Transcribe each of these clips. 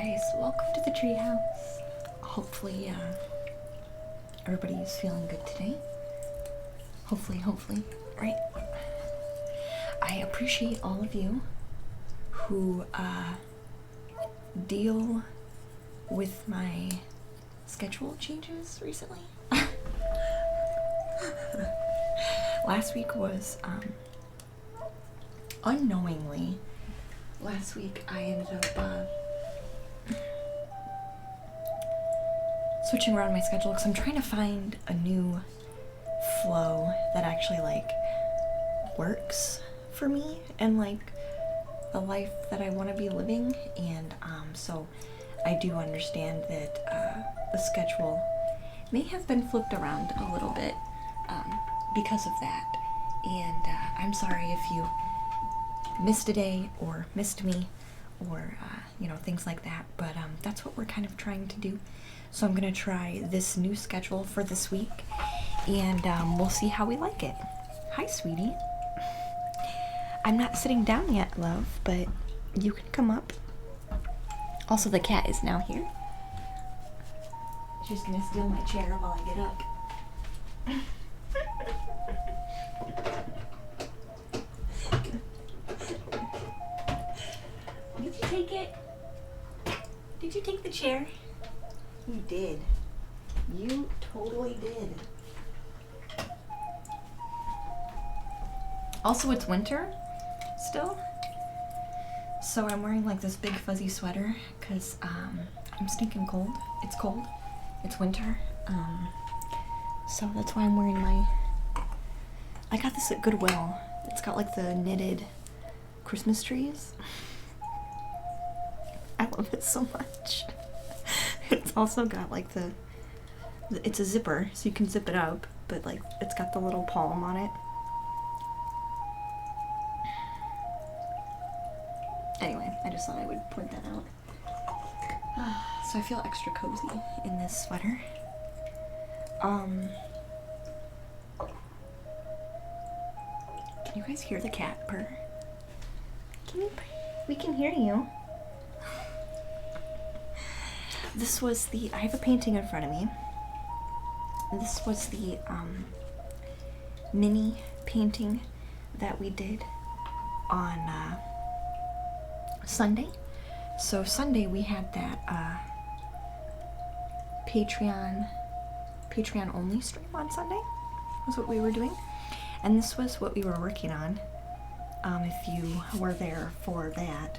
guys, welcome to the treehouse. Hopefully, everybody is feeling good today. Hopefully, right? I appreciate all of you who, deal with my schedule changes recently. Last week was, unknowingly, last week I ended up, switching around my schedule because I'm trying to find a new flow that actually like works for me and like the life that I want to be living. And so I do understand that the schedule may have been flipped around a little bit because of that. And I'm sorry if you missed a day or missed me or you know, things like that, but that's what we're kind of trying to do. So I'm gonna try this new schedule for this week, and we'll see how we like it. Hi, sweetie. I'm not sitting down yet, love, but you can come up. Also, the cat is now here. She's gonna steal my chair while I get up. Did you take it? Did you take the chair? You did. You totally did. Also, it's winter still. So I'm wearing like this big fuzzy sweater because I'm stinking cold. It's cold. It's winter. So that's why I'm wearing my... I got this at Goodwill. It's got like the knitted Christmas trees. I love it so much. It's also got like it's a zipper, so you can zip it up, but like it's got the little palm on it. Anyway, I just thought I would point that out. So I feel extra cozy in this sweater. Can you guys hear the cat purr? We can hear you. This was I have a painting in front of me. This was the mini painting that we did on Sunday. So Sunday we had that Patreon only stream on Sunday. Was what we were doing. And this was what we were working on. If you were there for that.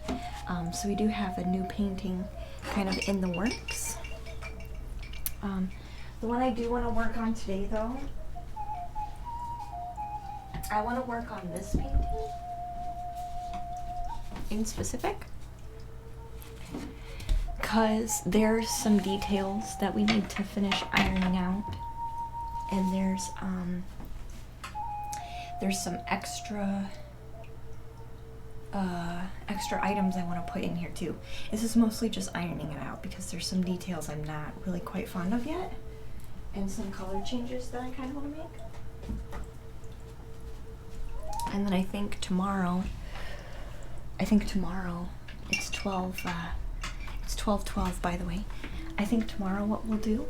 So we do have a new painting kind of in the works. The one I do want to work on today, though, I want to work on this painting in specific, because there's some details that we need to finish ironing out, and there's some extra items I want to put in here too. This is mostly just ironing it out because there's some details I'm not really quite fond of yet, and some color changes that I kind of want to make. And then I think tomorrow it's 12:12 by the way. I think tomorrow what we'll do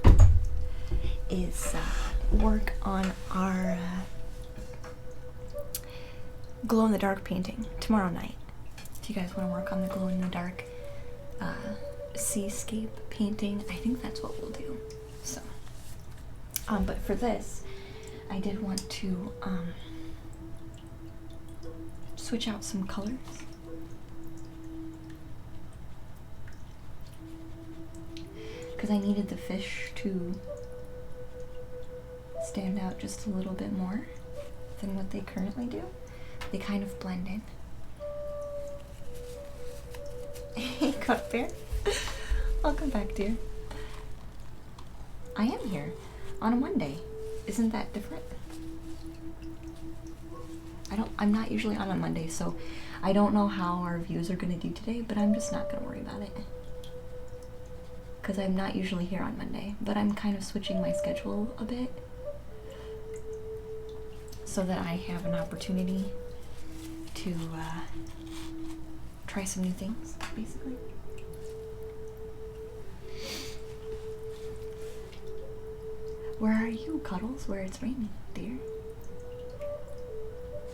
is work on our glow-in-the-dark painting tomorrow night. If you guys want to work on the glow-in-the-dark seascape painting, I think that's what we'll do. So, but for this, I did want to switch out some colors. Because I needed the fish to stand out just a little bit more than what they currently do. They kind of blend in. Hey, Cup Bear. Welcome back, dear. I am here on a Monday. Isn't that different? I'm not usually on a Monday, so I don't know how our views are gonna do today, but I'm just not gonna worry about it. Because I'm not usually here on Monday, but I'm kind of switching my schedule a bit so that I have an opportunity to try some new things, basically. Where are you, Cuddles? Where it's raining, dear?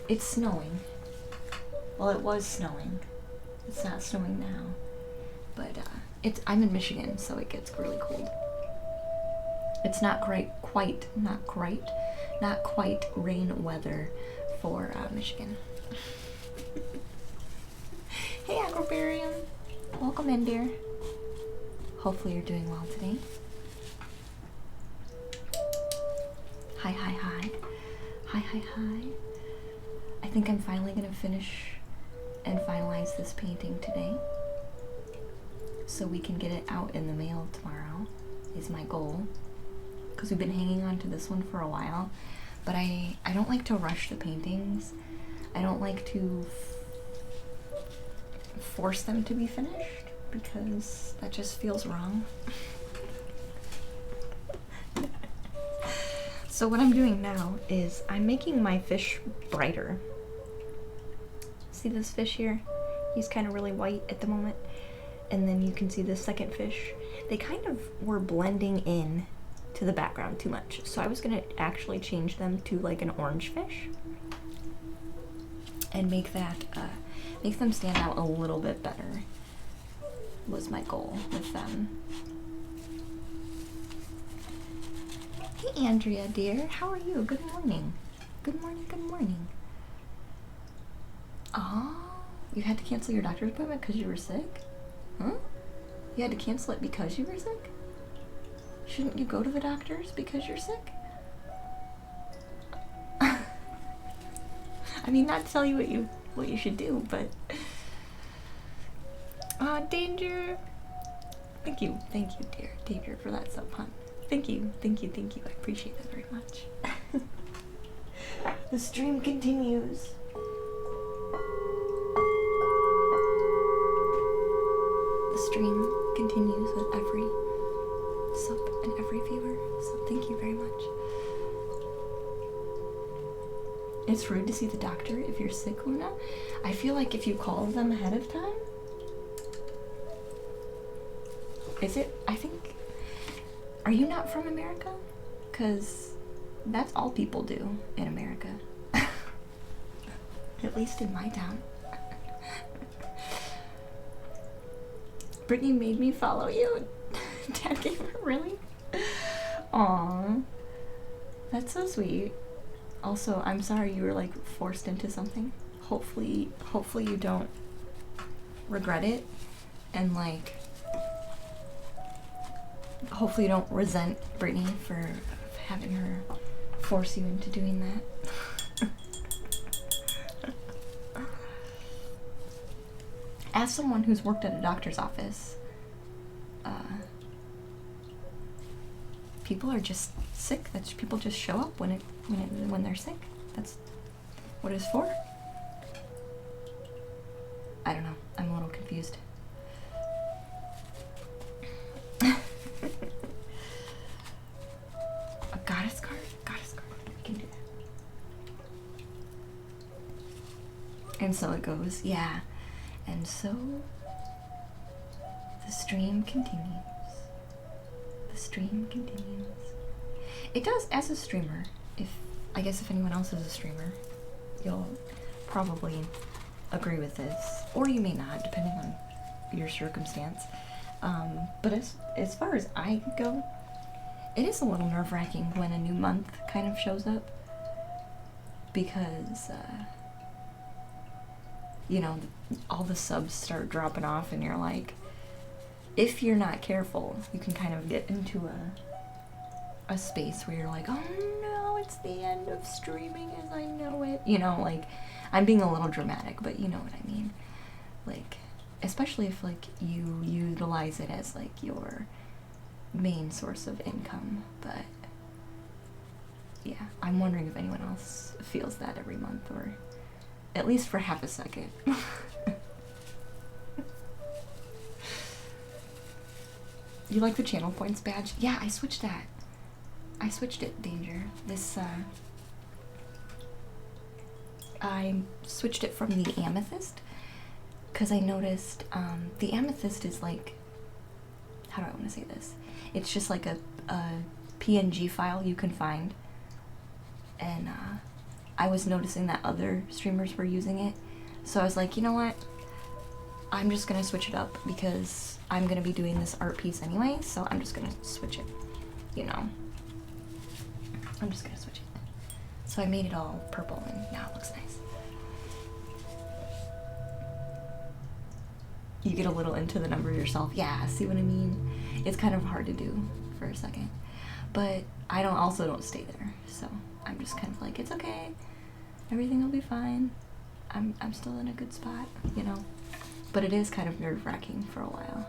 It's snowing. Well, it was snowing. It's not snowing now. But I'm in Michigan, so it gets really cold. It's not quite rain weather for Michigan. Hey, Agrobarium. Welcome in, dear. Hopefully you're doing well today. Hi, hi, hi. Hi, hi, hi. I think I'm finally gonna finish and finalize this painting today, so we can get it out in the mail tomorrow, is my goal. Because we've been hanging on to this one for a while, but I don't like to rush the paintings. I don't like to force them to be finished, because that just feels wrong. So what I'm doing now is I'm making my fish brighter. See this fish here? He's kind of really white at the moment. And then you can see the second fish. They kind of were blending in to the background too much. So I was gonna actually change them to like an orange fish and make them stand out a little bit better, was my goal with them. Hey Andrea dear, how are you? Good morning. Good morning, good morning. Oh, you had to cancel your doctor's appointment because you were sick? Huh? You had to cancel it because you were sick? Shouldn't you go to the doctors because you're sick? I mean, not to tell you what you should do, but Danger. Thank you, dear Danger, for that sub hunt. Thank you. I appreciate it very much. The stream continues. The stream continues with every sub and every viewer, so thank you very much. It's rude to see the doctor if you're sick, Luna. I feel like if you call them ahead of time, I think, are you not from America? Because that's all people do in America. At least in my town. Brittany made me follow you. Dad Gamer, really? Aww. That's so sweet. Also, I'm sorry you were like forced into something. Hopefully you don't regret it, and like hopefully you don't resent Brittany for having her force you into doing that. As someone who's worked at a doctor's office, people are just sick. People just show up when they're sick. That's what it's for. I don't know. I'm a little confused. A goddess card? Goddess card. We can do that. And so it goes, yeah. And so the stream continues. The stream continues. It does, as a streamer, I guess if anyone else is a streamer, you'll probably agree with this, or you may not, depending on your circumstance. But as far as I go, it is a little nerve-wracking when a new month kind of shows up, because you know, all the subs start dropping off, and you're like, if you're not careful, you can kind of get into a space where you're like, oh no, it's the end of streaming as I know it. You know, like, I'm being a little dramatic, but you know what I mean. Like, especially if like you utilize it as like your main source of income. But yeah, I'm wondering if anyone else feels that every month, or at least for half a second. You like the channel points badge? Yeah, I switched that. I switched it, Danger. I switched it from the amethyst, because I noticed the amethyst is like, how do I want to say this? It's just like a PNG file you can find. And I was noticing that other streamers were using it. So I was like, you know what? I'm just gonna switch it up because I'm gonna be doing this art piece anyway, so I'm just gonna switch it, you know. I'm just gonna switch it. So I made it all purple and now it looks nice. You get a little into the number yourself. Yeah, see what I mean? It's kind of hard to do for a second. But I also don't stay there. So I'm just kind of like, it's okay. Everything will be fine. I'm still in a good spot, you know? But it is kind of nerve-wracking for a while.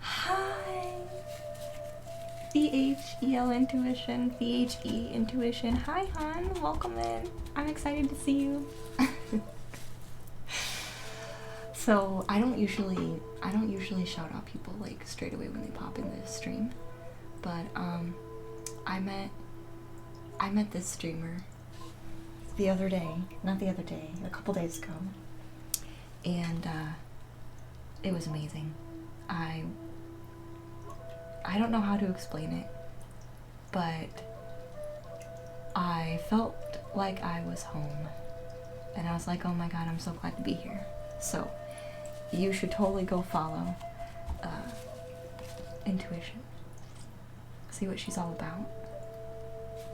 Hi! VHEL Intuition, VHE Intuition. Hi, hon. Welcome in. I'm excited to see you. So I don't usually shout out people like straight away when they pop in the stream, but I met this streamer the other day, not the other day, a couple days ago, and it was amazing. I don't know how to explain it, but I felt like I was home, and I was like, oh my god, I'm so glad to be here. So you should totally go follow Intuition, see what she's all about,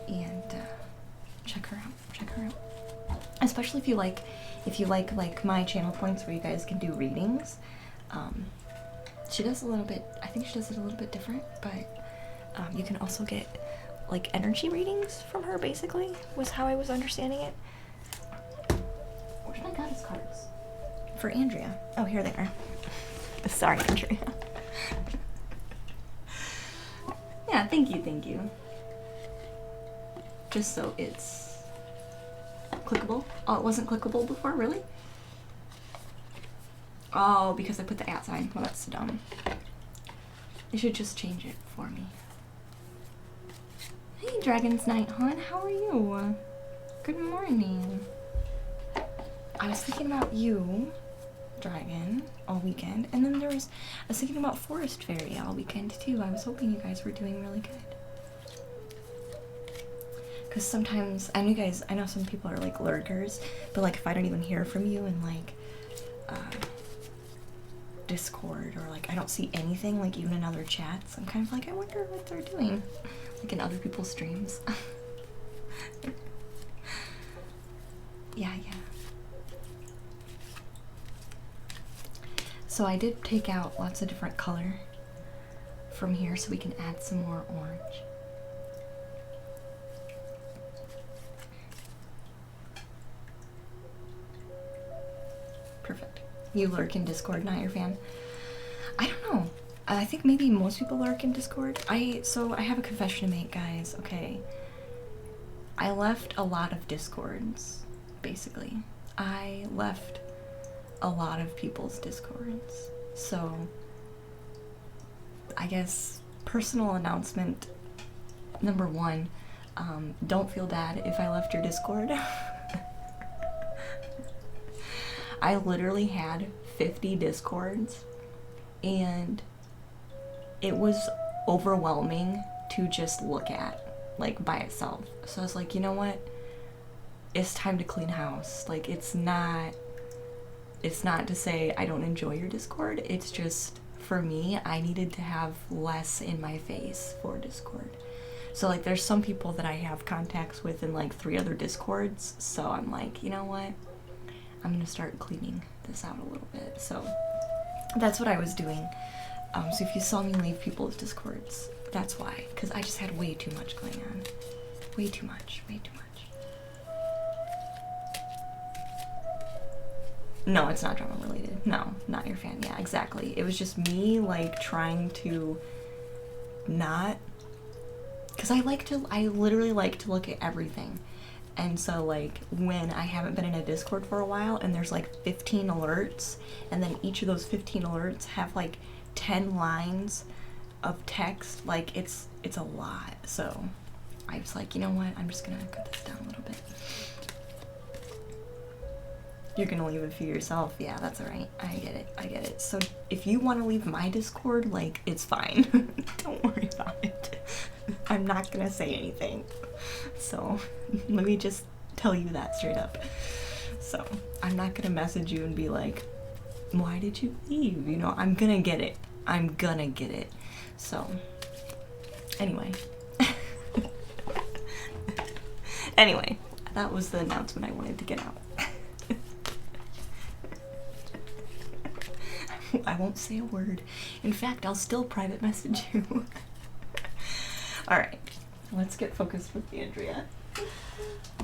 and check her out. Especially if you like my channel points where you guys can do readings. She does a little bit, I think she does it a little bit different, but you can also get like energy readings from her, basically, was how I was understanding it. Where should I got his cards? For Andrea. Oh, here they are. Sorry, Andrea. Yeah, thank you. Just so it's clickable. Oh, it wasn't clickable before, really? Oh, because I put the @ sign. Well, that's dumb. They should just change it for me. Hey, Dragon's Night, hon. How are you? Good morning. I was thinking about you, Dragon, all weekend, and then I was thinking about Forest Fairy all weekend too. I was hoping you guys were doing really good. Because sometimes, I know some people are like lurkers, but like if I don't even hear from you in like Discord, or like I don't see anything, like even in other chats, I'm kind of like, I wonder what they're doing, like in other people's streams. Yeah. So I did take out lots of different color from here so we can add some more orange. Perfect. You lurk in Discord, not your fan? I don't know. I think maybe most people lurk in Discord. So I have a confession to make, guys, okay? I left a lot of Discords, basically. I left a lot of people's Discords. So I guess personal announcement number 1, don't feel bad if I left your Discord. I literally had 50 Discords, and it was overwhelming to just look at, like, by itself. So I was like, you know what? It's time to clean house. Like, it's not to say I don't enjoy your Discord. It's just, for me, I needed to have less in my face for Discord. So, like, there's some people that I have contacts with in, like, 3 other Discords. So I'm like, you know what? I'm gonna start cleaning this out a little bit. So that's what I was doing. So if you saw me leave people's Discords, that's why. Because I just had way too much going on. Way too much. No, it's not drama related. No, not your fan. Yeah, exactly. It was just me, like, trying to not... Because I literally like to look at everything. And so, like, when I haven't been in a Discord for a while and there's like 15 alerts, and then each of those 15 alerts have like 10 lines of text, like, it's a lot. So I was like, you know what, I'm just gonna cut this down a little bit. You're gonna leave it for yourself. Yeah, that's alright. I get it. I get it. So if you want to leave my Discord, like, it's fine. Don't worry about it. I'm not gonna say anything. So let me just tell you that straight up. So I'm not gonna message you and be like, why did you leave? You know, I'm gonna get it. I'm gonna get it. So anyway. Anyway, that was the announcement I wanted to get out. I won't say a word. In fact, I'll still private message you. Alright, let's get focused with Andrea.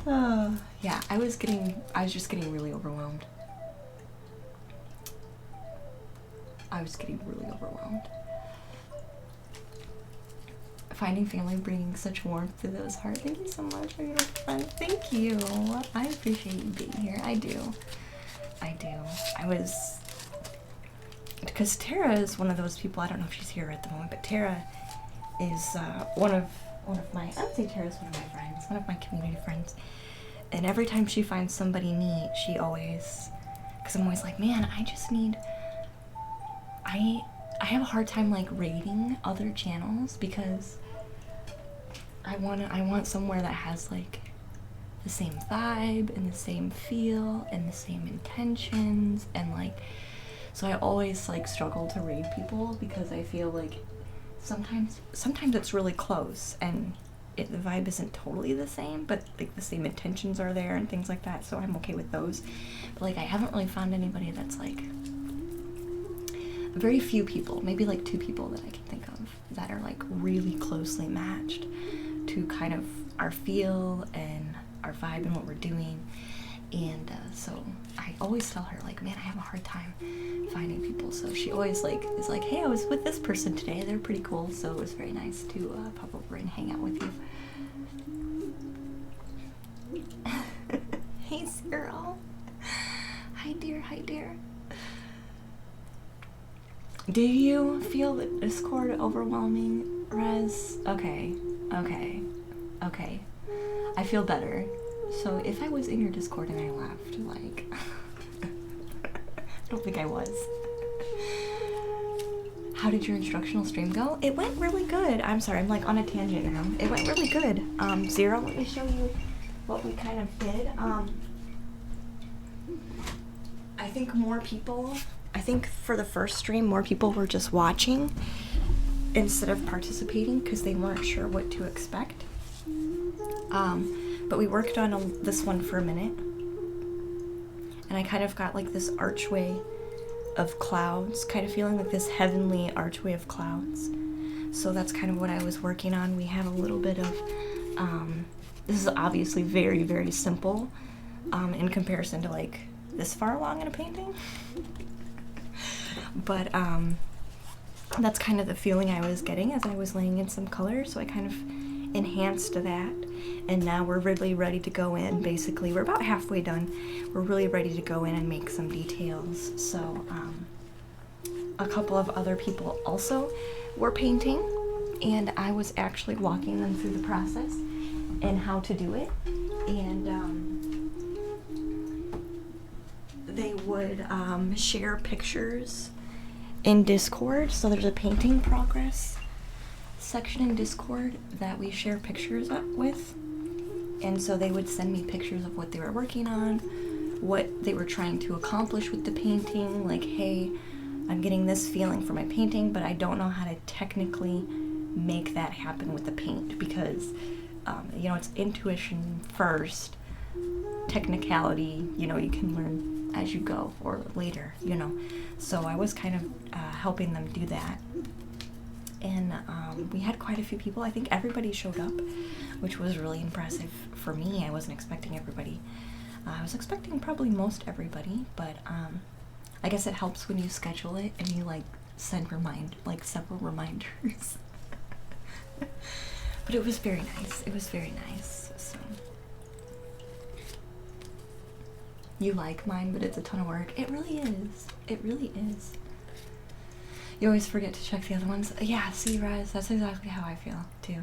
Yeah, I was just getting really overwhelmed. Finding family bringing such warmth to those hearts. Thank you so much, my beautiful friend. Thank you. I appreciate you being here. I do. Because Tara is one of those people, I don't know if she's here at the moment, but Tara is one of my, I would say Tara's one of my friends, one of my community friends. And every time she finds somebody neat, she always, because I'm always like, man, I have a hard time like rating other channels because I want somewhere that has like the same vibe and the same feel and the same intentions, and like, so I always like struggle to rate people because I feel like sometimes it's really close and the vibe isn't totally the same, but like the same intentions are there and things like that, so I'm okay with those. But like I haven't really found anybody that's like, very few people, maybe like 2 people that I can think of that are like really closely matched to kind of our feel and our vibe and what we're doing. And so I always tell her like, man, I have a hard time finding people. So she always like is like, hey, I was with this person today, they're pretty cool, so it was very nice to pop over and hang out with you. Hey Cyril. Hi dear. Do you feel the Discord overwhelming, Rez? Okay. I feel better. So if I was in your Discord and I left, like, I don't think I was. How did your instructional stream go? It went really good. I'm sorry, I'm like on a tangent now. It went really good. Zero, let me show you what we kind of did. I think for the first stream, more people were just watching instead of participating because they weren't sure what to expect. But we worked on this one for a minute, and I kind of got like this archway of clouds, kind of feeling like this heavenly archway of clouds. So that's kind of what I was working on. We had a little bit of, this is obviously very, very simple in comparison to like this far along in a painting. But that's kind of the feeling I was getting as I was laying in some color, so I kind of enhanced that, and now we're really ready to go in. Basically, we're about halfway done. We're really ready to go in and make some details. So a couple of other people also were painting, and I was actually walking them through the process and how to do it, and they would share pictures in Discord. So there's a painting progress section in Discord that we share pictures with, and so they would send me pictures of what they were working on, what they were trying to accomplish with the painting, like, hey, I'm getting this feeling for my painting, but I don't know how to technically make that happen with the paint because you know, it's intuition first, technicality, you know, you can learn as you go or later, you know. So I was kind of helping them do that. And we had quite a few people. I think everybody showed up, which was really impressive for me. I wasn't expecting everybody. I was expecting probably most everybody, but I guess it helps when you schedule it and you like send several reminders. But it was very nice. It was very nice. So you like mine, but it's a ton of work. It really is. It really is. You always forget to check the other ones. Yeah, see, Rise, that's exactly how I feel, too.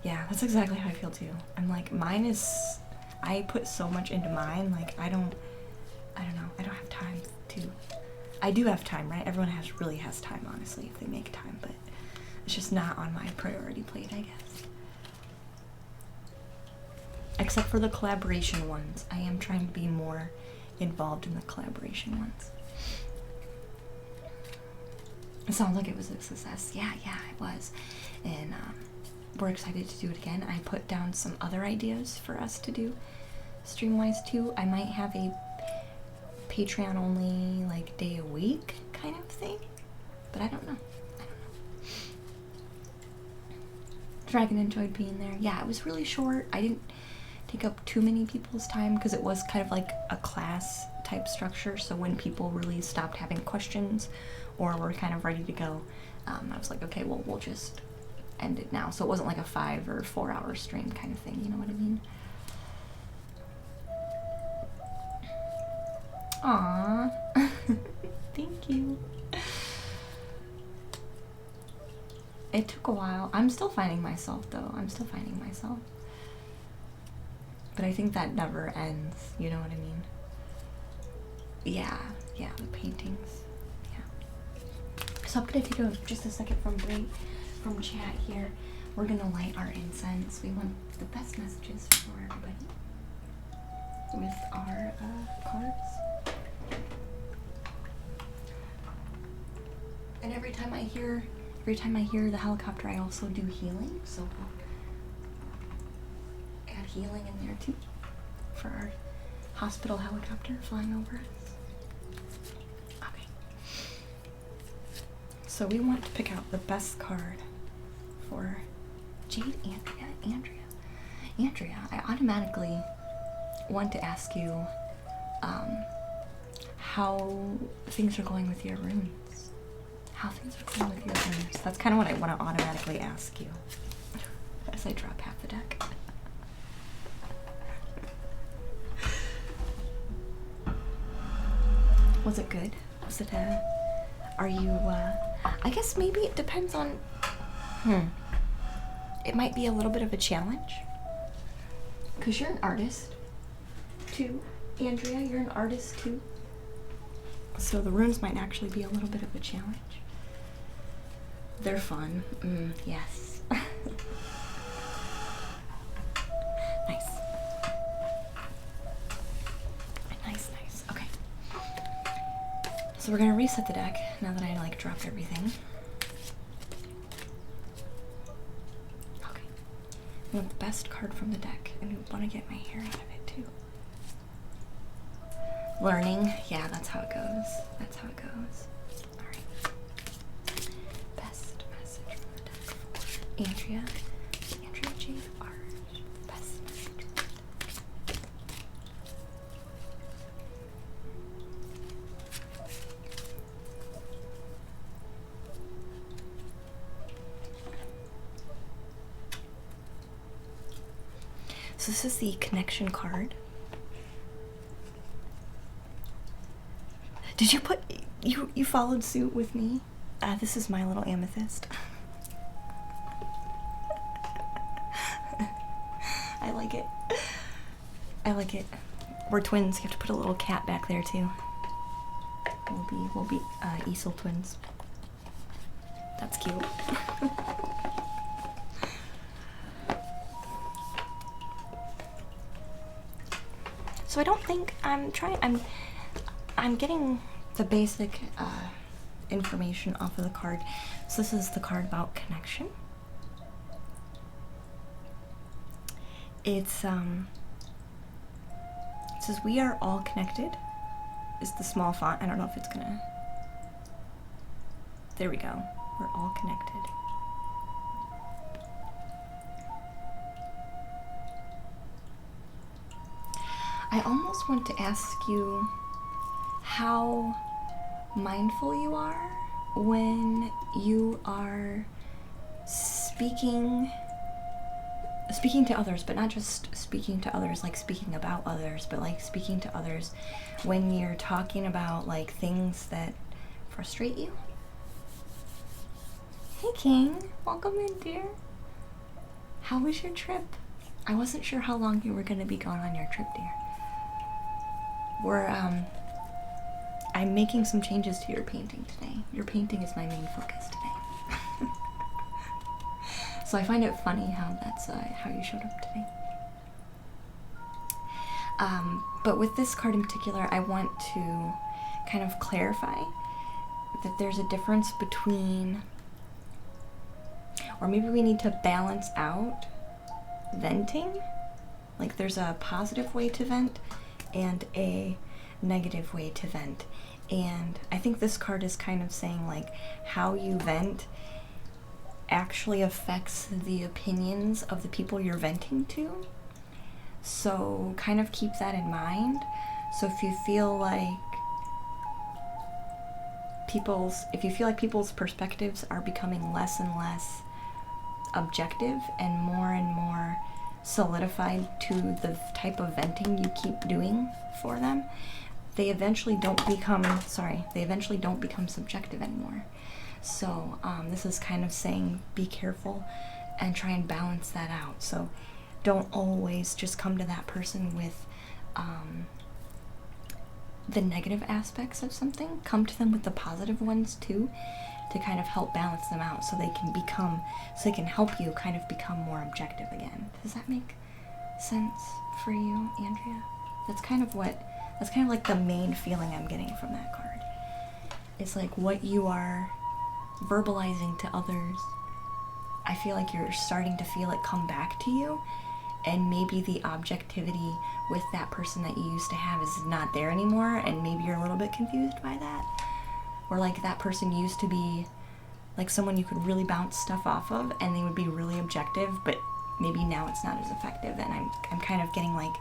Yeah, that's exactly how I feel, too. I'm like, mine is, I put so much into mine, like, I don't know. I don't have time to. I do have time, right? Everyone really has time, honestly, if they make time, but it's just not on my priority plate, I guess. Except for the collaboration ones. I am trying to be more involved in the collaboration ones. It sounds like it was a success. Yeah, it was. And we're excited to do it again. I put down some other ideas for us to do stream-wise too. I might have a Patreon only like day a week kind of thing, but I don't know. Dragon enjoyed being there. Yeah, it was really short. I didn't take up too many people's time because it was kind of like a class type structure, so when people really stopped having questions or were kind of ready to go, I was like, okay, well, we'll just end it now. So it wasn't like a 5 or 4 hour stream kind of thing, you know what I mean? Aww. Thank you. It took a while. I'm still finding myself though. But I think that never ends, you know what I mean? Yeah, the paintings. Yeah. So I'm gonna take just a second from break from chat here. We're gonna light our incense. We want the best messages for everybody with our cards. And every time I hear the helicopter, I also do healing. So we'll add healing in there too for our hospital helicopter flying over us. Okay. So we want to pick out the best card for Jade, Andrea. I automatically want to ask you how things are going with your runes. That's kind of what I want to automatically ask you as I drop half the deck. Was it good? Was it are you I guess maybe it depends on it might be a little bit of a challenge because you're an artist too. Andrea, you're an artist too, so the runes might actually be a little bit of a challenge. They're fun. Yes. Nice. Nice. Okay. So we're gonna reset the deck now that I like dropped everything. Okay. We want the best card from the deck, and we want to get my hair out of it too. Learning. Yeah, that's how it goes. Andrea Jade Art. Best message. So this is the connection card. Did you put you followed suit with me? This is my little amethyst. I like it. We're twins. You have to put a little cat back there too. We'll be Easel twins. That's cute. So I don't think I'm getting the basic information off of the card. So this is the card about connection. It says we are all connected is the small font. I don't know if it's gonna, there we go. We're all connected. I almost want to ask you how mindful you are when you are speaking to others, but not just speaking to others, like speaking about others, but like speaking to others when you're talking about like things that frustrate you. Hey King, welcome in, dear. How was your trip? I wasn't sure how long you were gonna be gone on your trip, dear. I'm making some changes to your painting today. Your painting is my main focus today. So I find it funny how that's how you showed up today. But with this card in particular, I want to kind of clarify that there's a difference between, or maybe we need to balance out venting. Like there's a positive way to vent and a negative way to vent. And I think this card is kind of saying like how you vent actually affects the opinions of the people you're venting to. So kind of keep that in mind. So if you feel like people's perspectives are becoming less and less objective and more solidified to the type of venting you keep doing for them, they eventually don't become subjective anymore. So this is kind of saying be careful and try and balance that out. So don't always just come to that person with the negative aspects of something. Come to them with the positive ones too, to kind of help balance them out so they can help you kind of become more objective again. Does that make sense for you, Andrea? That's kind of like the main feeling I'm getting from that card. It's like what you are verbalizing to others, I feel like you're starting to feel it come back to you, and maybe the objectivity with that person that you used to have is not there anymore, and maybe you're a little bit confused by that. Or like that person used to be like someone you could really bounce stuff off of and they would be really objective, but maybe now it's not as effective. And I'm kind of getting like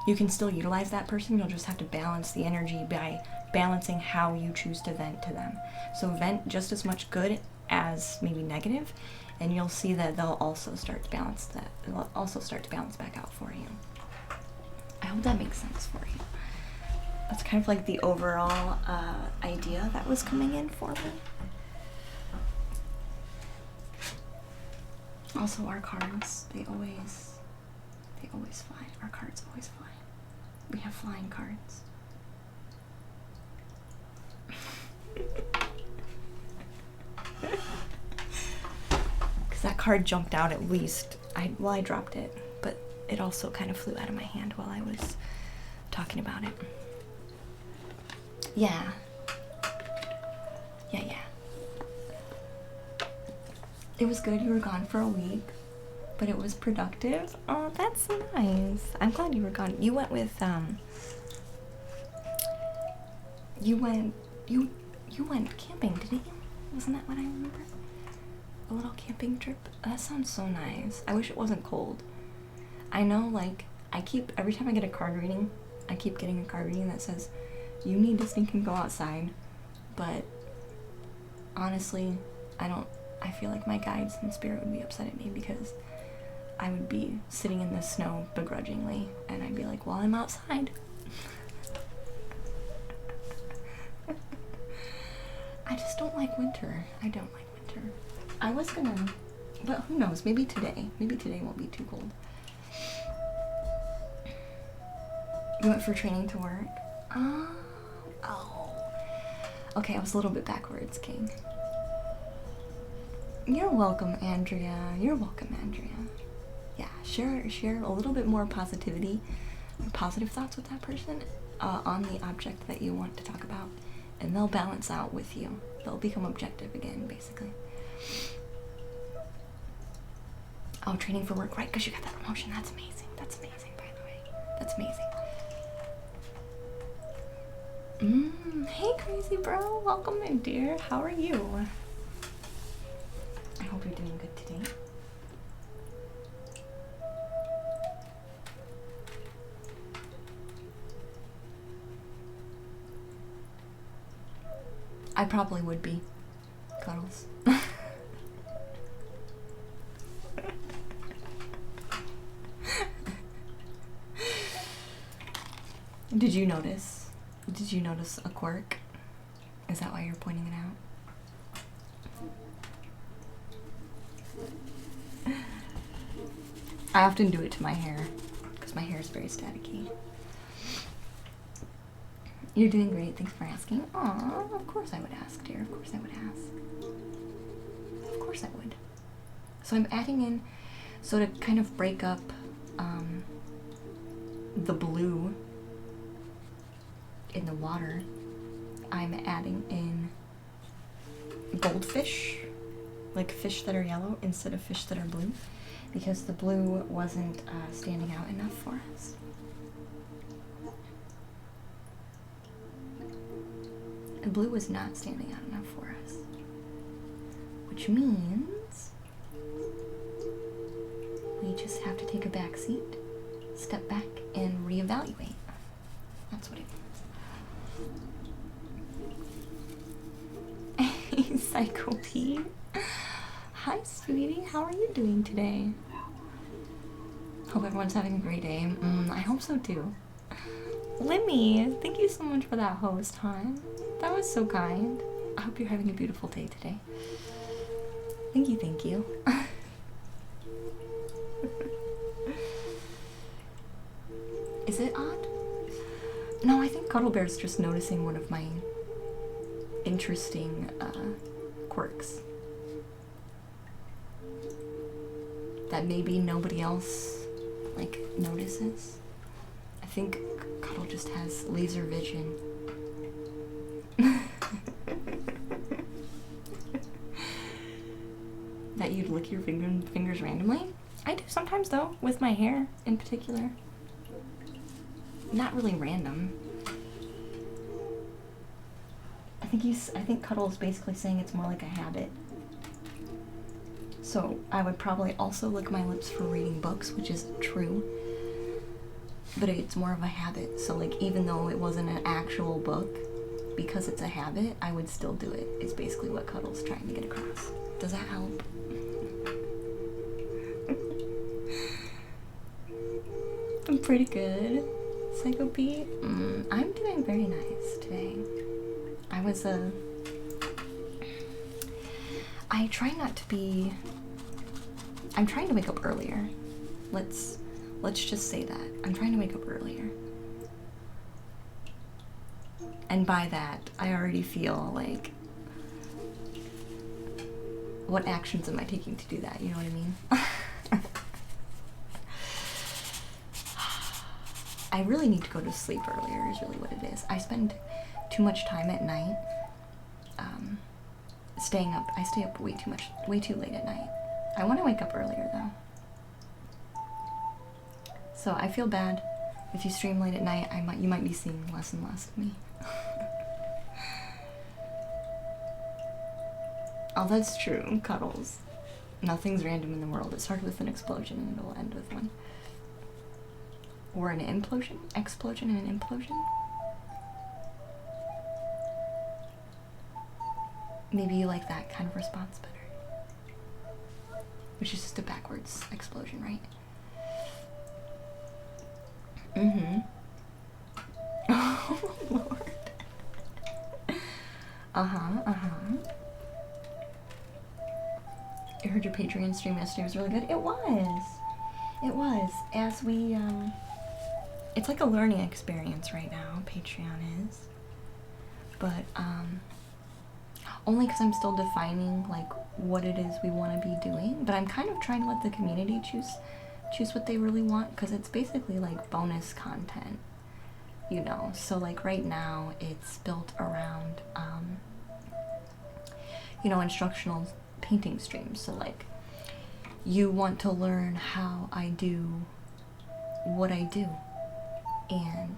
you can still utilize that person, you'll just have to balance the energy by balancing how you choose to vent to them. So vent just as much good as maybe negative, and you'll see that they'll also start to balance back out for you. I hope that makes sense for you. That's kind of like the overall idea that was coming in for me. Also, our cards, they always fly. Our cards always fly. We have flying cards. Because that card jumped out at least. I dropped it, but it also kind of flew out of my hand while I was talking about it. Yeah. It was good. You were gone for a week, but it was productive. Oh, that's nice. I'm glad you were gone. You went with you went camping, didn't you? Wasn't that what I remember? A little camping trip? That sounds so nice. I wish it wasn't cold. I know, like, every time I get a card reading, I keep getting a card reading that says, you need to sneak and go outside, but honestly, I feel like my guides and spirit would be upset at me because I would be sitting in the snow begrudgingly, and I'd be like, well, I'm outside. I just don't like winter. I don't like winter. I was gonna, but who knows, maybe today won't be too cold. You went for training to work? Oh. Okay, I was a little bit backwards, King. You're welcome, Andrea. Yeah, share a little bit more positivity, positive thoughts with that person on the object that you want to talk about, and they'll balance out with you. They'll become objective again, basically. Oh, training for work, right? Because you got that promotion. That's amazing. That's amazing, by the way. That's amazing. Hey, crazy bro. Welcome in, dear. How are you? I hope you're doing good today. I probably would be. Cuddles. Did you notice a quirk? Is that why you're pointing it out? I often do it to my hair because my hair is very staticky. You're doing great. Thanks for asking. Aw, of course I would ask, dear. Of course I would ask. Of course I would. So I'm adding in, so to kind of break up the blue in the water, I'm adding in goldfish, like fish that are yellow instead of fish that are blue, because the blue wasn't standing out enough for us. The blue was not standing out enough for us, which means we just have to take a back seat, step back, and reevaluate. That's what it means. Psycho P. Hi, sweetie. How are you doing today? Hope everyone's having a great day. I hope so too. Limmy, thank you so much for that host, hon. That was so kind. I hope you're having a beautiful day today. Thank you, thank you. Is it odd? No, I think Cuddle Bear's just noticing one of my interesting quirks that maybe nobody else like notices. I think Cuddle just has laser vision. That you'd lick your fingers randomly? I do sometimes though, with my hair in particular. Not really random. I think Cuddle is basically saying it's more like a habit. So I would probably also lick my lips for reading books, which is true. But it's more of a habit. So like even though it wasn't an actual book, because it's a habit, I would still do it. It's basically what Cuddle's trying to get across. Does that help? I'm pretty good. Psycho P. I'm doing very nice today. I try not to be. I'm trying to wake up earlier. Let's just say that. I'm trying to wake up earlier. And by that, I already feel like, what actions am I taking to do that? You know what I mean? I really need to go to sleep earlier is really what it is. I spend too much time at night staying up. I stay up way too late at night. I want to wake up earlier though. So I feel bad if you stream late at night. You might be seeing less and less of me. Oh, that's true. Cuddles. Nothing's random in the world. It started with an explosion and it'll end with one. Or an implosion? Explosion and an implosion? Maybe you like that kind of response better. Which is just a backwards explosion, right? Oh, Lord. I heard your Patreon stream yesterday was really good. It was. It was. As we, it's like a learning experience right now, Patreon is. But, only because I'm still defining, like, what it is we want to be doing. But I'm kind of trying to let the community choose what they really want, because it's basically, like, bonus content, you know? So, like, right now, it's built around, you know, instructional painting streams. So, like, you want to learn how I do what I do and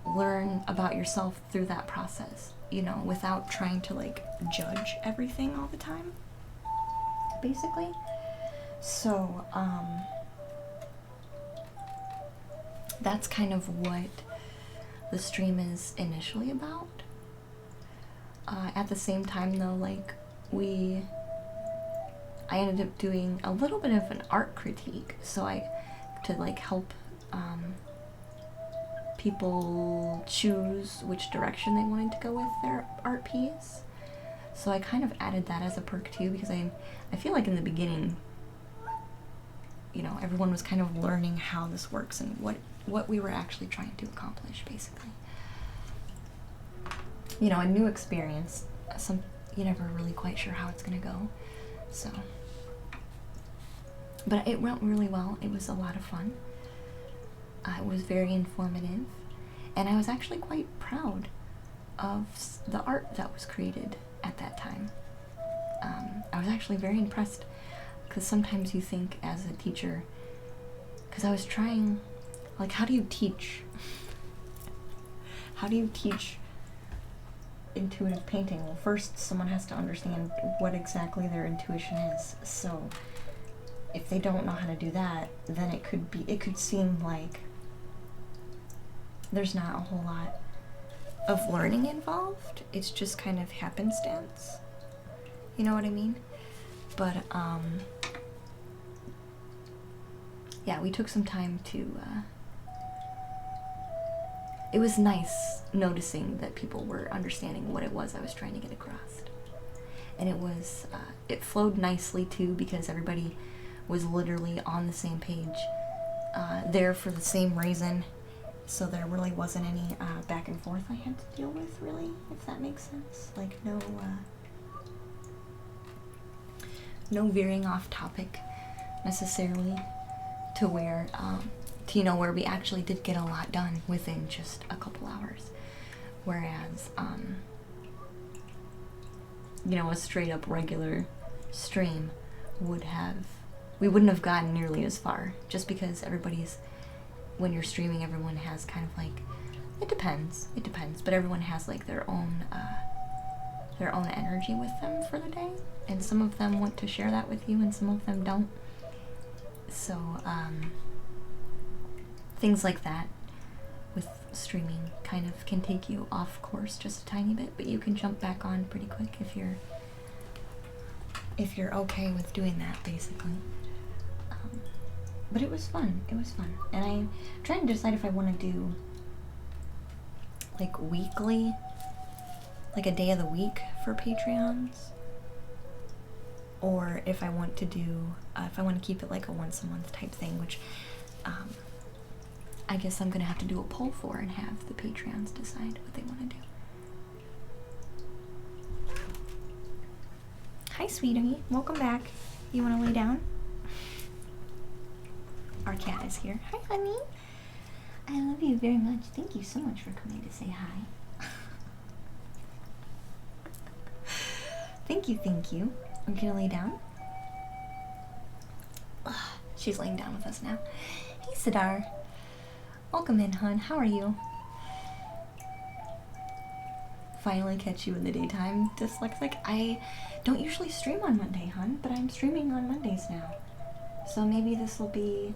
learn about yourself through that process, you know, without trying to like judge everything all the time, basically. So that's kind of what the stream is initially about. At the same time though, like I ended up doing a little bit of an art critique, so to like help people choose which direction they wanted to go with their art piece. So I kind of added that as a perk too, because I feel like in the beginning, you know, everyone was kind of learning how this works and what we were actually trying to accomplish, basically. you know, a new experience. You're never really quite sure how it's gonna go. So, but it went really well. It was a lot of fun. It was very informative, and I was actually quite proud of the art that was created at that time. I was actually very impressed, because sometimes you think as a teacher, because I was trying, like, how do you teach? How do you teach intuitive painting? Well, first someone has to understand what exactly their intuition is. So if they don't know how to do that, then it could seem like there's not a whole lot of learning involved. It's just kind of happenstance. You know what I mean? But yeah, we took some time to it was nice noticing that people were understanding what it was I was trying to get across. And it was, it flowed nicely too, because everybody was literally on the same page, there for the same reason. So there really wasn't any back and forth I had to deal with, really, if that makes sense. Like, no veering off topic necessarily, to where, where we actually did get a lot done within just a couple hours. Whereas, a straight up regular stream we wouldn't have gotten nearly as far, just because when you're streaming, everyone has kind of like, it depends, but everyone has like their own energy with them for the day, and some of them want to share that with you and some of them don't. So, things like that with streaming kind of can take you off course just a tiny bit, but you can jump back on pretty quick if you're okay with doing that, basically. But it was fun. And I'm trying to decide if I want to do like weekly, like a day of the week for Patreons, or if I want to keep it like a once a month type thing, which I guess I'm gonna have to do a poll for and have the Patreons decide what they want to do. Hi, sweetie. Welcome back. You want to lay down? Our cat is here. Hi, honey. I love you very much. Thank you so much for coming to say hi. Thank you. I'm gonna lay down. She's laying down with us now. Hey, Sidar. Welcome in, hon. How are you? Finally catch you in the daytime, dyslexic. I don't usually stream on Monday, hon, but I'm streaming on Mondays now. So maybe this will be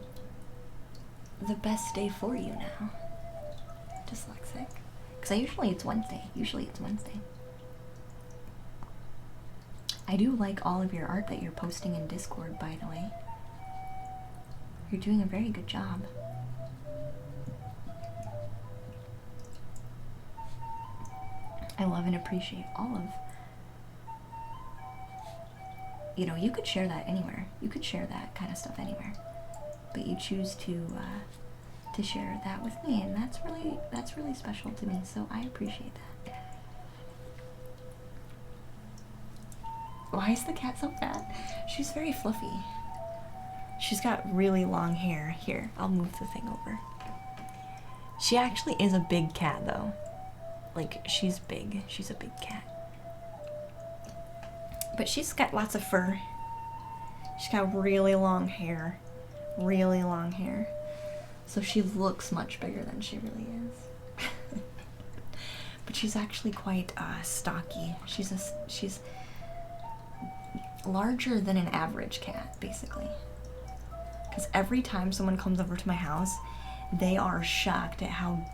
the best day for you now, dyslexic. Because usually it's Wednesday. I do like all of your art that you're posting in Discord, by the way. You're doing a very good job. I love and appreciate all of... you could share that anywhere. You could share that kind of stuff anywhere. But you choose to share that with me, and that's really special to me, so I appreciate that. Why is the cat so fat? She's very fluffy. She's got really long hair. Here, I'll move the thing over. She actually is a big cat, though. Like, she's big. She's a big cat. But she's got lots of fur. She's got really long hair. So she looks much bigger than she really is. But she's actually quite stocky. She's larger than an average cat, basically. Because every time someone comes over to my house, they are shocked at how,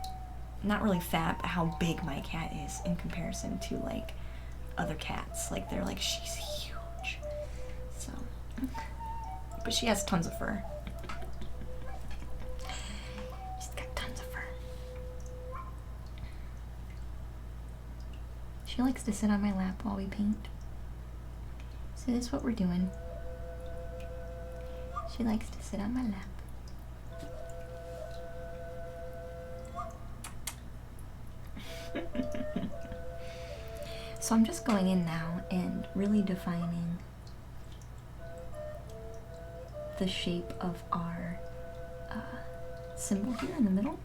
not really fat, but how big my cat is in comparison to, like, other cats. Like, they're like, she's huge. So, but she has tons of fur. She's got tons of fur. She likes to sit on my lap while we paint. So that's what we're doing. She likes to sit on my lap. So I'm just going in now and really defining the shape of our symbol here in the middle,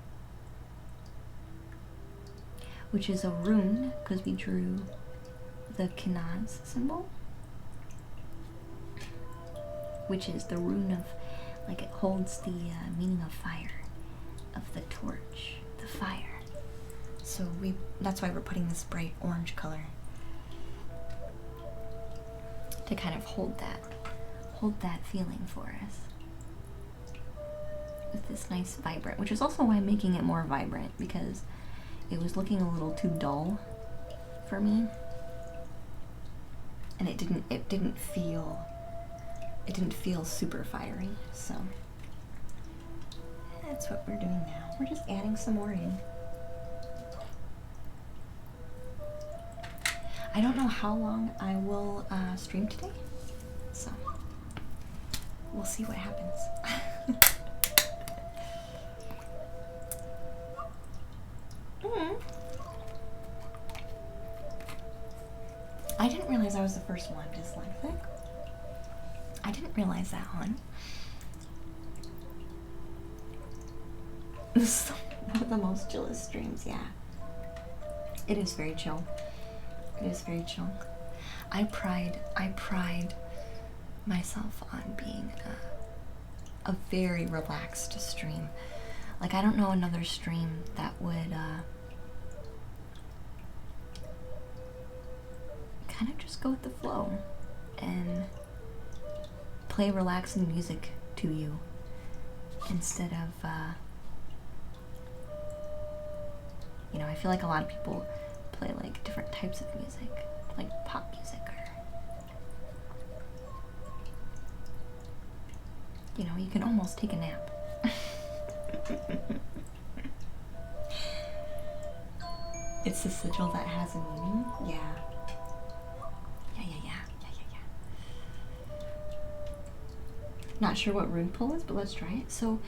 which is a rune, because we drew the Kenaz symbol, which is the rune of, like, it holds the meaning of fire, of the torch, the fire. So that's why we're putting this bright orange color to kind of hold that feeling for us with this nice vibrant, which is also why I'm making it more vibrant, because it was looking a little too dull for me, and it didn't feel super fiery. So that's what we're doing now. We're just adding some more in. I don't know how long I will stream today, so we'll see what happens. I didn't realize I was the first one dyslexic. I didn't realize that one. This is one of the most chillest streams, yeah. It is very chill. It is very chill. I pride myself on being a very relaxed stream. Like, I don't know another stream that would kind of just go with the flow and play relaxing music to you instead of you know, I feel like a lot of people play like different types of music, like pop music, or, you know, you can almost take a nap. It's the sigil that has a meaning? Yeah. Not sure what rune pull is, but let's try it. So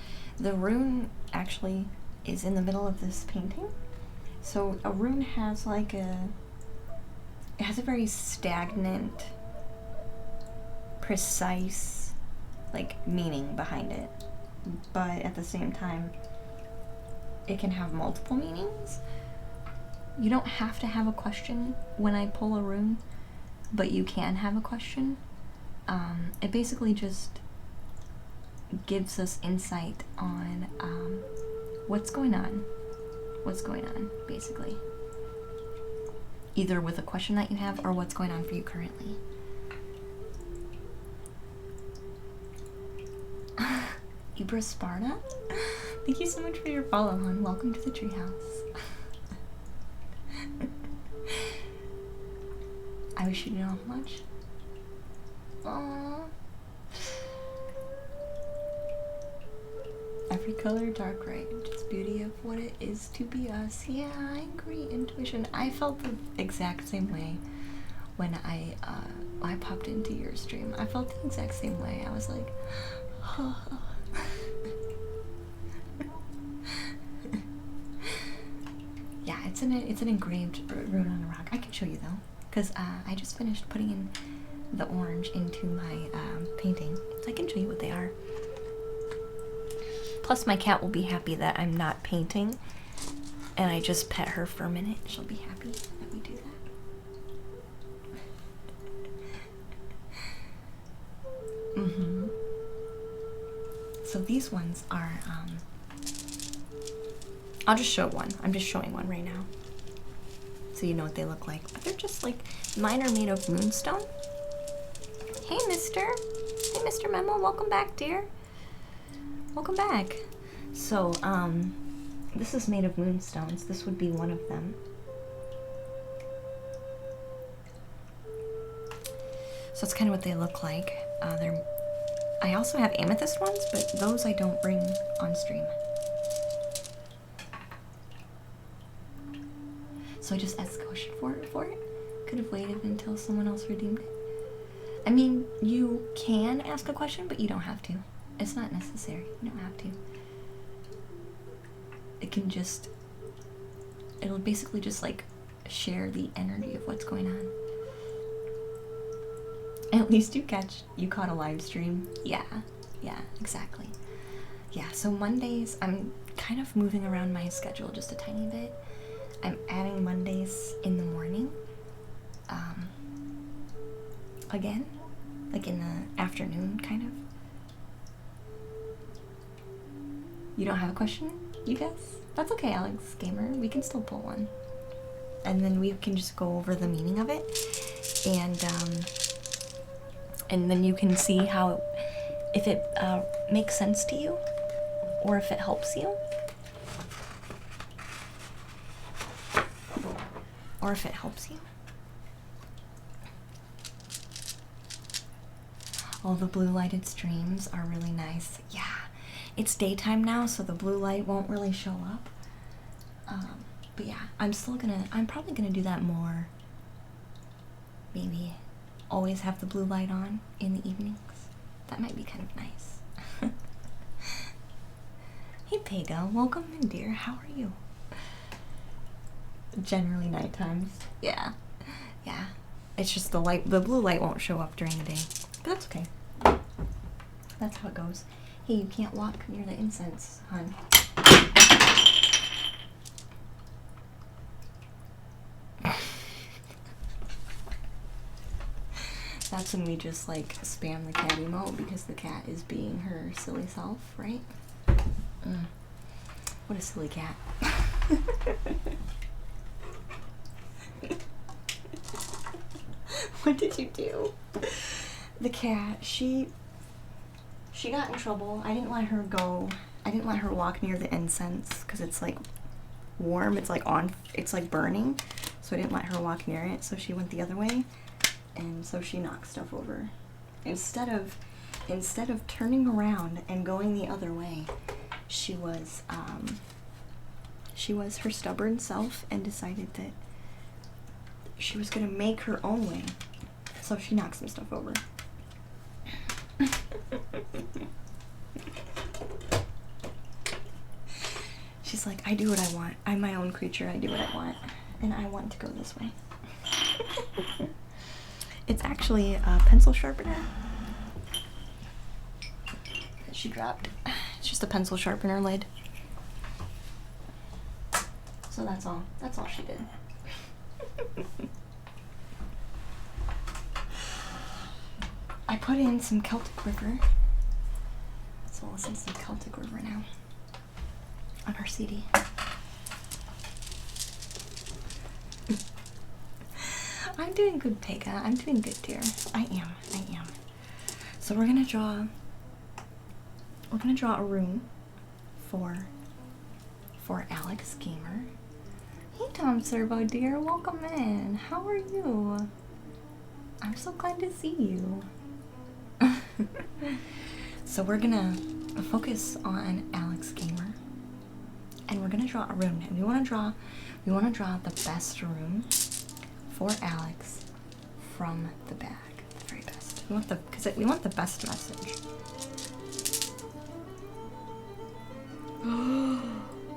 the rune actually is in the middle of this painting. So a rune has like it has a very stagnant, precise, like, meaning behind it. But at the same time, it can have multiple meanings. You don't have to have a question when I pull a rune, but you can have a question. It basically just gives us insight on what's going on, basically. Either with a question that you have or what's going on for you currently. Ibra Sparta? Thank you so much for your follow, hon. Welcome to the treehouse. I wish you knew how much. Aww. Every color dark right, just beauty of what it is to be us. Yeah, I agree. Intuition. I felt the exact same way when I popped into your stream. I felt the exact same way. I was like, oh. Yeah, it's an engraved rune on a rock. I can show you though, because I just finished putting in the orange into my painting, so I can show you what they are. Plus, my cat will be happy that I'm not painting, and I just pet her for a minute. She'll be happy that we do that. So these ones are, I'll just show one. I'm just showing one right now, so you know what they look like. But they're just like, mine are made of moonstone. Hey, Mr. Memo, welcome back, dear. Welcome back. So, this is made of moonstones. This would be one of them. So that's kind of what they look like. I also have amethyst ones, but those I don't bring on stream. So I just asked a question for it. Could have waited until someone else redeemed it. I mean, you can ask a question, but you don't have to. It's not necessary. You don't have to. It'll basically just, like, share the energy of what's going on. At least you caught a live stream. Yeah, exactly. Yeah, so Mondays, I'm kind of moving around my schedule just a tiny bit. I'm adding Mondays in the morning. Again, like in the afternoon, kind of. You don't have a question, you guess? That's okay, Alex Gamer. We can still pull one. And then we can just go over the meaning of it. And then you can see how, if it makes sense to you, or if it helps you. Or if it helps you. All the blue lighted streams are really nice. Yeah, it's daytime now, so the blue light won't really show up. But yeah, I'm probably gonna do that more. Maybe always have the blue light on in the evenings. That might be kind of nice. Hey Pega, welcome in dear, how are you? Generally night times. Yeah. It's just the blue light won't show up during the day. But that's okay. That's how it goes. Hey, you can't walk near the incense, hon. That's when we just like spam the cat emote because the cat is being her silly self, right? What a silly cat. What did you do? The cat, she got in trouble. I didn't let her go. I didn't let her walk near the incense because it's like warm. It's like burning. So I didn't let her walk near it. So she went the other way. And so she knocked stuff over. Instead of turning around and going the other way, she was her stubborn self and decided that she was gonna make her own way. So she knocked some stuff over. She's like, I do what I want. I'm my own creature. I do what I want. And I want to go this way. It's actually a pencil sharpener that she dropped. It's just a pencil sharpener lid. So that's all. That's all she did. I put in some Celtic River. So we'll listen to some Celtic River now on her CD. I'm doing good, Pega. I'm doing good, dear. I am. So we're gonna draw a room for Alex Gamer. Hey Tom Servo, dear. Welcome in. How are you? I'm so glad to see you. So we're gonna focus on Alex Gamer, and we're gonna draw a room. And we wanna draw the best room for Alex from the bag, the very best. We want the best message.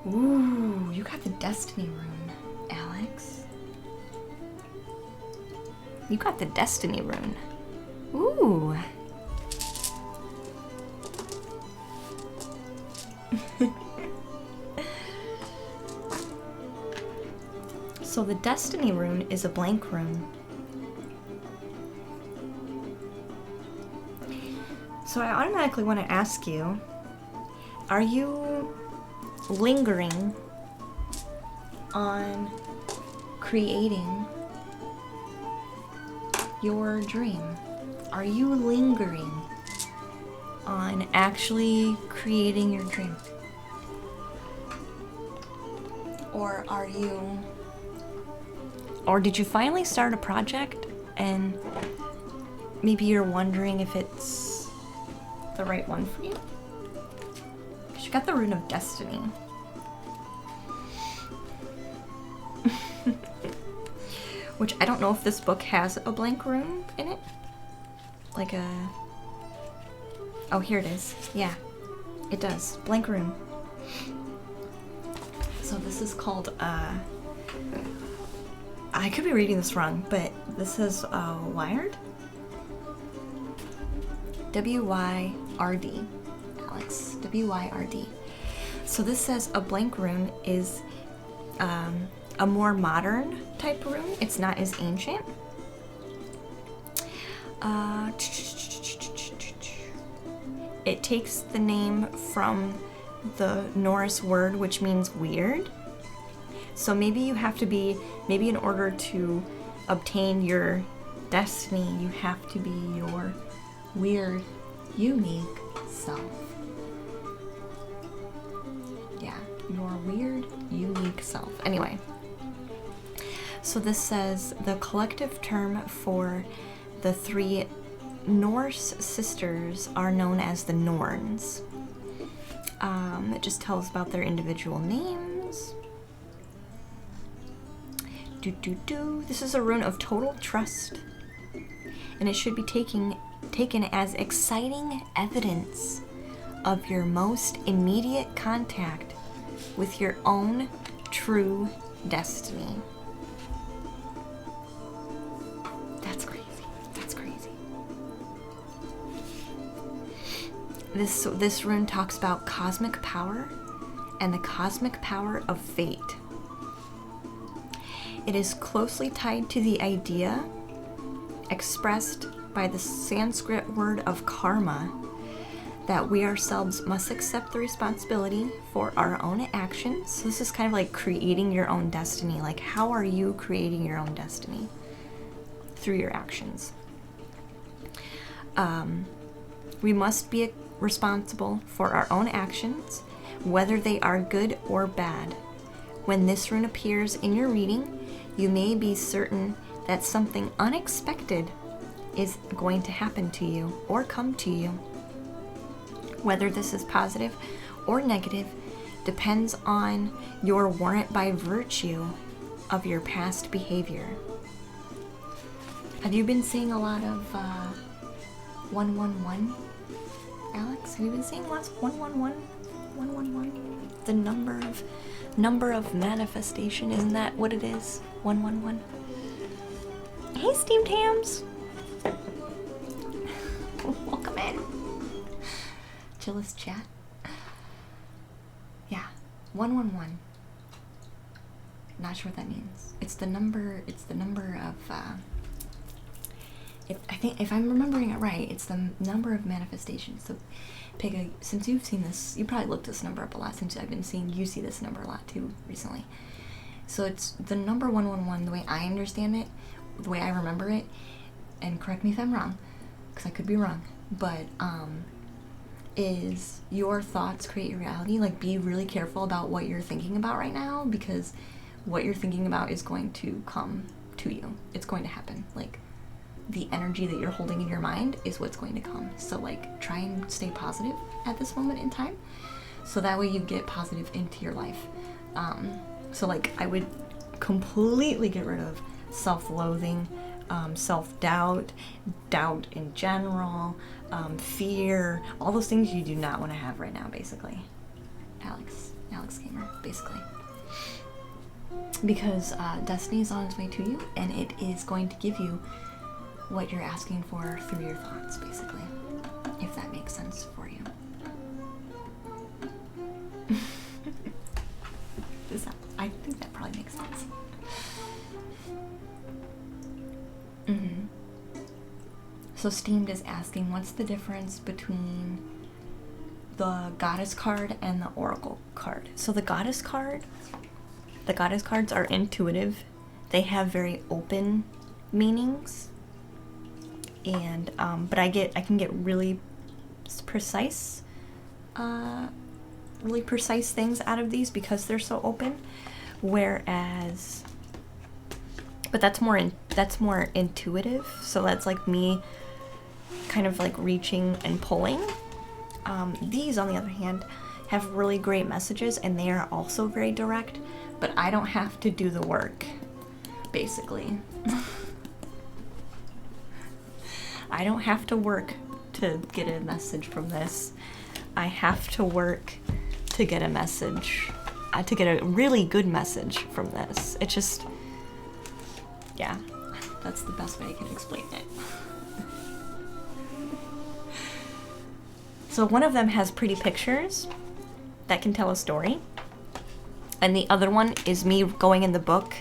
Ooh, you got the Destiny rune, Alex. You got the Destiny rune. Ooh. So the Destiny rune is a blank rune. So I automatically want to ask you, are you lingering on creating your dream? Are you lingering on actually creating your dream? Or did you finally start a project and maybe you're wondering if it's the right one for you? Because you got the Rune of Destiny. Which I don't know if this book has a blank rune in it. Like a... Oh, here it is. Yeah, it does. Blank rune. So this is called I could be reading this wrong, but this is Wired? W-Y-R-D. Alex, W-Y-R-D. So this says a blank rune is a more modern type rune. It's not as ancient. It takes the name from the Norse word, which means weird. So maybe you have to be, maybe in order to obtain your destiny, you have to be your weird, unique self. Yeah, your weird, unique self. Anyway, so this says the collective term for the three Norse sisters are known as the Norns. It just tells about their individual names. This is a rune of total trust, and it should be taken as exciting evidence of your most immediate contact with your own true destiny. That's crazy. That's crazy. This rune talks about cosmic power and the cosmic power of fate. It is closely tied to the idea expressed by the Sanskrit word of karma, that we ourselves must accept the responsibility for our own actions. So this is kind of like creating your own destiny. Like, how are you creating your own destiny? Through your actions. We must be responsible for our own actions, whether they are good or bad. When this rune appears in your reading, you may be certain that something unexpected is going to happen to you or come to you. Whether this is positive or negative depends on your warrant by virtue of your past behavior. Have you been seeing a lot of 111, Alex? Have you been seeing lots of 111? 111? The number of manifestation, isn't that what it is? 111. Hey, Steamed Hams! Welcome in. Chillest chat. Yeah, 111. Not sure what that means. It's the number of I think if I'm remembering it right, it's the number of manifestations. So Pega, since you've seen this, you probably looked this number up a lot since I've been seeing you see this number a lot too recently. So it's the number 111, the way I understand it, the way I remember it, and correct me if I'm wrong, because I could be wrong, but is your thoughts create your reality. Like, be really careful about what you're thinking about right now, because what you're thinking about is going to come to you. It's going to happen. Like, the energy that you're holding in your mind is what's going to come. So, like, try and stay positive at this moment in time, so that way you get positive into your life. So, like, I would completely get rid of self-loathing, self-doubt, doubt in general, fear, all those things you do not want to have right now, basically. Alex Gamer, basically. Because destiny is on its way to you, and it is going to give you what you're asking for through your thoughts, basically, if that makes sense for you. I think that probably makes sense. So Steamed is asking, what's the difference between the Goddess card and the Oracle card? So the Goddess cards are intuitive. They have very open meanings, and but I can get really precise things out of these because they're so open. Whereas, but that's more intuitive. So that's like me kind of like reaching and pulling. These, on the other hand, have really great messages, and they are also very direct, but I don't have to do the work, basically. I don't have to work to get a message from this. I have to work to get a message, to get a really good message from this. It just, Yeah, that's the best way I can explain it. So one of them has pretty pictures that can tell a story, and the other one is me going in the book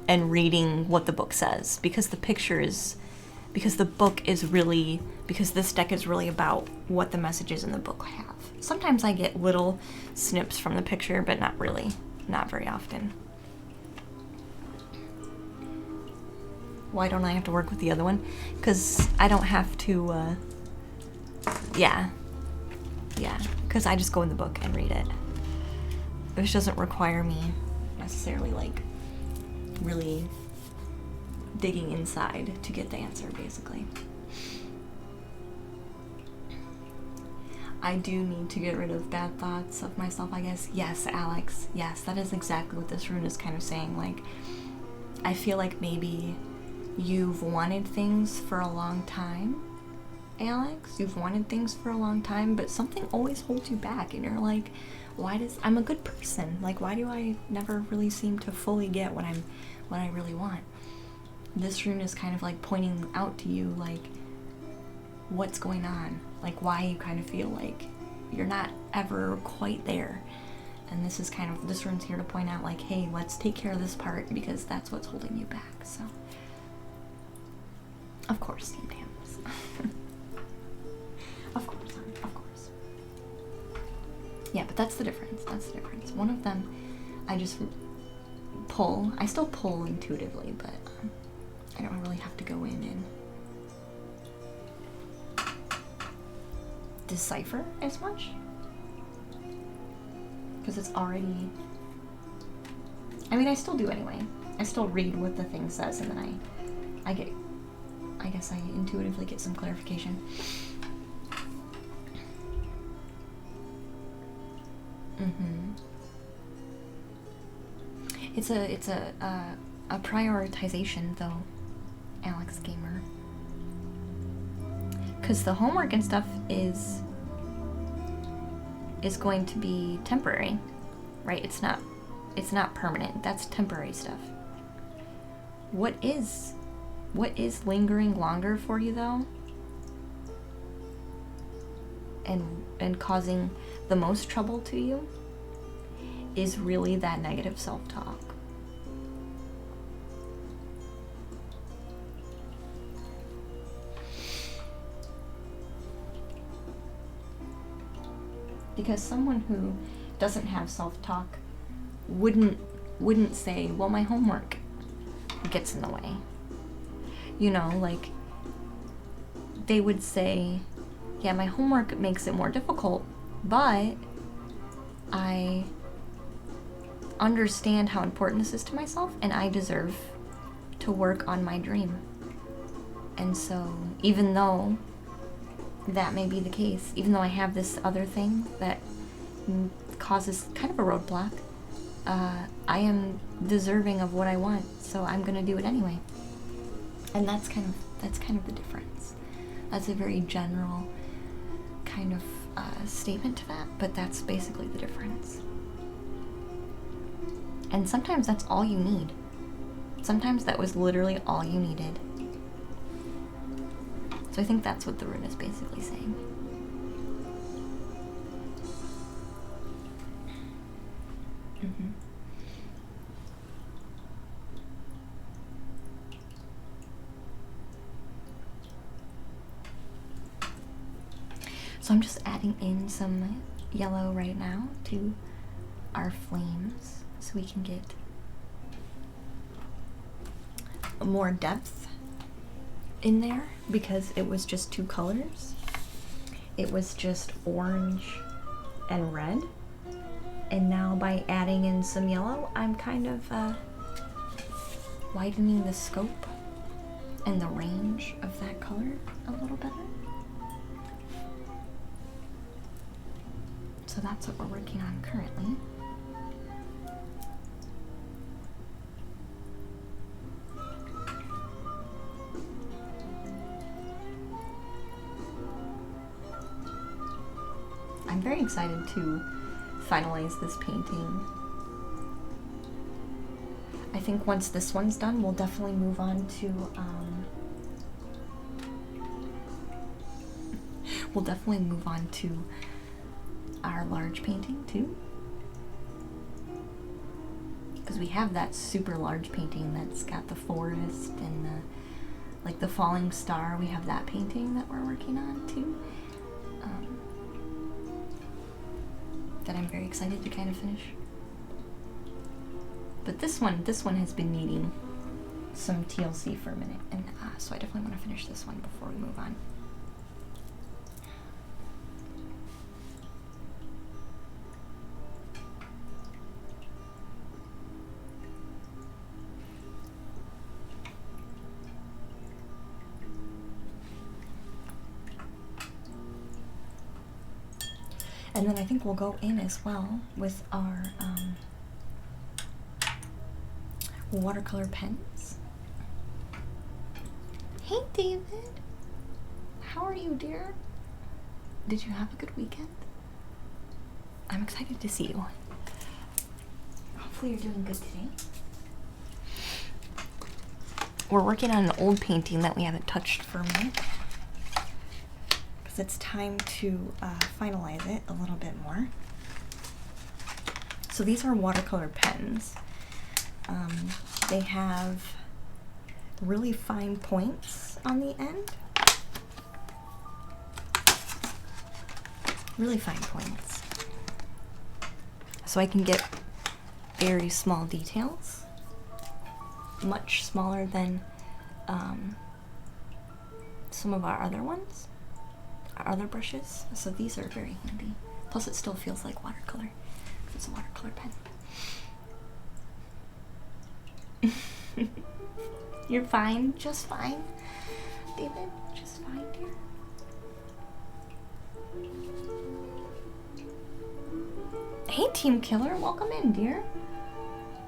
and reading what the book says, because the this deck is really about what the messages in the book have. Sometimes I get little snips from the picture, but not really, not very often. Why don't I have to work with the other one? Because I don't have to, yeah, because I just go in the book and read it. Which doesn't require me necessarily, like, really digging inside to get the answer, basically. I do need to get rid of bad thoughts of myself, I guess. Yes, Alex. Yes, that is exactly what this rune is kind of saying. Like, I feel like maybe you've wanted things for a long time, Alex. You've wanted things for a long time, but something always holds you back, and you're like, I'm a good person. Like, why do I never really seem to fully get what I really want? This rune is kind of like pointing out to you, like, what's going on, like why you kind of feel like you're not ever quite there. And this rune's here to point out, like, hey, let's take care of this part, because that's what's holding you back. So, of course, Team Tams. Of course, honey, of course. Yeah, but that's the difference. One of them, I just pull. I still pull intuitively, but I don't really have to go in and decipher as much, because it's already, I mean, I still do anyway. I still read what the thing says, and then I guess I intuitively get some clarification. It's a prioritization, though, Alex Gamer. Because the homework and stuff is going to be temporary, right? It's not permanent. That's temporary stuff. What is lingering longer for you, though, and causing the most trouble to you, is really that negative self-talk. Because someone who doesn't have self-talk wouldn't say, well, my homework gets in the way. You know, like, they would say, yeah, my homework makes it more difficult, but I understand how important this is to myself, and I deserve to work on my dream. And so, even though that may be the case, even though I have this other thing that causes kind of a roadblock, I am deserving of what I want, so I'm gonna do it anyway. And that's kind of the difference. That's a very general kind of statement to that, but that's basically the difference. And sometimes that's all you need. Sometimes that was literally all you needed. So I think that's what the rune is basically saying. So I'm just adding in some yellow right now to our flames so we can get more depth in there, because it was just two colors. It was just orange and red, and now by adding in some yellow, I'm kind of widening the scope and the range of that color a little better. So that's what we're working on currently. I'm very excited to finalize this painting. I think once this one's done, we'll definitely move on to, we'll definitely move on to our large painting too. Because we have that super large painting that's got the forest and the, like the falling star. We have that painting that we're working on too. That I'm very excited to kind of finish. But this one has been needing some TLC for a minute, and so I definitely want to finish this one before we move on. And then I think we'll go in as well with our watercolor pens. Hey David, how are you, dear? Did you have a good weekend? I'm excited to see you. Hopefully you're doing good today. We're working on an old painting that we haven't touched for a minute. It's time to finalize it a little bit more. So these are watercolor pens. They have really fine points on the end. Really fine points. So I can get very small details. Much smaller than some of our other ones. Our other brushes, so these are very handy. Plus it still feels like watercolor. It's a watercolor pen. You're fine, just fine. David, just fine, dear. Hey Team Killer, welcome in, dear.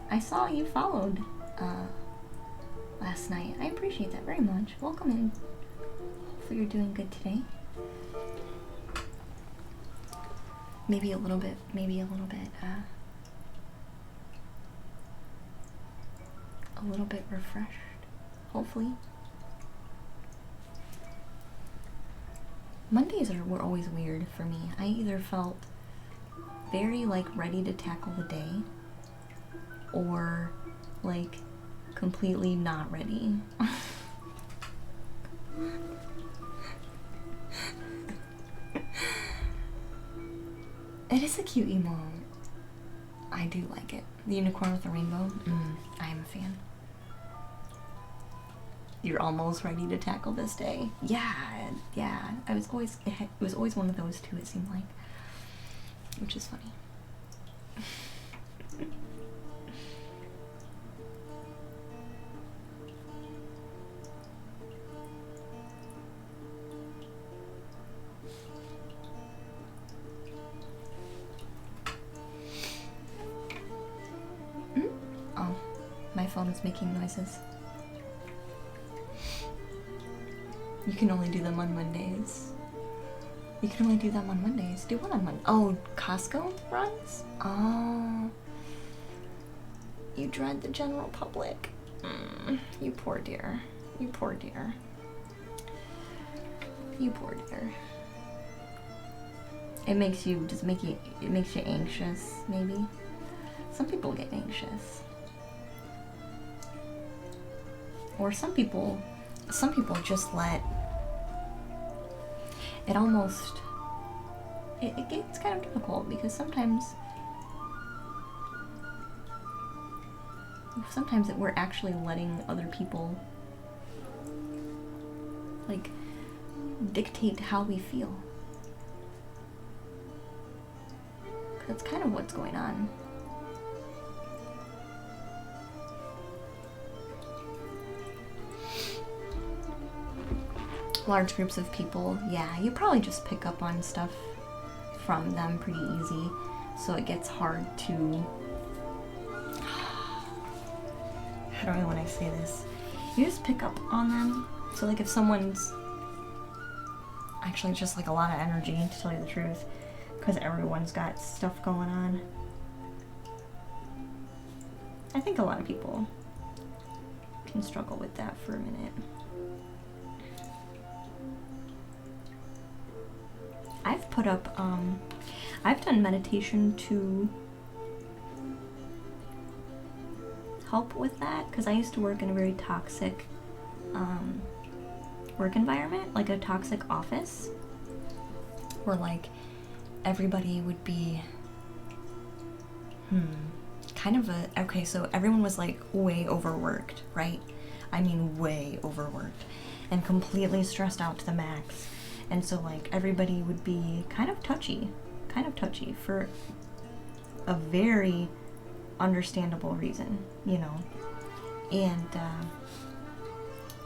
I saw you followed last night. I appreciate that very much. Welcome in. Hopefully you're doing good today. Maybe a little bit refreshed, hopefully. Mondays were always weird for me. I either felt very like ready to tackle the day or like completely not ready. It is a cute emote. I do like it. The unicorn with the rainbow. I am a fan. You're almost ready to tackle this day. Yeah. It was always one of those two, it seemed like. Which is funny. My phone is making noises. You can only do them on Mondays. You can only do them on Mondays. Do what on Monday? Oh, Costco runs? Oh. You dread the general public. You poor dear. You poor dear. You poor dear. It makes you anxious, maybe. Some people get anxious. Or some people just let it almost, it gets kind of difficult because sometimes we're actually letting other people like dictate how we feel. That's kind of what's going on. Large groups of people, yeah, you probably just pick up on stuff from them pretty easy, so it gets hard to, how do I want to say this? You just pick up on them, so like if someone's, actually it's just like a lot of energy, to tell you the truth, because everyone's got stuff going on. I think a lot of people can struggle with that for a minute. I've put up, I've done meditation to help with that, because I used to work in a very toxic work environment, like a toxic office, where like everybody would be kind of a, okay, so everyone was like way overworked, right? I mean way overworked and completely stressed out to the max. And so like everybody would be kind of touchy for a very understandable reason, you know. And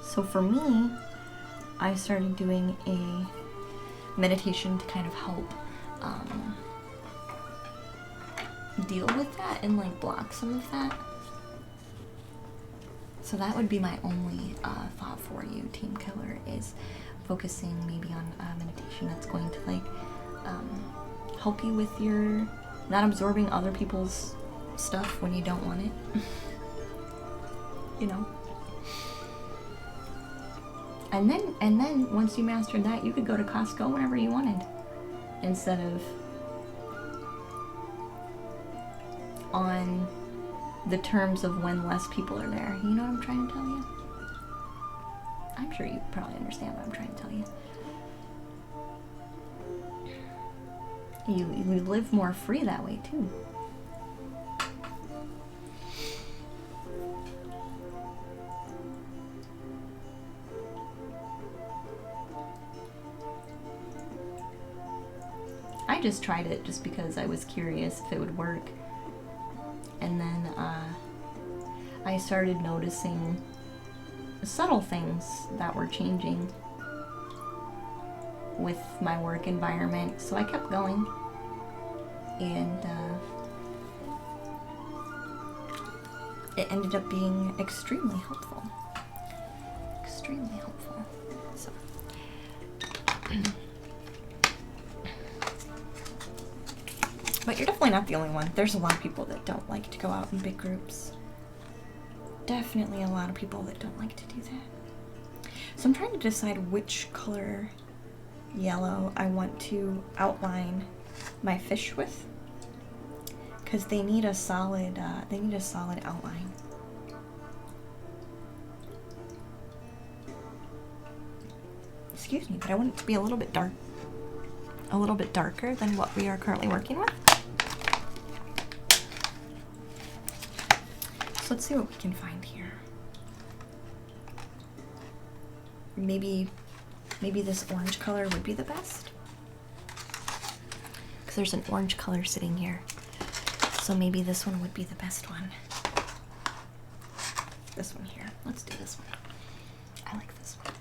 so for me, I started doing a meditation to kind of help deal with that and like block some of that. So that would be my only thought for you, Team Killer, is focusing maybe on meditation that's going to like help you with your not absorbing other people's stuff when you don't want it. You know. And then once you mastered that, you could go to Costco whenever you wanted, instead of on the terms of when less people are there. You know what I'm trying to tell you? I'm sure you probably understand what I'm trying to tell you. You live more free that way too. I just tried it just because I was curious if it would work. And then I started noticing subtle things that were changing with my work environment. So I kept going. And it ended up being extremely helpful. Extremely helpful. So. But you're definitely not the only one. There's a lot of people that don't like to go out in big groups. Definitely a lot of people that don't like to do that. So I'm trying to decide which color yellow I want to outline my fish with, because they need a solid outline. Excuse me, but I want it to be a little bit darker than what we are currently working with. So let's see what we can find here. Maybe this orange color would be the best, because there's an orange color sitting here. So maybe this one would be the best one. This one here. Let's do this one. I like this one.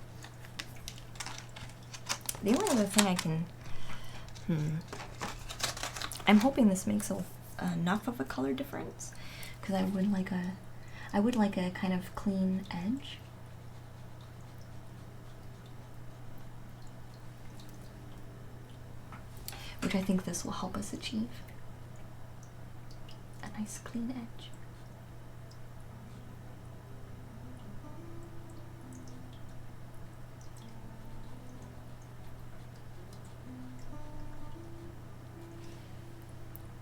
The only other thing I can... I'm hoping this makes enough of a color difference, because I would like a kind of clean edge. Which I think this will help us achieve. A nice clean edge.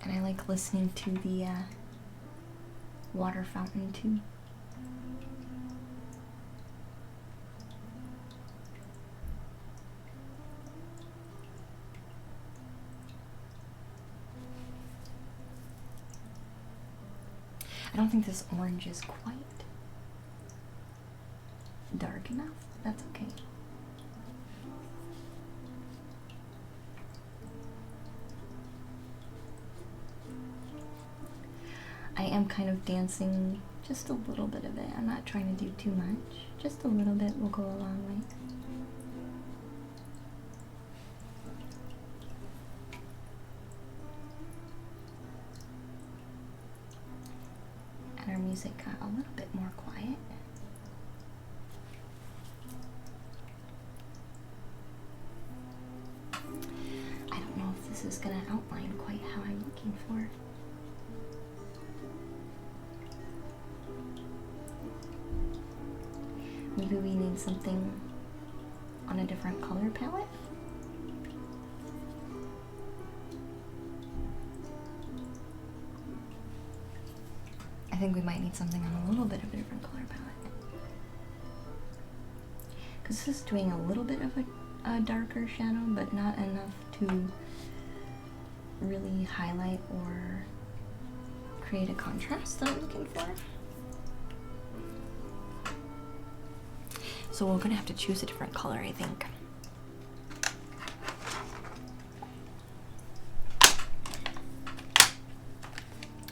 And I like listening to the water fountain too. I don't think this orange is quite dark enough. That's okay. I am kind of dancing just a little bit of it. I'm not trying to do too much. Just a little bit will go a long way. And our music got a little bit more quiet. I don't know if this is going to outline quite how I'm looking for. Maybe we need something on a different color palette. I think we might need something on a little bit of a different color palette. Because this is doing a little bit of a darker shadow, but not enough to really highlight or create a contrast that I'm looking for. So we're gonna have to choose a different color, I think.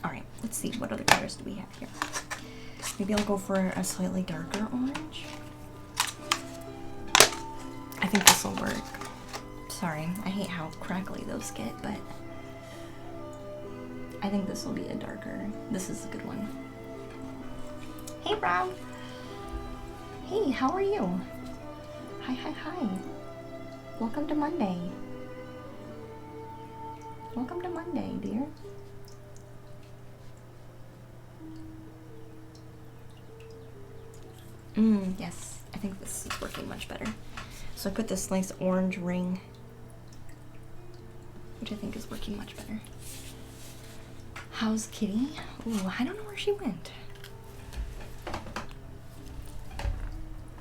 All right, let's see, what other colors do we have here? Maybe I'll go for a slightly darker orange. I think this will work. Sorry, I hate how crackly those get, but I think this will be a darker. This is a good one. Hey, Rob. Hey, how are you? Hi, hi, hi. Welcome to Monday. Welcome to Monday, dear. Yes, I think this is working much better. So I put this nice orange ring, which I think is working much better. How's Kitty? Ooh, I don't know where she went.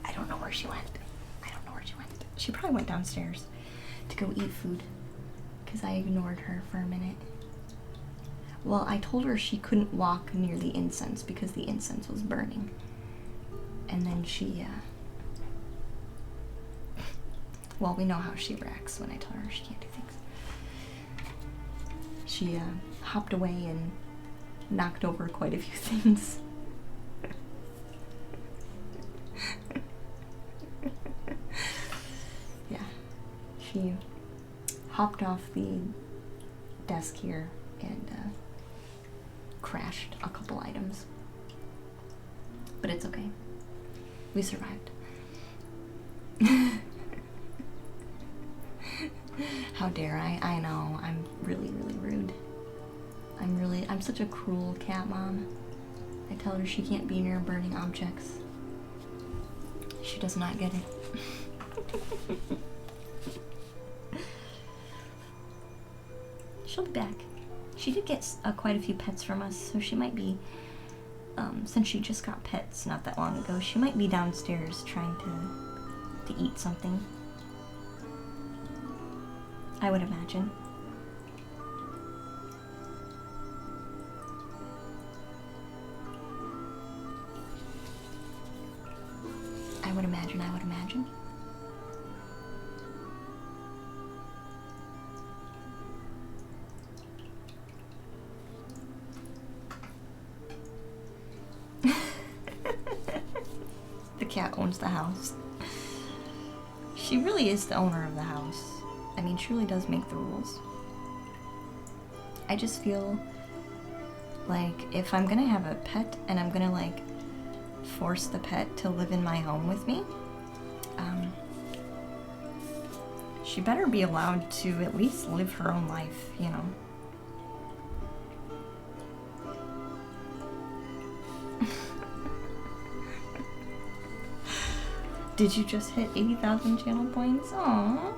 I don't know where she went. I don't know where she went. She probably went downstairs to go eat food because I ignored her for a minute. Well, I told her she couldn't walk near the incense because the incense was burning. And then she, well, we know how she reacts when I tell her she can't do things. She hopped away and knocked over quite a few things. Yeah, she hopped off the desk here and crashed a couple items. But it's okay. We survived. How dare I? I know, I'm really, really rude. I'm such a cruel cat mom. I tell her she can't be near burning objects. She does not get it. She'll be back. She did get quite a few pets from us, so she might be, since she just got pets not that long ago, she might be downstairs trying to eat something. I would imagine. I would imagine. The cat owns the house. She really is the owner of the house. I mean, she really does make the rules. I just feel like if I'm gonna have a pet and I'm gonna like force the pet to live in my home with me, she better be allowed to at least live her own life, you know. Did you just hit 80,000 channel points? Aww.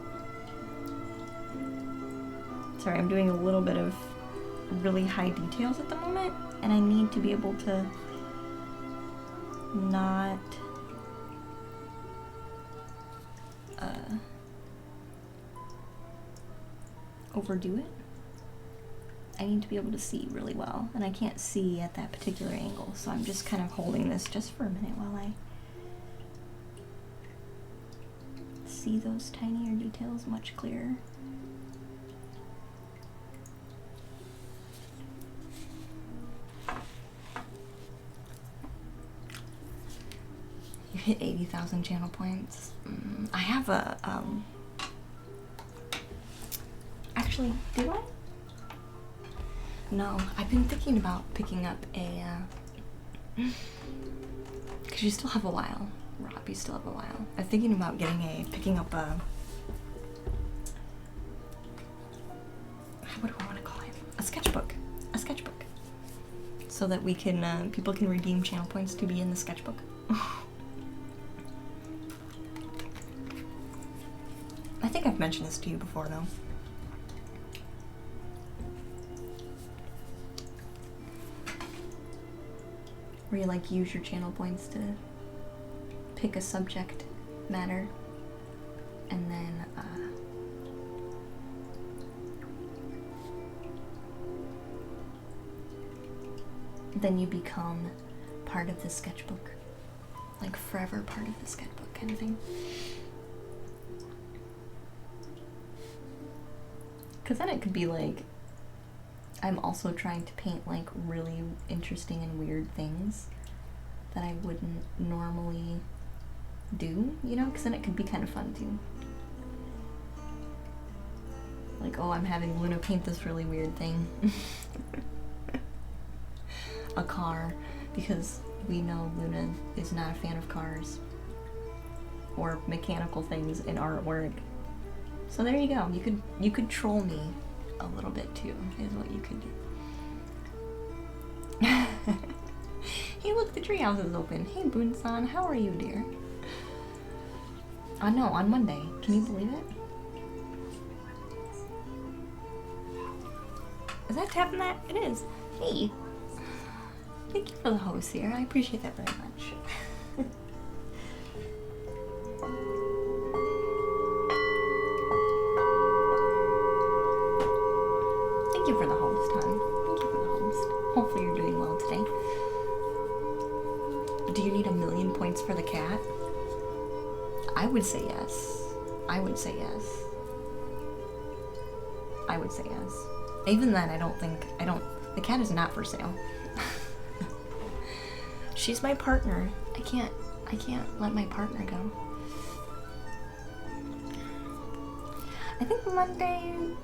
Sorry, I'm doing a little bit of really high details at the moment, and I need to be able to not overdo it. I need to be able to see really well, and I can't see at that particular angle, so I'm just kind of holding this just for a minute while I see those tinier details much clearer. You hit 80,000 channel points. I have a, actually, did I? No, I've been thinking about picking up a, because you still have a while. Rob, you still have a while. I'm thinking about picking up a, what do I want to call it? A sketchbook. A sketchbook. So that we can, people can redeem channel points to be in the sketchbook. think I've mentioned this to you before, though. Where you like use your channel points to pick a subject matter and then you become part of the sketchbook. Like forever part of the sketchbook kind of thing. Because then it could be like, I'm also trying to paint like really interesting and weird things that I wouldn't normally do, you know? Because then it could be kind of fun too. Like, oh, I'm having Luna paint this really weird thing. A car, because we know Luna is not a fan of cars or mechanical things in artwork. So there you go. You could troll me a little bit too, is what you could do. Hey, look, the treehouse is open. Hey, Boon-san, how are you, dear? No, on Monday. Can you believe it? Is that tapping that? It is. Hey. Thank you for the host here. I appreciate that very much. Thank you for the host, hon. Thank you for the host. Hopefully you're doing well today. Do you need 1,000,000 points for the cat? I would say yes. I would say yes. I would say yes. Even then, the cat is not for sale. She's my partner. I can't let my partner go. I think Monday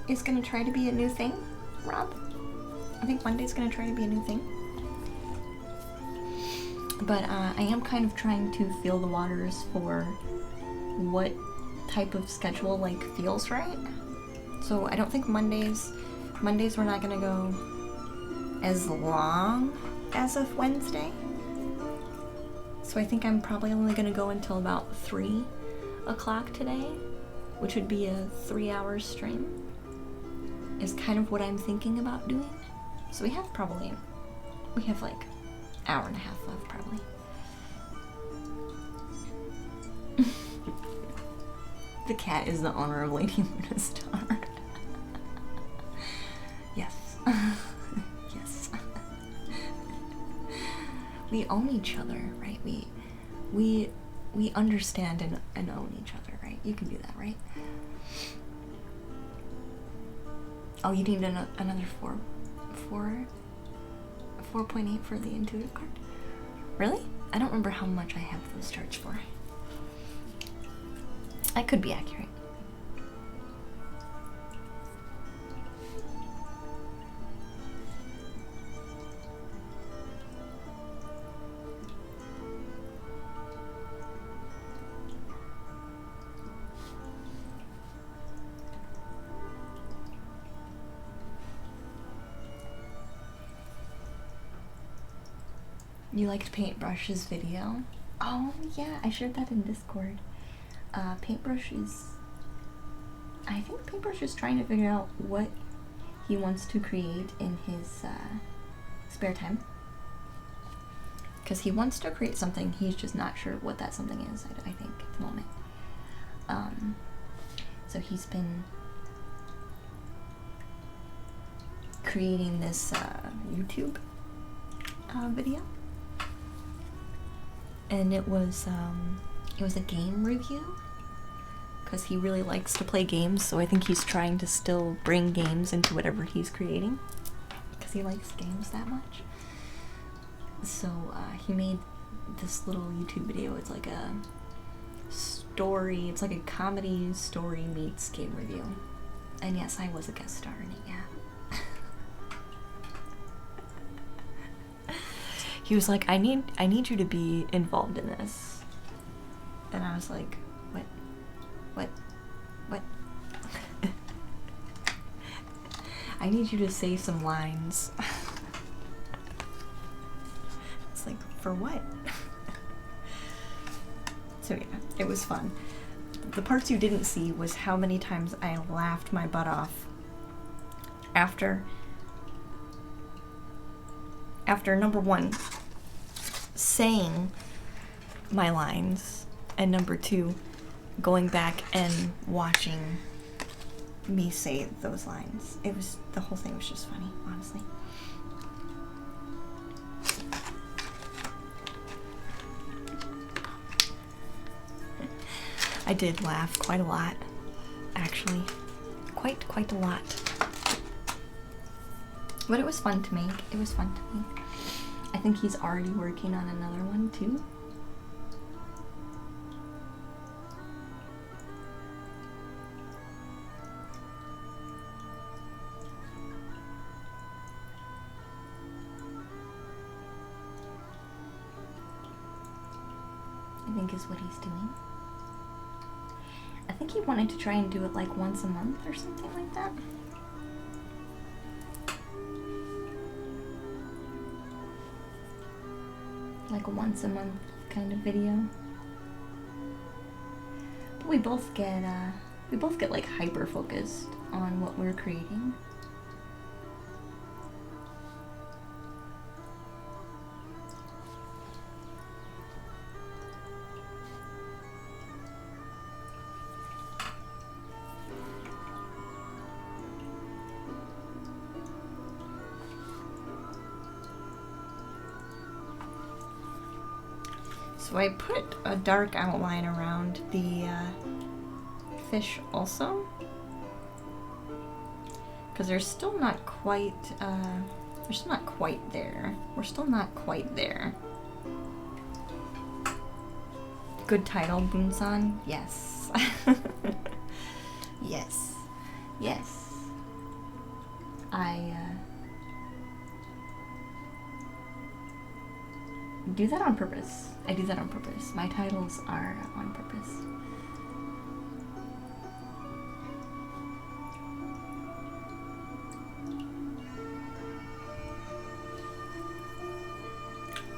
is gonna try to be a new thing, Rob. I think Monday's gonna try to be a new thing. But I am kind of trying to feel the waters for what type of schedule like feels right. So I don't think Mondays we're not gonna go as long as of Wednesday. So I think I'm probably only gonna go until about 3 o'clock today, which would be a 3-hour stream, is kind of what I'm thinking about doing. So we have like hour and a half left probably. The cat is the owner of Lady Luna Star. Yes. Yes. We own each other, right? We understand and own each other, right? You can do that, right? Oh, you need another 4.8 for the intuitive card? Really? I don't remember how much I have those charged for. I could be accurate. You liked Paintbrush's video? Oh yeah, I shared that in Discord. Paintbrush is... I think Paintbrush is trying to figure out what he wants to create in his spare time. Because he wants to create something, he's just not sure what that something is, I think, at the moment. So he's been creating this YouTube video. And it was a game review, because he really likes to play games, so I think he's trying to still bring games into whatever he's creating, because he likes games that much. So he made this little YouTube video. It's like a story, it's like a comedy story meets game review. And yes, I was a guest star in it, yeah. He was like, I need you to be involved in this. And I was like, what? I need you to say some lines. It's like, for what? So yeah, it was fun. the parts you didn't see was how many times I laughed my butt off after number one, saying my lines, and number two, going back and watching me say those lines. The whole thing was just funny, honestly. I did laugh quite a lot, actually. Quite a lot. But it was fun to make. It was fun to make. I think he's already working on another one too. I think is what he's doing. I think he wanted to try and do it like once a month or something like that. Like a once a month kind of video. But we both get like hyper focused on what we're creating. So I put a dark outline around the fish also, because they're still not quite there. We're still not quite there. Good title, Bunsan. Yes. Yes. I do that on purpose. I do that on purpose. My titles are on purpose.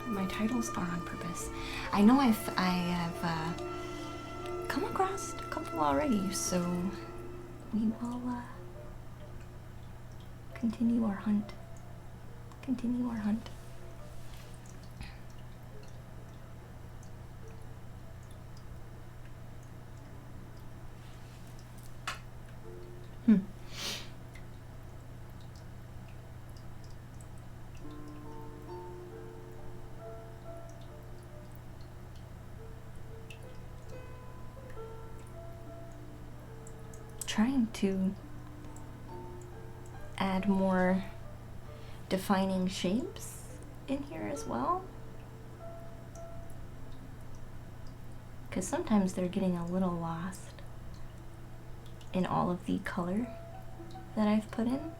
My titles are on purpose. I know I have come across a couple already, so we will continue our hunt. Trying to add more defining shapes in here as well, because sometimes they're getting a little lost in all of the color that I've put in,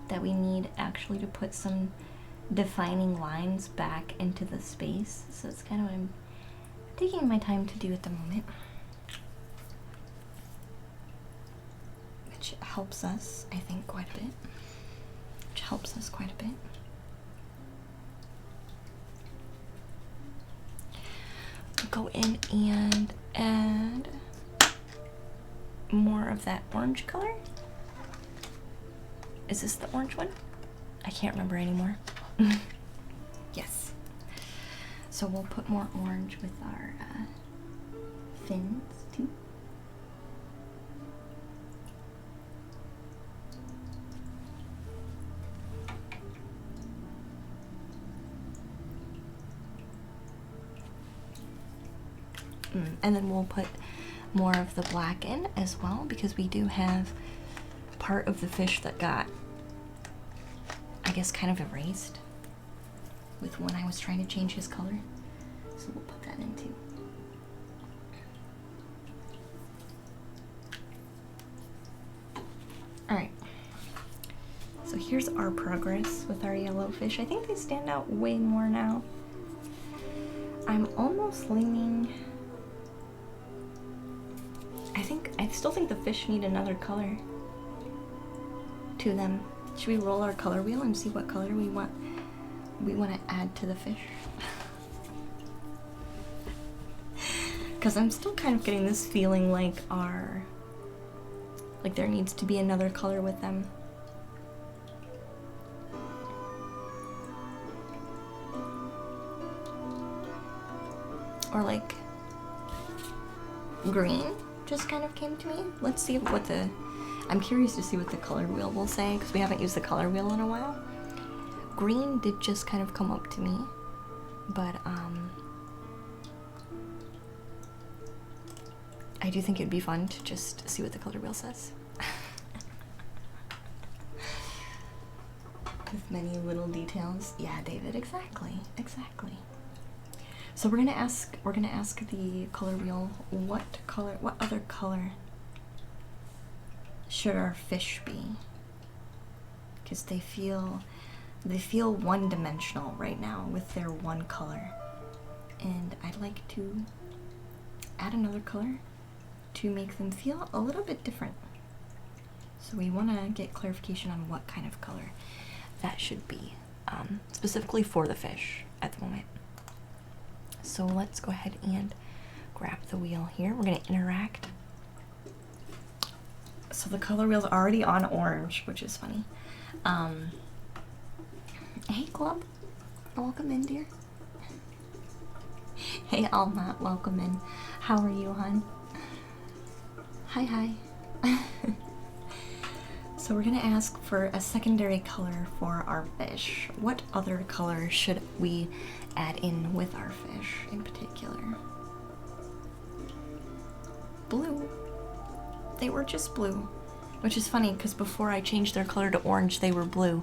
that we need actually to put some defining lines back into the space. So it's kind of what I'm taking my time to do at the moment, which helps us, I think, quite a bit. Go in and add more of that orange color. Is this the orange one? I can't remember anymore. Yes. So we'll put more orange with our fins too. And then we'll put more of the black in as well, because we do have part of the fish that got, I guess, kind of erased with when I was trying to change his color. So we'll put that in too. Alright. So here's our progress with our yellow fish. I think they stand out way more now. I'm almost leaning... I still think the fish need another color to them. Should we roll our color wheel and see what color we want to add to the fish? Because I'm still kind of getting this feeling like like there needs to be another color with them. Or like green just kind of came to me. Let's see what I'm curious to see what the color wheel will say, because we haven't used the color wheel in a while. Green did just kind of come up to me, but I do think it'd be fun to just see what the color wheel says. With many little details. Yeah, David, exactly. So we're gonna ask the color wheel, what other color should our fish be? Because they feel one-dimensional right now with their one color. And I'd like to add another color to make them feel a little bit different. So we want to get clarification on what kind of color that should be, specifically for the fish at the moment. So let's go ahead and grab the wheel here. We're going to interact. So the color wheel's already on orange, which is funny. Hey Club, welcome in, dear. Hey Alma, welcome in. How are you, hon? Hi. So we're gonna ask for a secondary color for our fish. What other color should we add in with our fish in particular? Blue. They were just blue, which is funny because before I changed their color to orange, they were blue.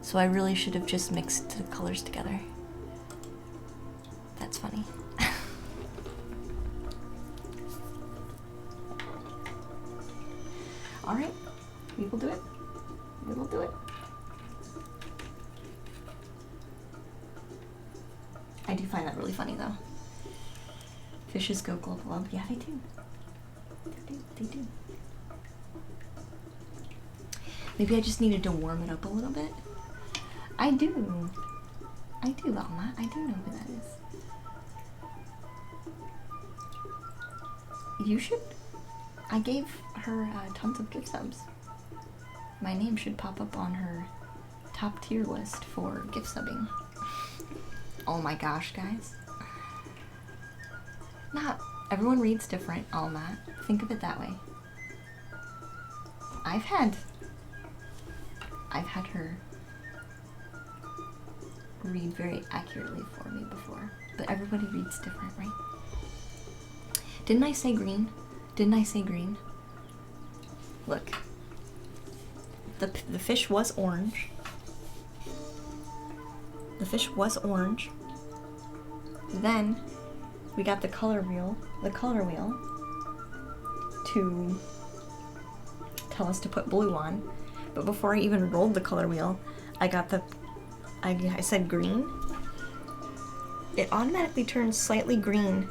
So I really should have just mixed the colors together. That's funny. All right, we will do it. We will do it. I do find that really funny though. Fishes go glub glub. Yeah, they do. They do. Maybe I just needed to warm it up a little bit. I do, Alma. I do know who that is. You should. I gave her tons of gift subs. My name should pop up on her top tier list for gift subbing. Oh my gosh, guys. Not everyone reads different, Alma. Think of it that way. I've had her read very accurately for me before, but everybody reads different, right? Didn't I say green? Look, the fish was orange. Then we got the color wheel to tell us to put blue on. But before I even rolled the color wheel, I said green. It automatically turns slightly green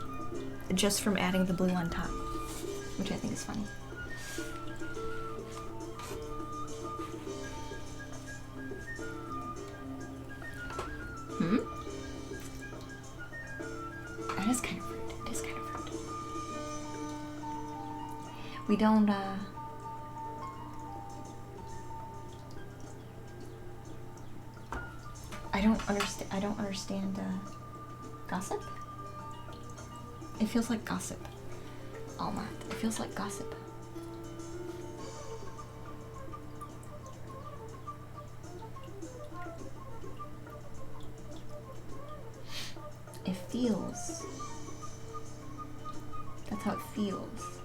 just from adding the blue on top, which I think is funny. It is kind of rude. We don't, I don't understand, gossip? It feels like gossip. Alma, it feels like gossip. It feels. That's how it feels.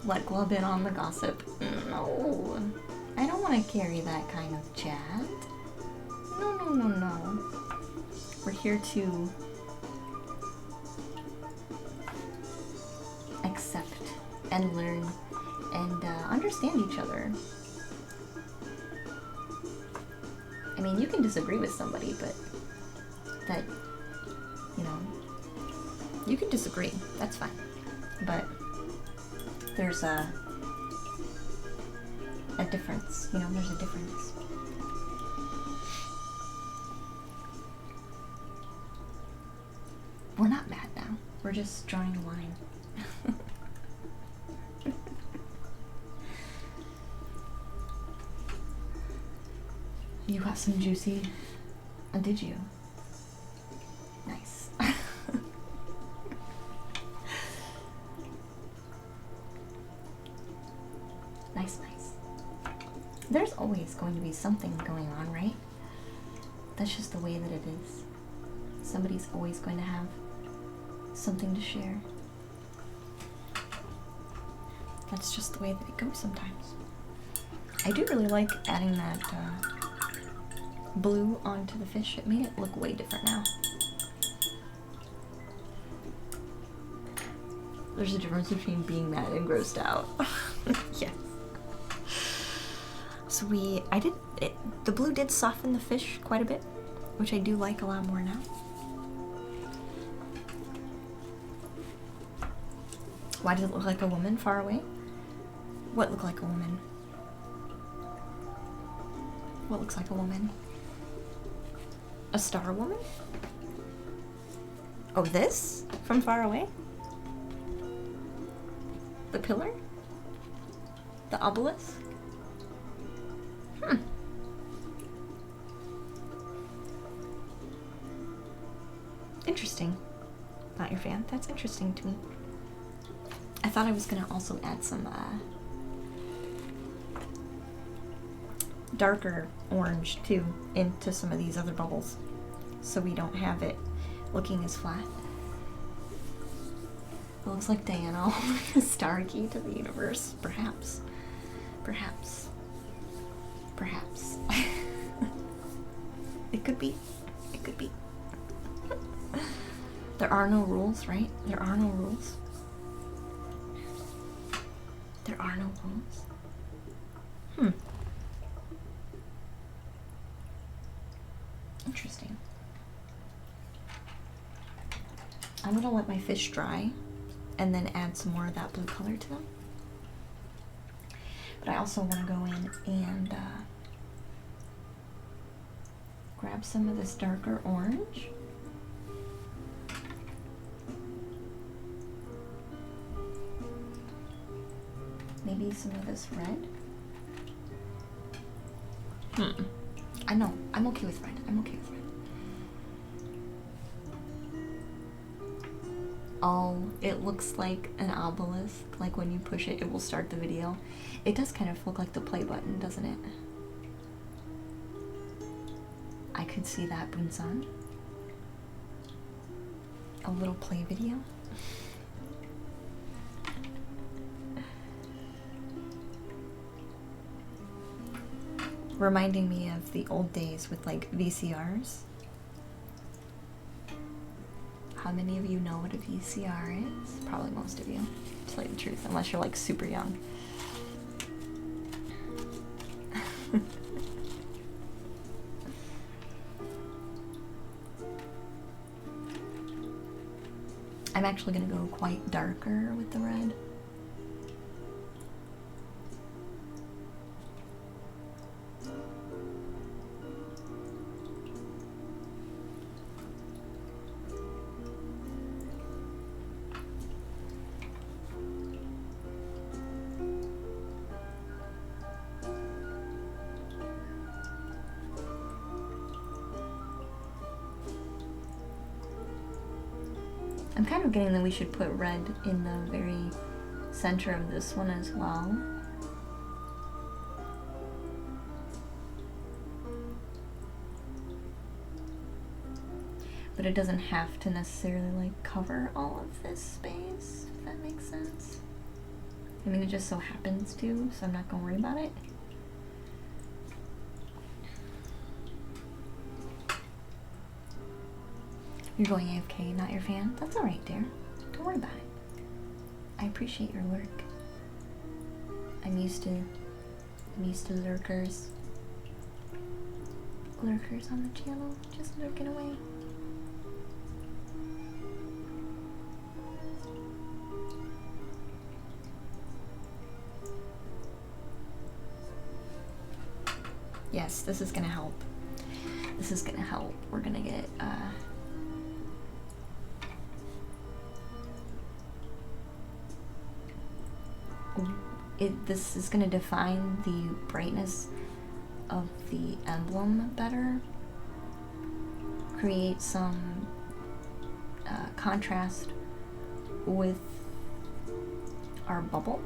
Let Glub in on the gossip. No. I don't want to carry that kind of chat. No. We're here to accept and learn and understand each other. I mean, you can disagree with somebody, but that, you can disagree. That's fine. But there's a difference. There's a difference. We're just drawing a line. You got some juicy. Did you? Nice. Nice, nice. There's always going to be something going on, right? That's just the way that it is. Somebody's always going to have something to share. That's just the way that it goes sometimes. I do really like adding that blue onto the fish. It made it look way different now. There's a difference between being mad and grossed out. Yes. So the blue did soften the fish quite a bit, which I do like a lot more now. Why does it look like a woman far away? What looked like a woman? What looks like a woman? A star woman? Oh, this? From far away? The pillar? The obelisk? Interesting. Not your fan? That's interesting to me. I thought I was gonna also add some darker orange too into some of these other bubbles, so we don't have it looking as flat. It looks like Diana, a star key to the universe. Perhaps. Perhaps. Perhaps. It could be. It could be. There are no rules, right? There are no rules. There are no rules. Interesting. I'm gonna let my fish dry and then add some more of that blue color to them. But I also want to go in and grab some of this darker orange. Maybe some of this red. I know, I'm okay with red. I'm okay with red. Oh, it looks like an obelisk. Like when you push it, it will start the video. It does kind of look like the play button, doesn't it? I could see that, Bunsan. A little play video. Reminding me of the old days with like VCRs. How many of you know what a VCR is? Probably most of you, to tell you the truth, unless you're like super young. I'm actually gonna go quite darker with the red. I'm kind of getting that we should put red in the very center of this one as well. But it doesn't have to necessarily like cover all of this space, if that makes sense. I mean, it just so happens to, so I'm not gonna worry about it. You're going AFK, not your fan? That's alright, dear. Don't worry about it. I appreciate your lurk. I'm used to lurkers. Lurkers on the channel, just lurking away. Yes, this is gonna help. This is gonna help. We're gonna get this is going to define the brightness of the emblem better, create some contrast with our bubble,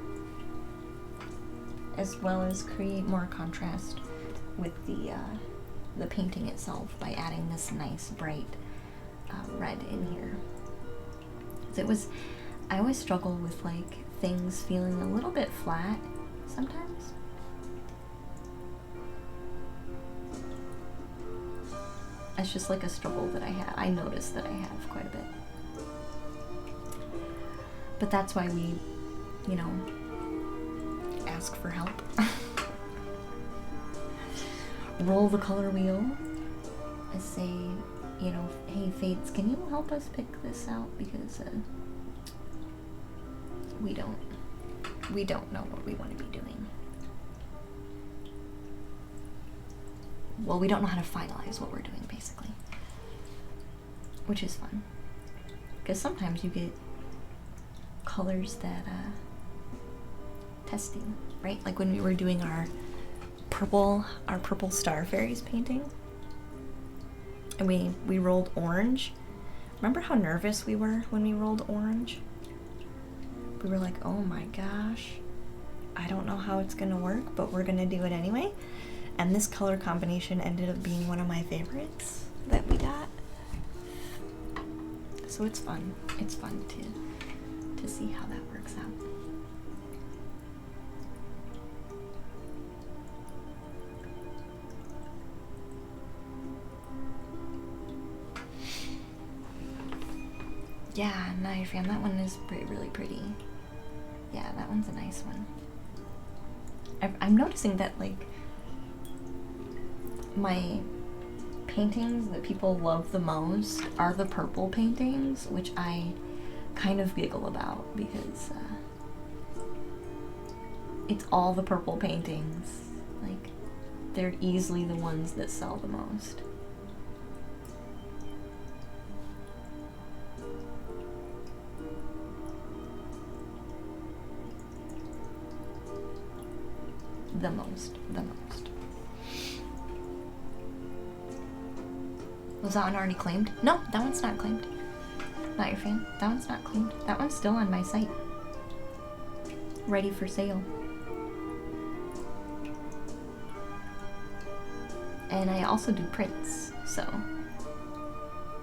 as well as create more contrast with the painting itself by adding this nice bright red in here. I always struggle with like things feeling a little bit flat sometimes. It's just like a struggle that I notice that I have quite a bit. But that's why we, you know, ask for help. Roll the color wheel and say, you know, hey Fates, can you help us pick this out, because we don't know what we want to be doing. Well, we don't know how to finalize what we're doing, basically, which is fun, because sometimes you get colors that testing, right? Like when we were doing our purple Star Fairies painting, and we rolled orange. Remember how nervous we were when we rolled orange? We were like, oh my gosh, I don't know how it's gonna work, but we're gonna do it anyway. And this color combination ended up being one of my favorites that we got. So it's fun. It's fun to see how that works out. Yeah, nice. That one is really pretty. Yeah, that one's a nice one. I'm noticing that, like, my paintings that people love the most are the purple paintings, which I kind of giggle about, because it's all the purple paintings. Like, they're easily the ones that sell the most. The most. Was that one already claimed? No, that one's not claimed. Not your fan. That one's not claimed. That one's still on my site. Ready for sale. And I also do prints, so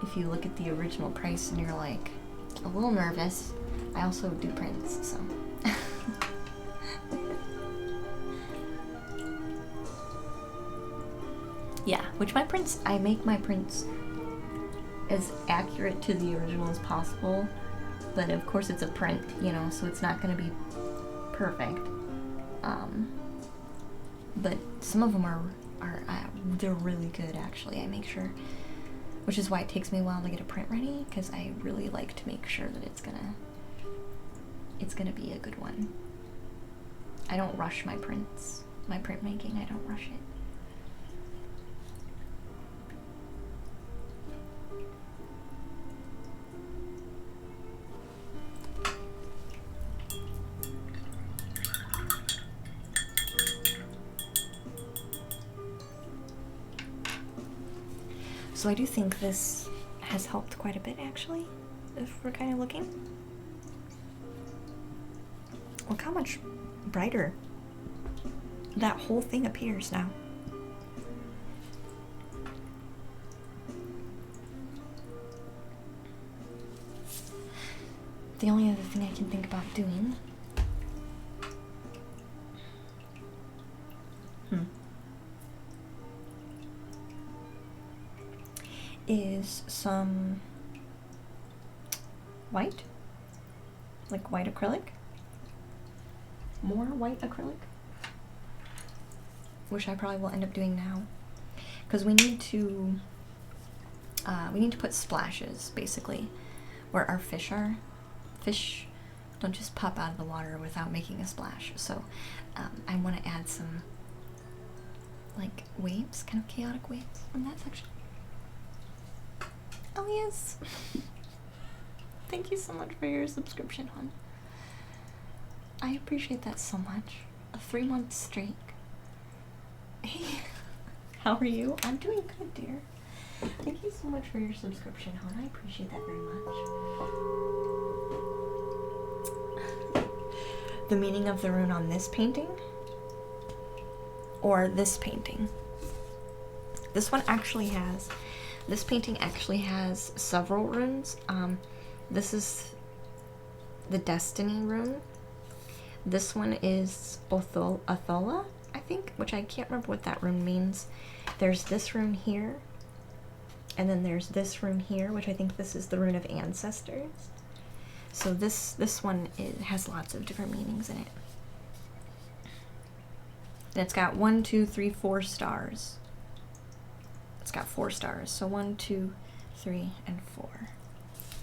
if you look at the original price and you're like a little nervous, I also do prints, so. Yeah, which I make my prints as accurate to the original as possible, but of course it's a print, you know, so it's not going to be perfect. But some of them are they're really good, actually. I make sure, which is why it takes me a while to get a print ready, because I really like to make sure that it's gonna be a good one. I don't rush my prints, my printmaking. I don't rush it. So I do think this has helped quite a bit, actually, if we're kind of looking. Look how much brighter that whole thing appears now. The only other thing I can think about doing is some white, like white acrylic, more white acrylic, which I probably will end up doing now, because we need to put splashes, basically, where our fish are. Fish don't just pop out of the water without making a splash, so I want to add some like waves, kind of chaotic waves in that section. Oh yes. Thank you so much for your subscription, hon. I appreciate that so much. A 3-month streak. Hey, how are you? I'm doing good, dear. Thank you so much for your subscription, hon. I appreciate that very much. The meaning of the rune on this painting? Or this painting? This one actually has... This painting actually has several runes. This is the Destiny rune. This one is Othola, I think, which I can't remember what that rune means. There's this rune here, and then there's this rune here, which I think this is the rune of ancestors. So this one has lots of different meanings in it. And it's got 1, 2, 3, 4 stars. It's got 4 stars, so 1, 2, 3, and 4,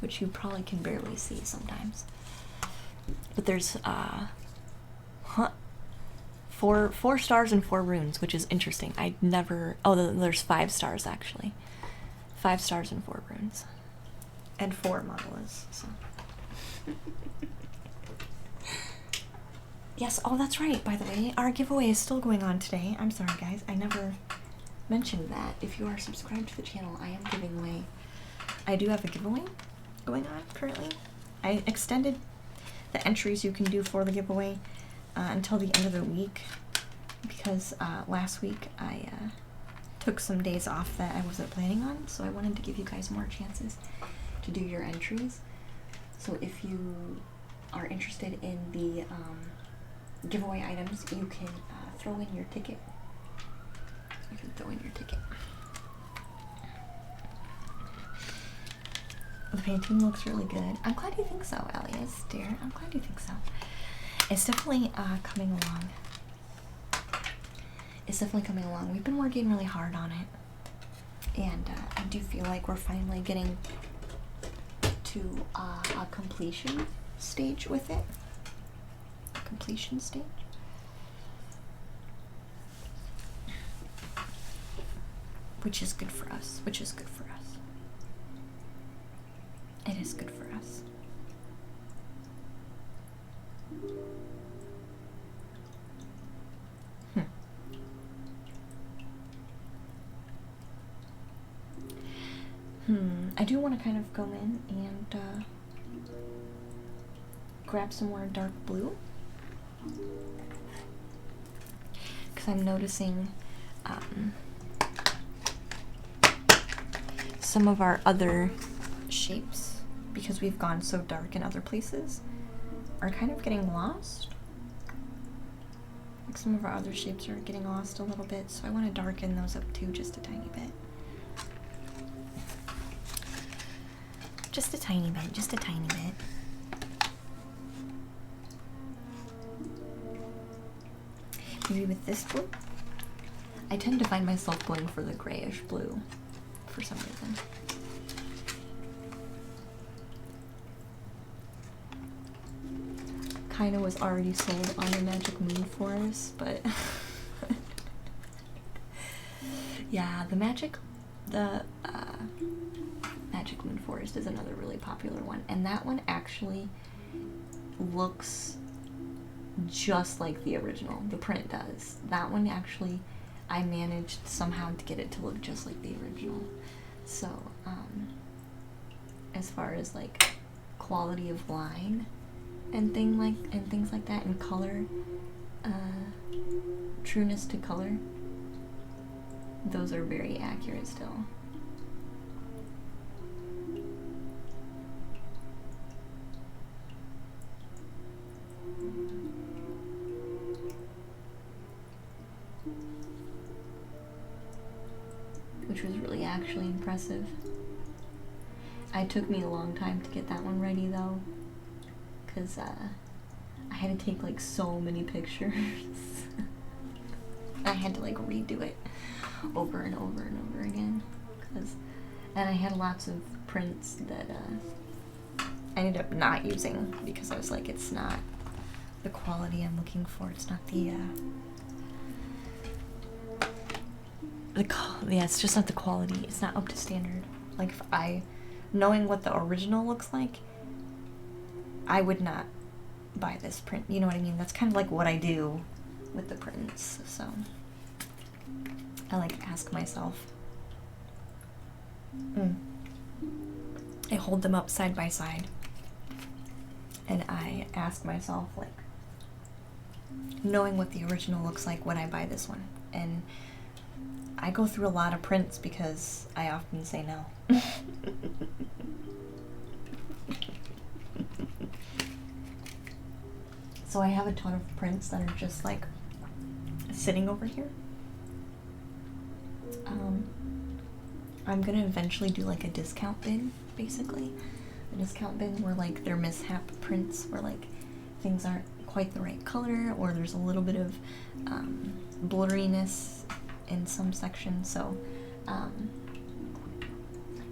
which you probably can barely see sometimes. But there's 4 stars and 4 runes, which is interesting. I never... Oh, there's 5 stars, actually. 5 stars and 4 runes. And 4 mandalas, so... Yes, oh, that's right, by the way. Our giveaway is still going on today. I'm sorry, guys. I never mentioned that. If you are subscribed to the channel, I am giving away... I do have a giveaway going on currently. I extended the entries you can do for the giveaway until the end of the week, because last week I took some days off that I wasn't planning on, so I wanted to give you guys more chances to do your entries. So if you are interested in the giveaway items, you can throw in your ticket. You can throw in your ticket. The painting looks really good. I'm glad you think so, Elias, dear. I'm glad you think so. It's definitely coming along. It's definitely coming along. We've been working really hard on it. And I do feel like we're finally getting to a completion stage with it. A completion stage. Which is good for us. Which is good for us. It is good for us. I do want to kind of go in and grab some more dark blue, because I'm noticing some of our other shapes, because we've gone so dark in other places, are kind of getting lost. Like some of our other shapes are getting lost a little bit, so I want to darken those up too, just a tiny bit. Just a tiny bit, just a tiny bit. Maybe with this blue? I tend to find myself going for the grayish blue for some reason. Kinda was already sold on the Magic Moon Forest, but yeah, the Magic Moon Forest is another really popular one, and that one actually looks just like the original. The print does. That one actually, I managed somehow to get it to look just like the original. So, as far as like quality of line and things like that, and color, trueness to color, those are very accurate still. Which was really actually impressive. It took me a long time to get that one ready though, because I had to take like so many pictures. I had to like redo it over and over and over again, and I had lots of prints that I ended up not using because I was like, it's not the quality I'm looking for. It's not yeah, it's just not the quality. It's not up to standard. Like, knowing what the original looks like, I would not buy this print. You know what I mean? That's kind of like what I do with the prints. So I like ask myself. I hold them up side by side and I ask myself, like, knowing what the original looks like, would I buy this one? And I go through a lot of prints because I often say no. So I have a ton of prints that are just like sitting over here. I'm gonna eventually do like a discount bin, basically. A discount bin where like they're mishap prints, where like things aren't quite the right color, or there's a little bit of blurriness in some sections. So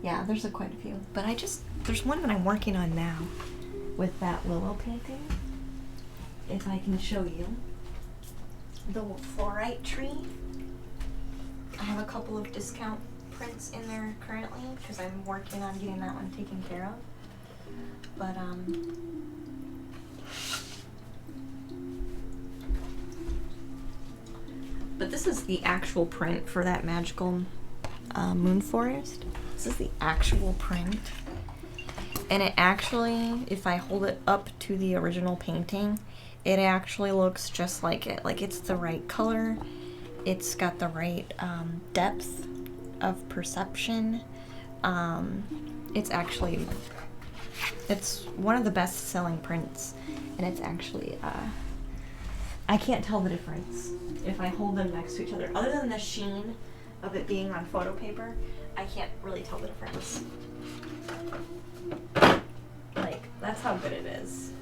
yeah, there's quite a few. But there's one that I'm working on now with that willow painting. If I can show you. The fluorite tree. I have a couple of discount prints in there currently because I'm working on getting that one taken care of. But this is the actual print for that magical moon forest. This is the actual print. And it actually, if I hold it up to the original painting, it actually looks just like it. Like, it's the right color. It's got the right depth of perception. It's one of the best selling prints. And it's actually, I can't tell the difference if I hold them next to each other. Other than the sheen of it being on photo paper, I can't really tell the difference. Like, that's how good it is.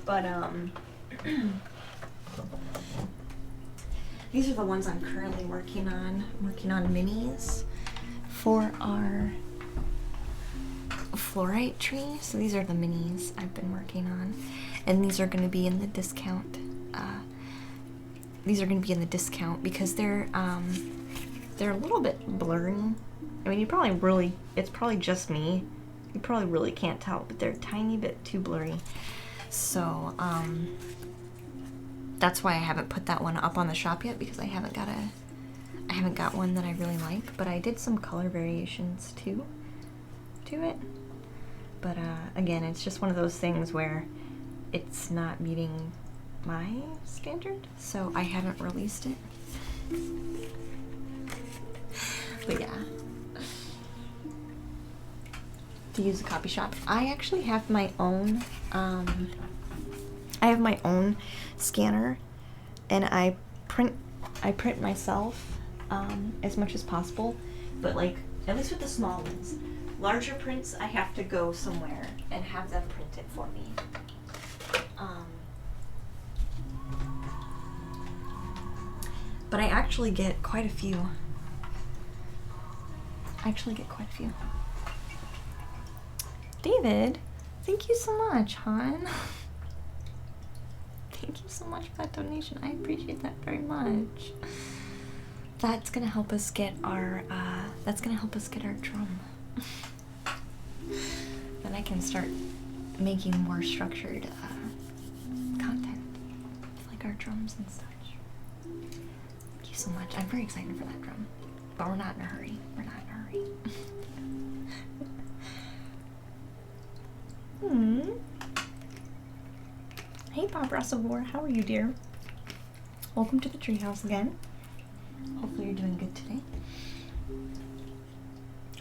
But these are the ones I'm currently working on. I'm working on minis for our fluorite tree. So these are the minis I've been working on, and these are going to be in the discount. These are going to be in the discount because they're a little bit blurry. I mean, it's probably just me. You probably really can't tell, but they're a tiny bit too blurry. So, that's why I haven't put that one up on the shop yet, because I haven't got one that I really like, but I did some color variations too to it. But again, it's just one of those things where it's not meeting my standard, so I haven't released it. But yeah. To use a copy shop. I actually have my own scanner, and I print myself as much as possible, but like, at least with the small ones. Larger prints, I have to go somewhere and have them print it for me. But I actually get quite a few. David, thank you so much, hon. Thank you so much for that donation. I appreciate that very much. That's gonna help us get our drum. Then I can start making more structured content, like our drums and such. Thank you so much. I'm very excited for that drum, but we're not in a hurry. Hey Bob Russellmore, how are you, dear? Welcome to the treehouse again. Hopefully you're doing good today.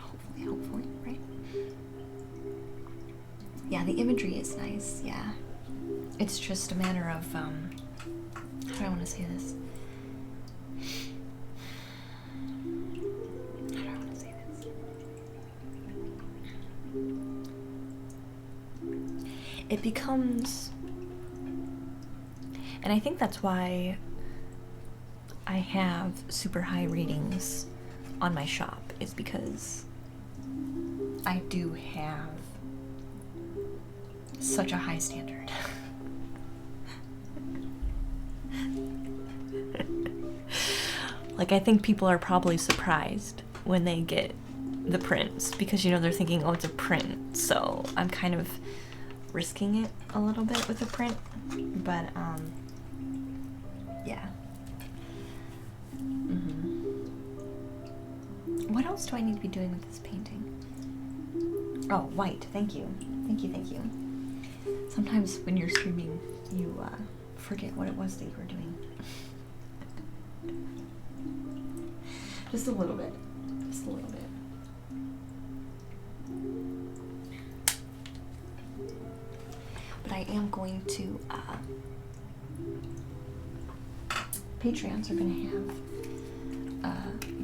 Hopefully, right? Yeah, the imagery is nice, yeah. It's just a matter of, how do I want to say this? It becomes, and I think that's why I have super high ratings on my shop, is because I do have such a high standard. Like, I think people are probably surprised when they get the prints, because, you know, they're thinking, oh, it's a print. So I'm kind of risking it a little bit with a print, but yeah. What else do I need to be doing with this painting? Oh, white. Thank you. Thank you, thank you. Sometimes when you're streaming, you forget what it was that you were doing. Just a little bit. Just a little bit. But I am going to, Patreons are going to have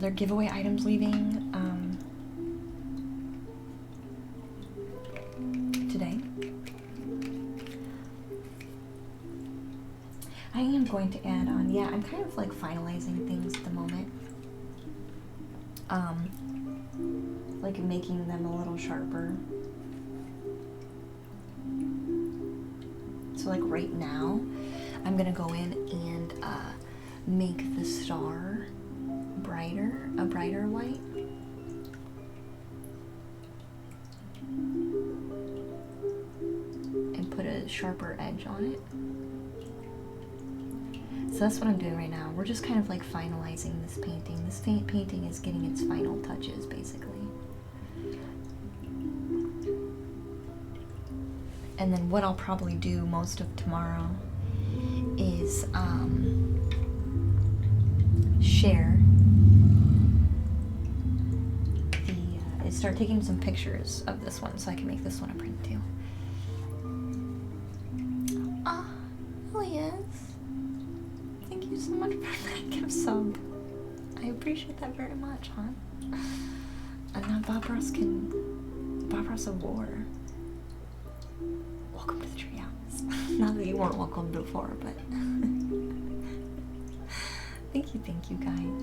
their giveaway items leaving today. I am going to add on, yeah, I'm kind of like finalizing things at the moment. Like making them a little sharper. So like right now, I'm gonna go in and make the star brighter, a brighter white. And put a sharper edge on it. So that's what I'm doing right now. We're just kind of like finalizing this painting. This painting is getting its final touches, basically. And then what I'll probably do most of tomorrow is share the, start taking some pictures of this one so I can make this one a print too. Oh yes. Thank you so much for that gift sub. I appreciate that very much, huh? And now Bob Ross of War. Welcome to the treehouse. Not that you weren't welcome before, but thank you guys.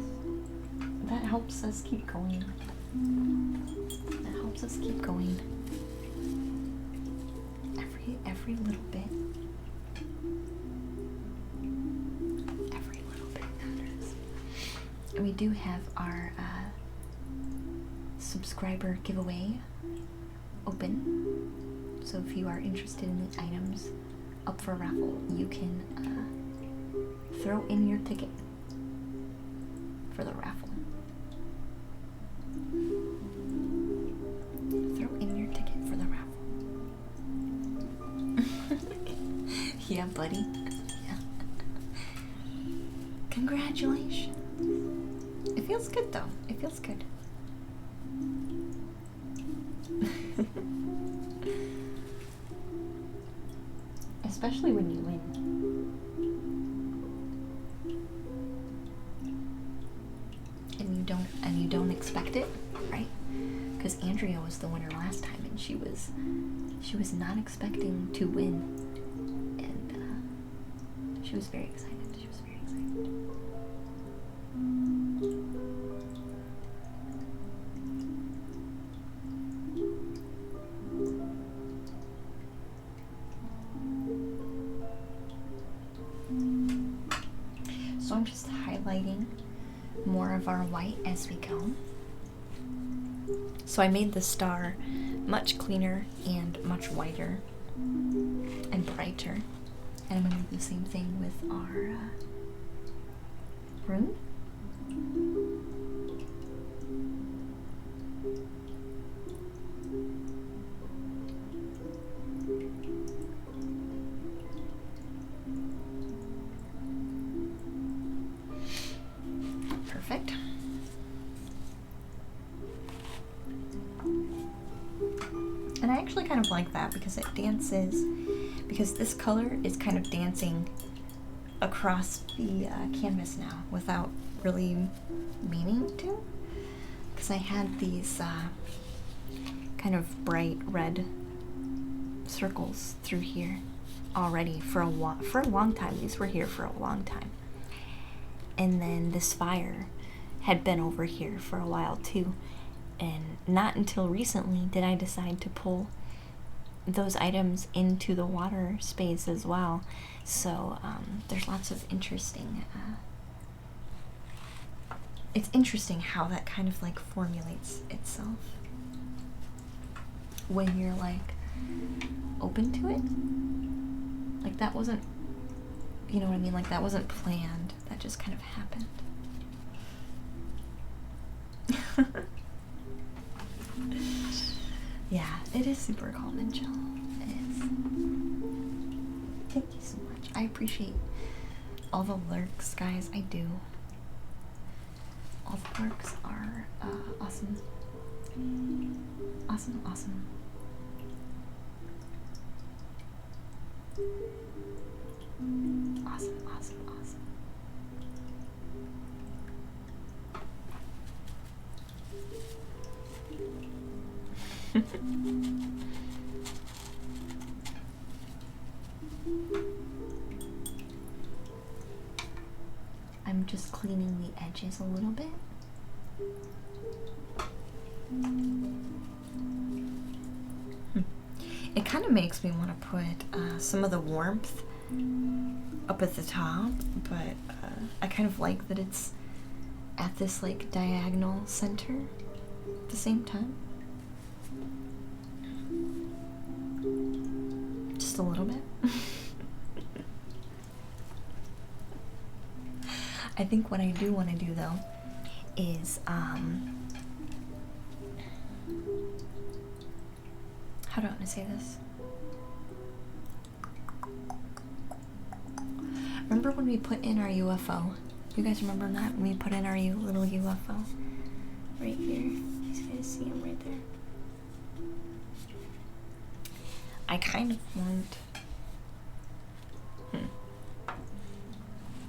That helps us keep going. That helps us keep going. Every little bit. Every little bit matters. And we do have our subscriber giveaway open. So if you are interested in the items up for raffle, you can throw in your ticket for the raffle. Throw in your ticket for the raffle. Yeah, buddy. Yeah. Congratulations. It feels good though. It feels good. Especially when you win. And you don't expect it, right? Because Andrea was the winner last time and she was not expecting to win. And she was very excited. She was very excited. So I'm just highlighting more of our white as we go. So I made the star much cleaner and much whiter and brighter. And I'm going to do the same thing with our rune. Perfect. And I actually kind of like that because it dances, because this color is kind of dancing across the canvas now without really meaning to. Because I had these kind of bright red circles through here already for a long time. These were here for a long time. And then this fire had been over here for a while too. And not until recently did I decide to pull those items into the water space as well. So there's lots of interesting, it's interesting how that kind of like formulates itself when you're like open to it. Like that wasn't, you know what I mean? Like that wasn't planned. That just kind of happened. Yeah, it is super calm and chill. It is. Thank you so much. I appreciate all the lurks, guys. I do. All the lurks are awesome. Awesome, awesome. Awesome, awesome, awesome. I'm just cleaning the edges a little bit. It kind of makes me want to put some of the warmth up at the top, but I kind of like that it's at this like diagonal center at the same time. Just a little bit. I think what I do want to do though is how do I want to say this? Remember when we put in our UFO? You guys remember that when we put in our little UFO? Right here. You guys see him right there? I kind of want...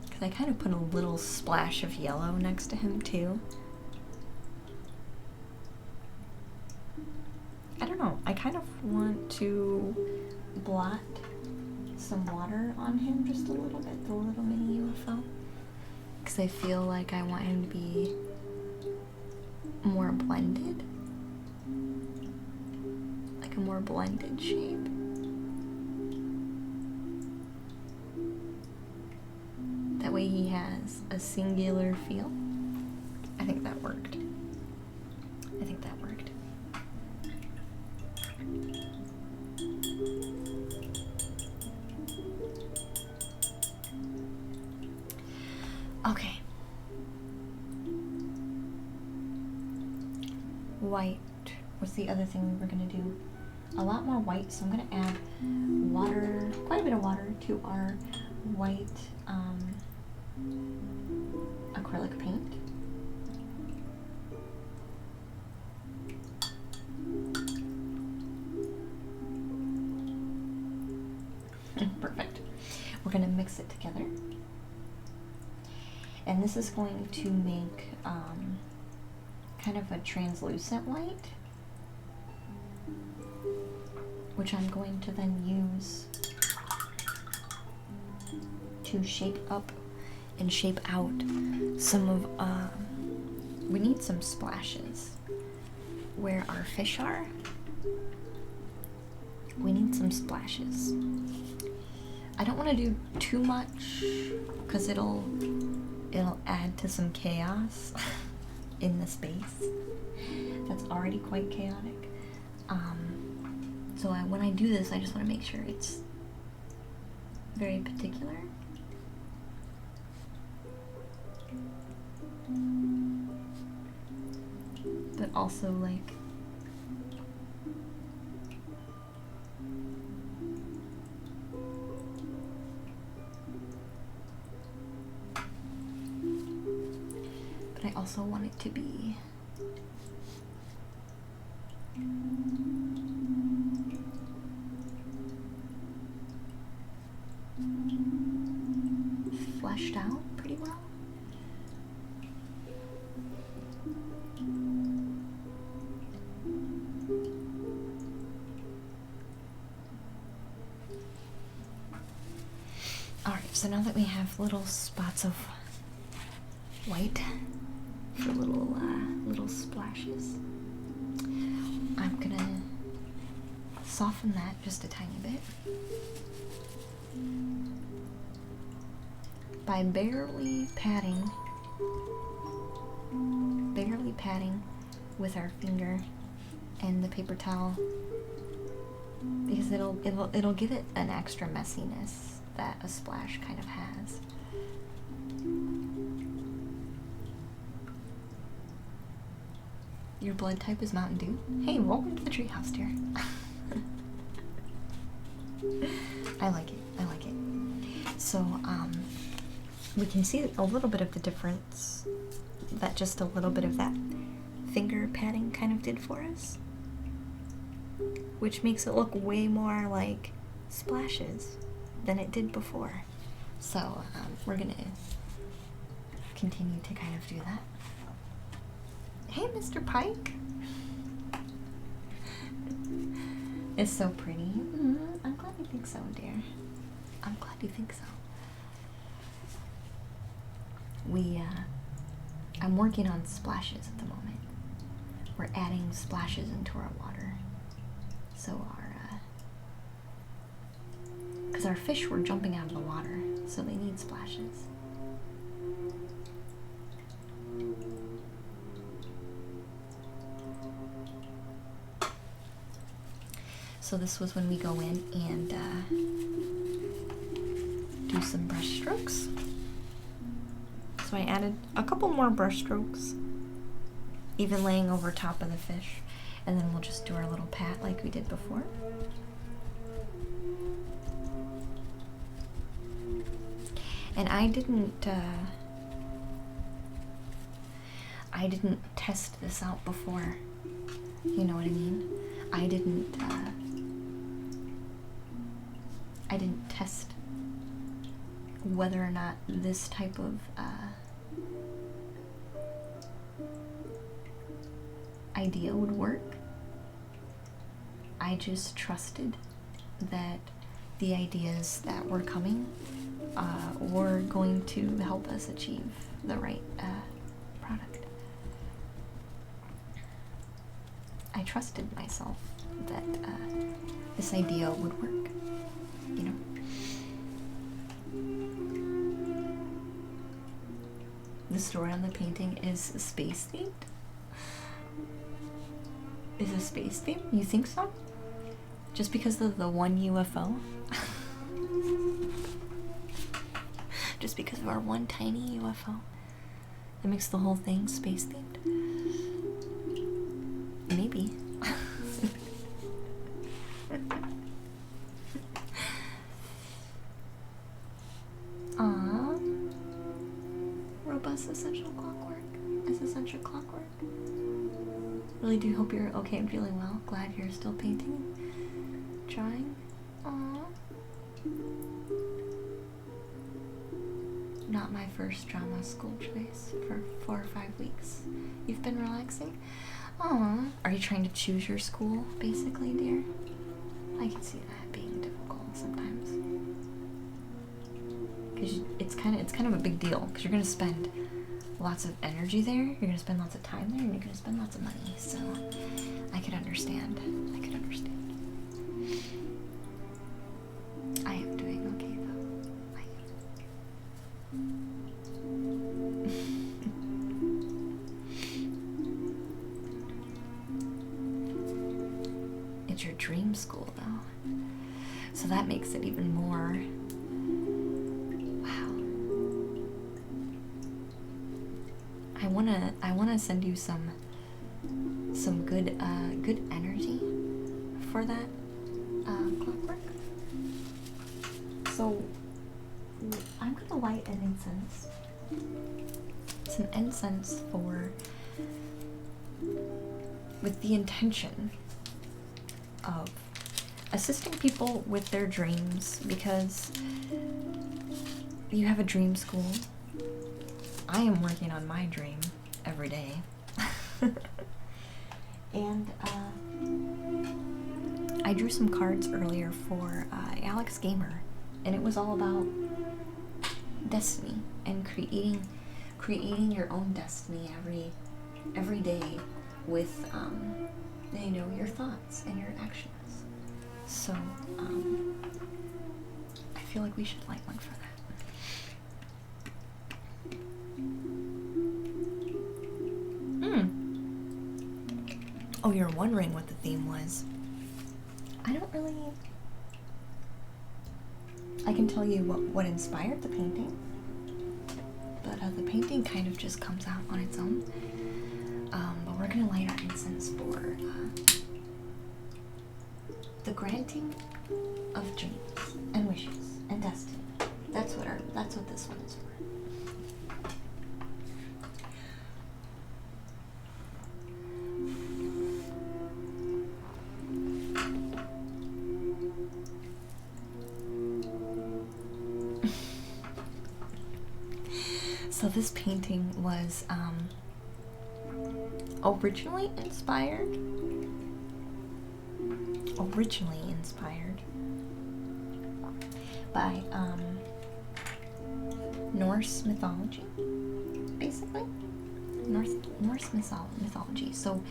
Because I kind of put a little splash of yellow next to him too. I don't know. I kind of want to blot some water on him just a little bit, the little mini UFO. Because I feel like I want him to be more blended. Like a more blended shape. That way he has a singular feel. I think that worked. I think that worked. Okay. White. What's the other thing we were gonna do? A lot more white, so I'm gonna add water, quite a bit of water to our white acrylic paint. Perfect. We're gonna mix it together. And this is going to make kind of a translucent white, which I'm going to then use to shape up and shape out some of, we need some splashes where our fish are. We need some splashes. I don't want to do too much because it'll add to some chaos in the space that's already quite chaotic. So when I do this, I just want to make sure it's very particular. But also like I also want it to be fleshed out pretty well. Alright, so now that we have little spots of white for little splashes, I'm gonna soften that just a tiny bit by barely patting with our finger and the paper towel because it'll give it an extra messiness that a splash kind of has. Your blood type is Mountain Dew? Hey, welcome to the treehouse, dear. I like it. I like it. So, we can see a little bit of the difference that just a little bit of that finger padding kind of did for us, which makes it look way more like splashes than it did before. So, we're gonna continue to kind of do that. Hey, Mr. Pike. It's so pretty. I'm glad you think so, dear. I'm glad you think so. I'm working on splashes at the moment. We're adding splashes into our water. So because our fish were jumping out of the water, so they need splashes. So this was when we go in and do some brush strokes. So I added a couple more brush strokes, even laying over top of the fish, and then we'll just do our little pat like we did before. And I didn't test this out before. You know what I mean? I didn't test whether or not this type of idea would work. I just trusted that the ideas that were coming were going to help us achieve the right product. I trusted myself that this idea would work, you know. The story on the painting is space themed? Is it space themed? You think so? Just because of the one UFO? Just because of our one tiny UFO? That makes the whole thing space themed? Maybe. Aww. Robust essential clockwork. Is essential clockwork. Really do hope you're okay and feeling well. Glad you're still painting. Drawing. Aww. Not my first drama school choice for 4 or 5 weeks. You've been relaxing? Aww. Are you trying to choose your school, basically, dear? I can see that being difficult sometimes. Because it's kind of a big deal. Because you're going to spend lots of energy there. You're going to spend lots of time there. And you're going to spend lots of money. So, I could understand. I could understand. I am doing okay, though. I am. It's your dream school, though. So that makes it even more. Wow. I wanna send you some good energy for that clockwork. So I'm gonna light an incense. It's an incense with the intention of assisting people with their dreams, because you have a dream school. I am working on my dream every day. And I drew some cards earlier for Alex Gamer, and it was all about destiny and creating your own destiny every day with your thoughts and your actions. So I feel like we should light one for that. Oh, you're wondering what the theme was. I don't really... I can tell you what inspired the painting, but the painting kind of just comes out on its own. But we're gonna light our incense for the granting of dreams and wishes and destiny. That's what this one is for. So this painting was originally inspired by Norse mythology, basically. Norse mythology. So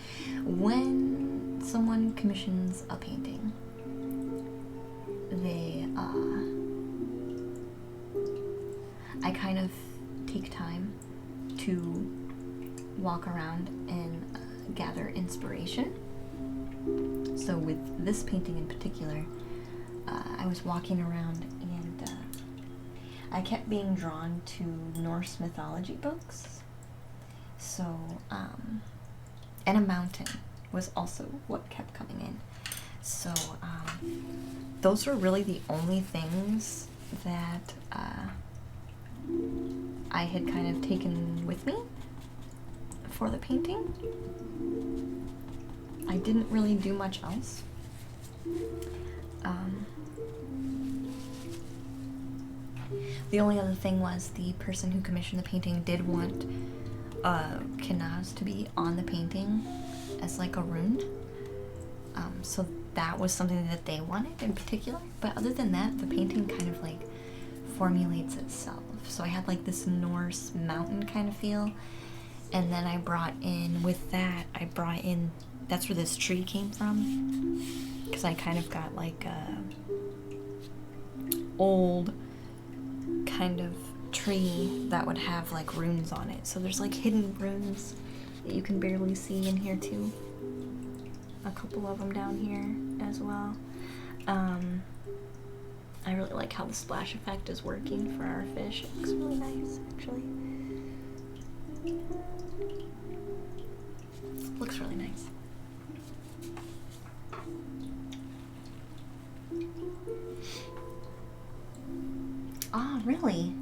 when someone commissions a painting, I kind of take time to walk around and gather inspiration. So with this painting in particular, I was walking around and I kept being drawn to Norse mythology books. So, and a mountain was also what kept coming in. So, those were really the only things that I had kind of taken with me for the painting. I didn't really do much else. The only other thing was the person who commissioned the painting did want Kenaz to be on the painting as like a rune. So that was something that they wanted in particular. But other than that, the painting kind of like formulates itself. So I had like this Norse mountain kind of feel. And then I brought in, with that, that's where this tree came from. Because I kind of got like a old kind of tree that would have like runes on it. So there's like hidden runes that you can barely see in here too. A couple of them down here as well. I really like how the splash effect is working for our fish. It looks really nice, actually. Looks really nice. Ah, really?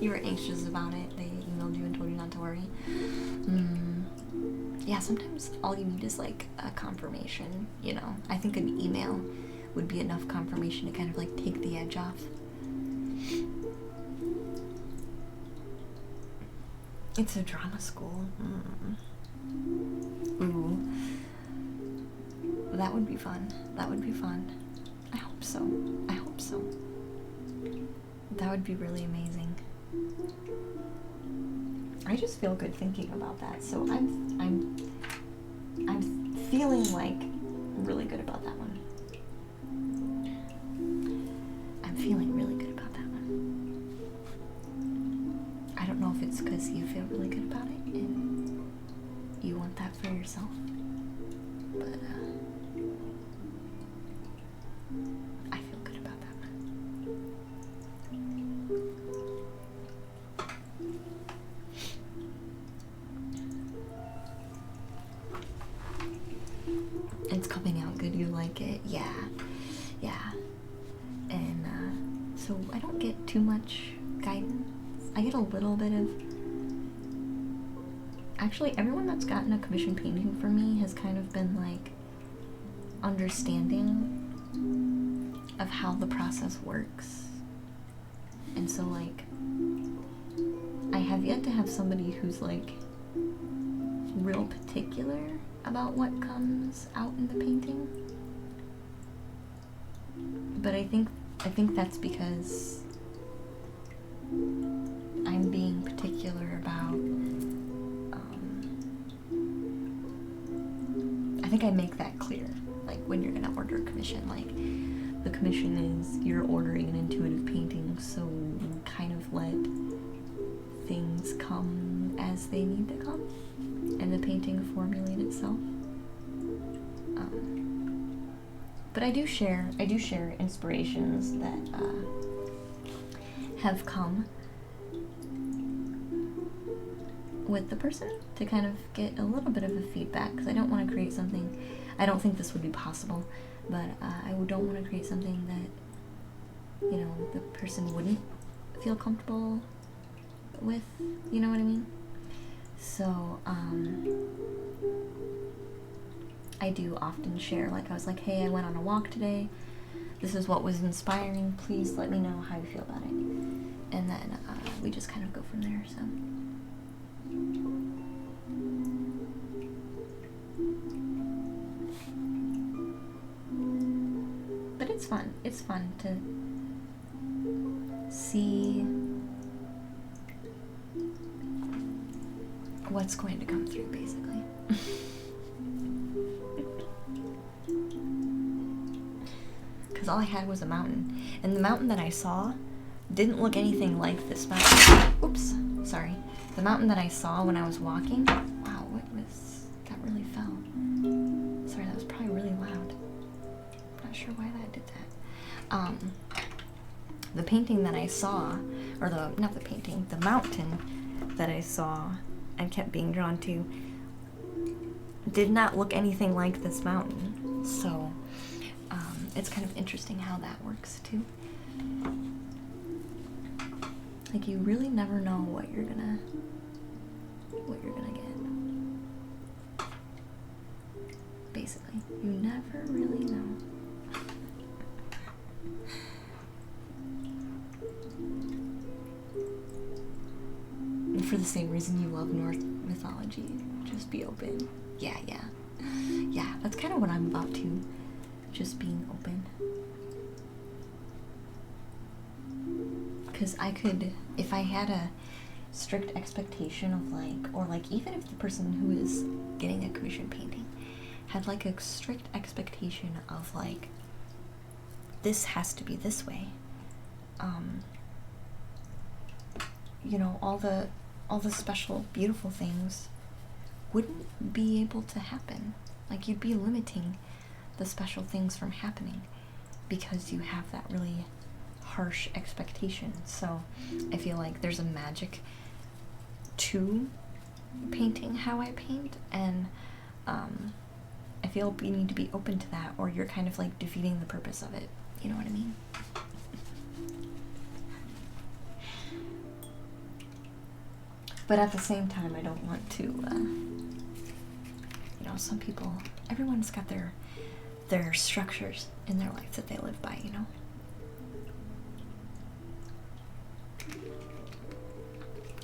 You were anxious about it. They emailed you and told you not to worry. Yeah, sometimes all you need is like a confirmation, you know. I think an email would be enough confirmation to kind of like take the edge off. It's a drama school. Ooh. That would be fun. That would be fun. I hope so. I hope so. That would be really amazing. I just feel good thinking about that. So I'm feeling like really good about that one. I'm feeling really good about that one. I don't know if it's because you feel really good about it and you want that for yourself, but I feel good about that one. It's coming out good. You like it? Yeah. And so I don't get too much guidance. I get a little bit of... Actually, everyone that's gotten a commission painting from me has kind of been like understanding of how the process works. And so like I have yet to have somebody who's like real particular about what comes out in the painting. But I think that's because I'm being particular about I think I make that clear, like when you're gonna order a commission, like the commission is you're ordering an intuitive painting, so you kind of let things come as they need to come and the painting formulate itself. But I do share inspirations that have come with the person to kind of get a little bit of a feedback, because I don't want to create something, I don't think this would be possible, but I don't want to create something that, you know, the person wouldn't feel comfortable with, you know what I mean? So, I do often share, like I was like, hey, I went on a walk today, this is what was inspiring, please let me know how you feel about it. And then we just kind of go from there, so. But it's fun to see what's going to come through, basically. Because all I had was a mountain, and the mountain that I saw didn't look anything like this mountain. Oops, sorry. The mountain that I saw when I was walking, wow, that really fell. Sorry, that was probably really loud. I'm not sure why that did that. The painting that I saw, or not the painting, the mountain that I saw and kept being drawn to did not look anything like this mountain. So, it's kind of interesting how that works too. Like, you really never know what you're gonna get. Basically, you never really know. And for the same reason you love Norse mythology, just be open. Yeah, that's kind of what I'm about too. Just being open. Because I could, if I had a strict expectation of like, or like even if the person who is getting a commission painting had like a strict expectation of like, this has to be this way, you know, all the special, beautiful things wouldn't be able to happen. Like, you'd be limiting the special things from happening because you have that really harsh expectation. So I feel like there's a magic to painting how I paint, and I feel we need to be open to that, or you're kind of like defeating the purpose of it. You know what I mean? But at the same time, I don't want to, you know, some people, everyone's got their structures in their life that they live by, you know?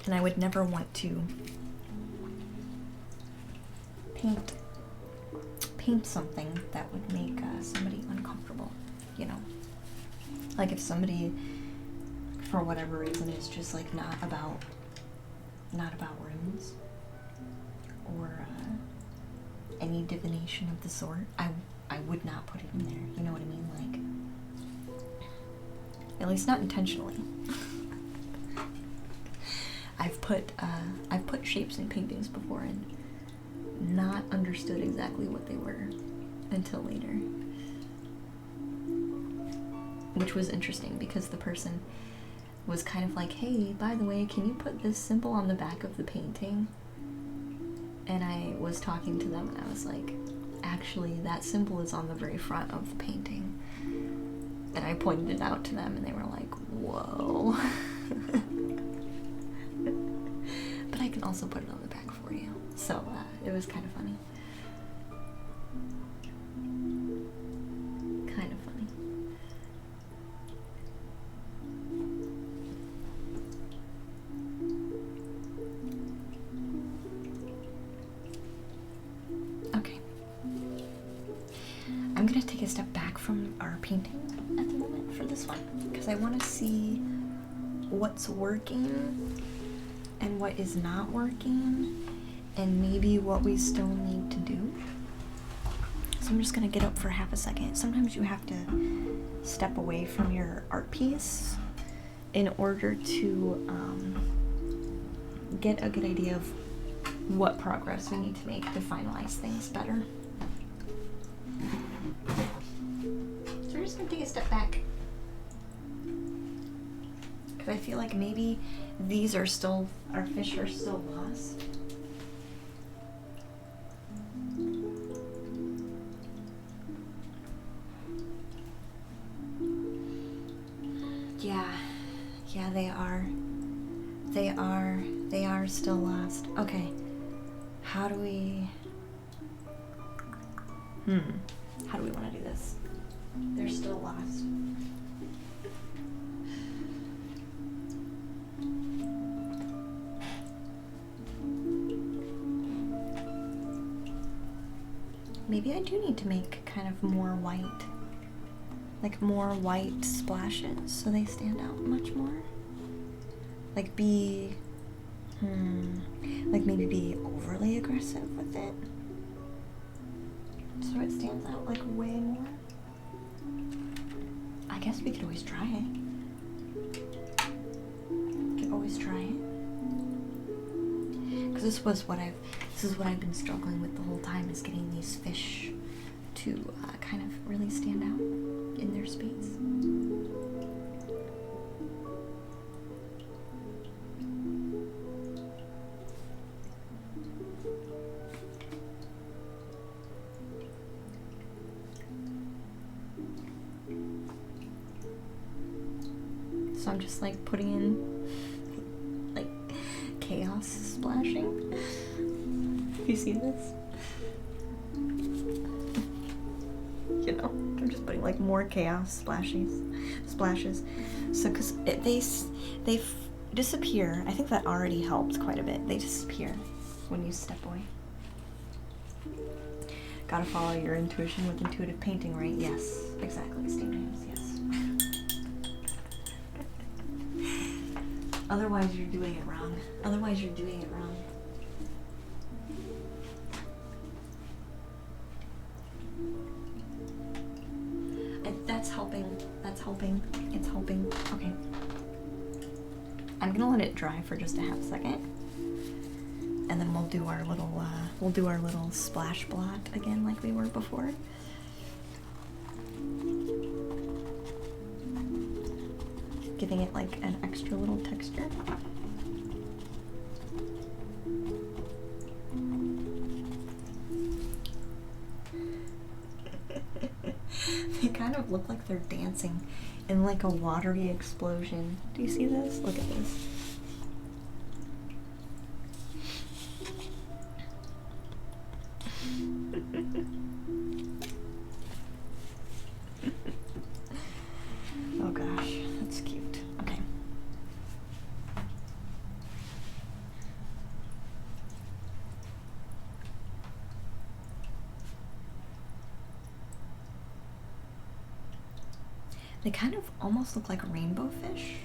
And I would never want to paint something that would make somebody uncomfortable, you know? Like, if somebody, for whatever reason, is just like not about runes or any divination of the sort, I would not put it in there. You know what I mean? Like, at least not intentionally. I've put shapes in paintings before and not understood exactly what they were until later, which was interesting because the person was kind of like, hey, by the way, can you put this symbol on the back of the painting? And I was talking to them and I was like, actually, that symbol is on the very front of the painting. And I pointed it out to them and they were like, whoa. But I can also put it on the back for you. So it was kind of funny. Kind of funny. Okay. I'm gonna take a step back from our painting at the moment for this one, because I want to see what's working and what is not working, and maybe what we still need to do. So I'm just gonna get up for half a second. Sometimes you have to step away from your art piece in order to get a good idea of what progress we need to make to finalize things better. I feel like maybe these are still, our fish are still lost. Yeah, they are. They are still lost. Okay. How do we... How do we want to do this? They're still lost. Maybe I do need to make kind of more white. Like more white splashes so they stand out much more. Like be... like maybe be overly aggressive with it. So it stands out like way more. I guess we could always try it. Could always try it. Because this is what I've been struggling with the whole time, is getting these fish to kind of really stand out in their space. So I'm just like putting in like chaos splashing. You see this? You know, I'm just putting like more chaos splashes. So because they disappear. I think that already helped quite a bit. They disappear when you step away. Gotta follow your intuition with intuitive painting, right? Yes, exactly, Steve James, yes. Otherwise you're doing it wrong. Otherwise you're doing it wrong. That's helping. That's helping. It's helping. Okay. I'm gonna let it dry for just a half second. And then we'll do our little splash blot again like we were before. Giving it like an extra little texture. They kind of look like they're dancing in like a watery explosion. Do you see this? Look at this. Oh gosh, that's cute. Okay. They kind of almost look like rainbow fish.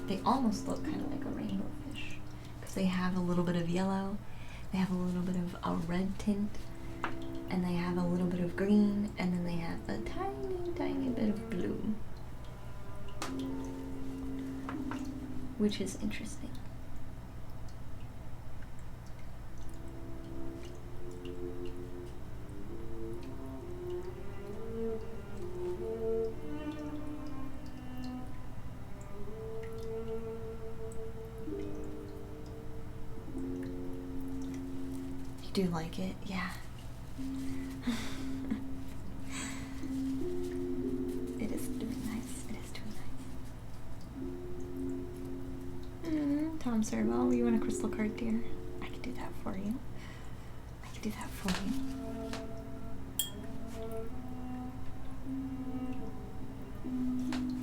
They almost look kind of like a rainbow fish because they have a little bit of yellow, they have a little bit of a red tint, and they have a little bit of green, and then they have a tiny, tiny bit of blue, which is interesting. Do you like it? Yeah. It is doing nice. It is doing nice. Tom Servo, you want a crystal card, dear? I can do that for you. I can do that for you.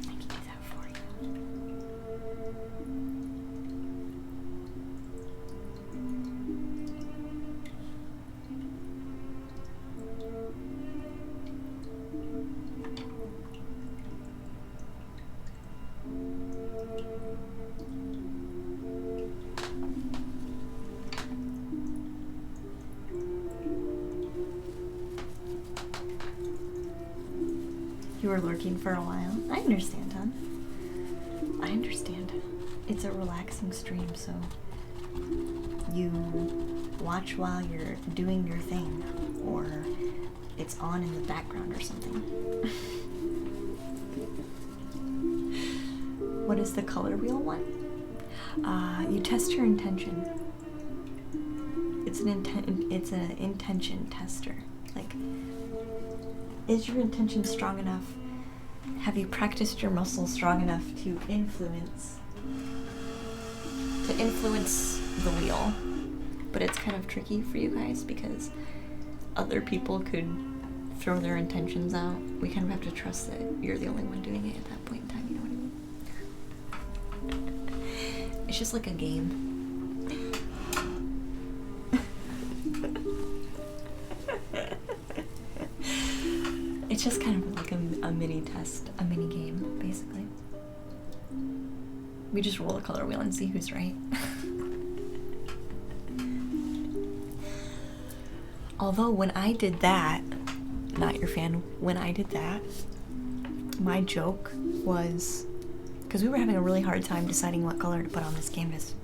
I can do that for you. You were lurking for a while. I understand, hon. I understand. It's a relaxing stream, so you watch while you're doing your thing, or it's on in the background or something. What is the color wheel one? You test your intention. It's an intention tester. Like, is your intention strong enough? Have you practiced your muscles strong enough to influence the wheel? But it's kind of tricky for you guys because other people could throw their intentions out. We kind of have to trust that you're the only one doing it at that point in time, you know what I mean? It's just like a game. It's just kind of like a mini test, a mini game, basically. We just roll the color wheel and see who's right. Although when I did that, not your fan, when I did that, my joke was, because we were having a really hard time deciding what color to put on this canvas.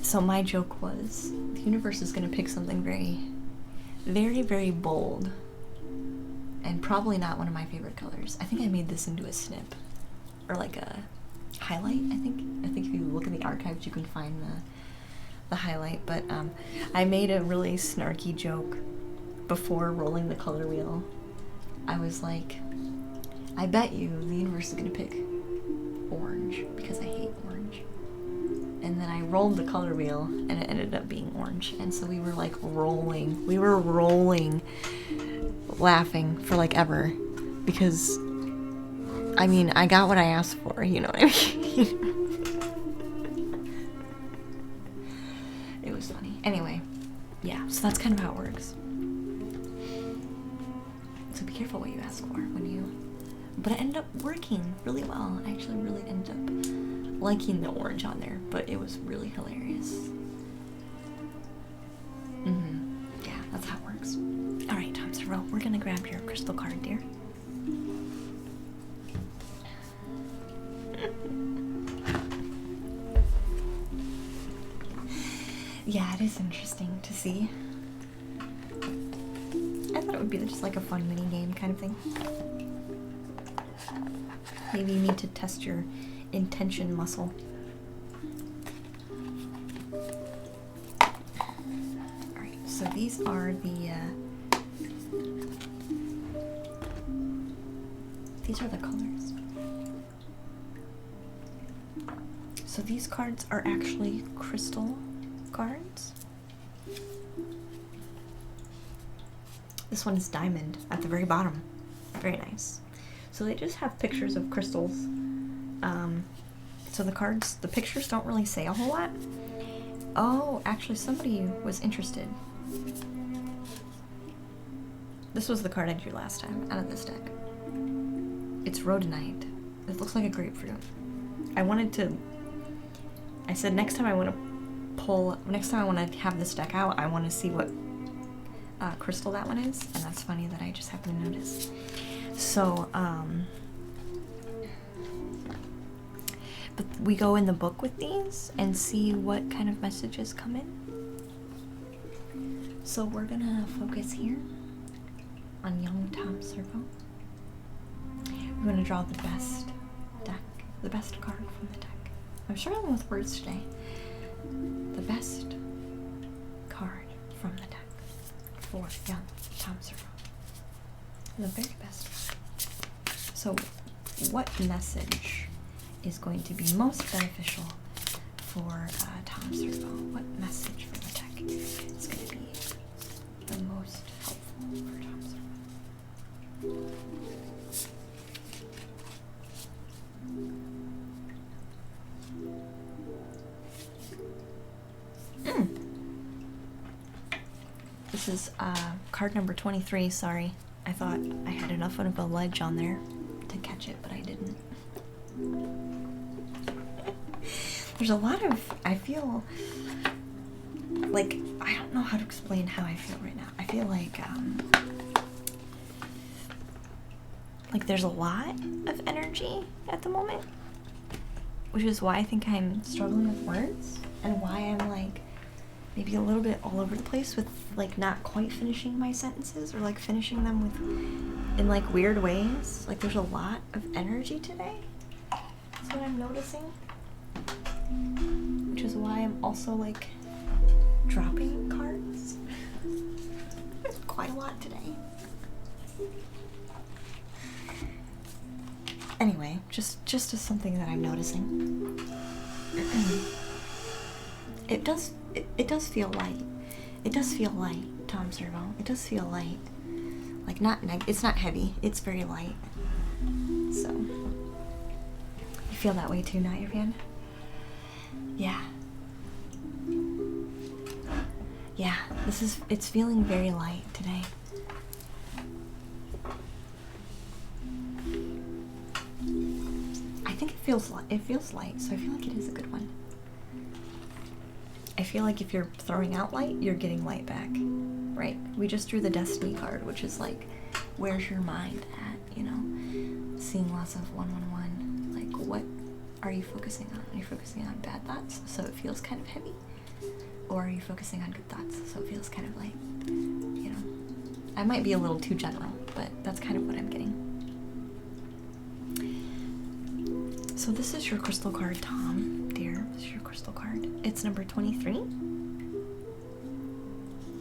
So my joke was, the universe is going to pick something very, very, very bold. And probably not one of my favorite colors. I think I made this into a snip. Or like a highlight, I think. I think if you look in the archives, you can find the highlight. But I made a really snarky joke before rolling the color wheel. I was like, I bet you the universe is going to pick orange because I hate orange. And then I rolled the color wheel and it ended up being orange. And so we were like rolling. We were rolling, laughing for like ever. Because, I mean, I got what I asked for, you know what I mean? It was funny. Anyway, yeah, so that's kind of how it works. So be careful what you ask for when you... But it ended up working really well. I actually really ended up liking the orange on there, but it was really hilarious. Yeah, that's how it works. Alright, Tom Servo, we're gonna grab your crystal card, dear. Yeah, it is interesting to see. I thought it would be just like a fun mini game kind of thing. Maybe you need to test your intention muscle. Alright, so these are the colors. So these cards are actually crystal cards. This one is diamond at the very bottom. Very nice. So they just have pictures of crystals. So the cards, the pictures don't really say a whole lot. Oh, actually somebody was interested. This was the card I drew last time out of this deck. It's rhodonite. It looks like a grapefruit. I said next time I want to have this deck out, I want to see what crystal that one is, and that's funny that I just happened to notice. So, but we go in the book with these and see what kind of messages come in. So we're gonna focus here on young Tom Servo. We're gonna draw the best card from the deck. I'm struggling with words today. The best card from the deck for young Tom Servo. The very best card. So, what message is going to be most beneficial for Tom Servo? What message from the deck is going to be the most helpful for Tom Servo? This is card number 23, sorry. I thought I had enough of a ledge on there to catch it, but I didn't. There's a lot of, I feel like, I don't know how to explain how I feel right now. I feel like there's a lot of energy at the moment, which is why I think I'm struggling with words, and why I'm like maybe a little bit all over the place with like not quite finishing my sentences, or like finishing them with in like weird ways. Like there's a lot of energy today. That's what I'm noticing. Which is why I'm also like dropping cards. There's quite a lot today. Anyway, just as something that I'm noticing. It does feel light. It does feel light, Tom Servo. It does feel light. Like it's not heavy. It's very light. So you feel that way too, not your fan? Yeah. Yeah, it's feeling very light today. I think it feels light, so I feel like it is a good one. I feel like if you're throwing out light, you're getting light back, right? We just drew the Destiny card, which is like, where's your mind at, you know? Seeing lots of 111, like what are you focusing on? Are you focusing on bad thoughts, so it feels kind of heavy? Or are you focusing on good thoughts, so it feels kind of light? You know, I might be a little too general, but that's kind of what I'm getting. So this is your crystal card, Tom, dear. This is your crystal card. It's number 23.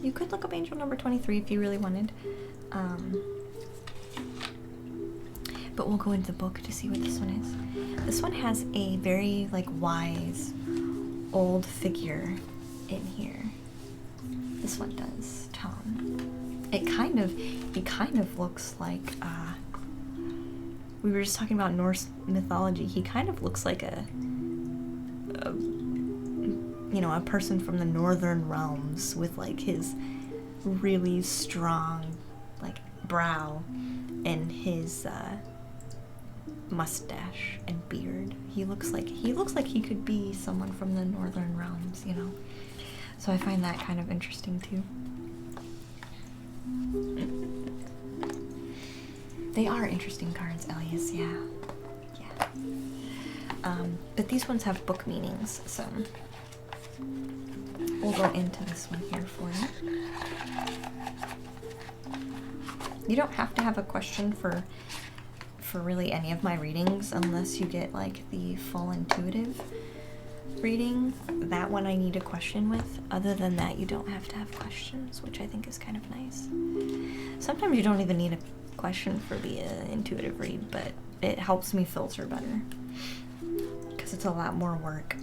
You could look up angel number 23 if you really wanted. But we'll go into the book to see what this one is. This one has a very like wise old figure in here. This one does, Tom. It kind of looks like we were just talking about Norse mythology. He kind of looks like a person from the northern realms with like his really strong like brow and his mustache and beard. He looks like he could be someone from the northern realms, you know. So I find that kind of interesting too. They are interesting cards, Elias, yeah. But these ones have book meanings, so we'll go into this one here for you. You don't have to have a question for really any of my readings unless you get like the full intuitive reading. That one I need a question with. Other than that, you don't have to have questions, which I think is kind of nice. Sometimes you don't even need a question for the intuitive read, but it helps me filter better because it's a lot more work.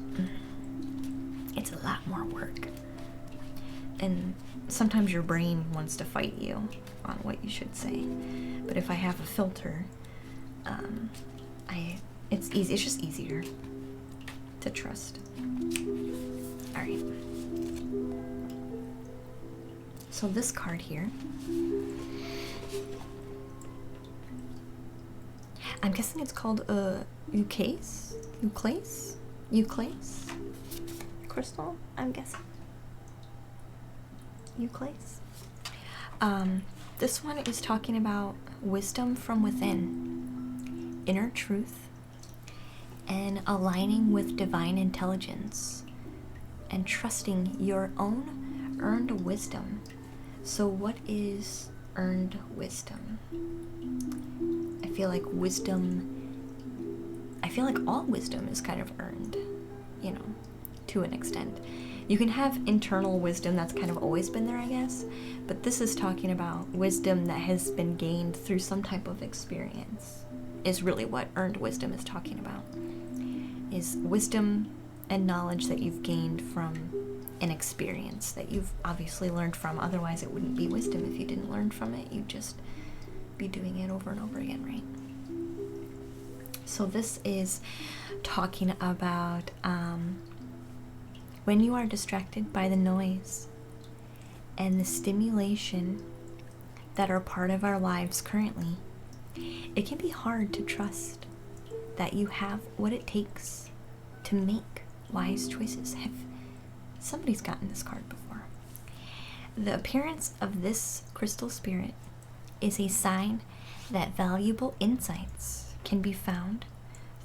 It's a lot more work, and sometimes your brain wants to fight you on what you should say, but if I have a filter, it's easy. It's just easier to trust. All right. So this card here, I'm guessing it's called a Euclase crystal. I'm guessing Euclase. This one is talking about wisdom from within, inner truth, and aligning with divine intelligence, and trusting your own earned wisdom. So what is earned wisdom? I feel like all wisdom is kind of earned, you know, to an extent. You can have internal wisdom that's kind of always been there, I guess, but this is talking about wisdom that has been gained through some type of experience, is really what earned wisdom is talking about. Is wisdom and knowledge that you've gained from an experience that you've obviously learned from. Otherwise, it wouldn't be wisdom. If you didn't learn from it, you'd just be doing it over and over again, right? So this is talking about when you are distracted by the noise and the stimulation that are part of our lives currently, it can be hard to trust that you have what it takes to make wise choices. Somebody's gotten this card before. The appearance of this crystal spirit is a sign that valuable insights can be found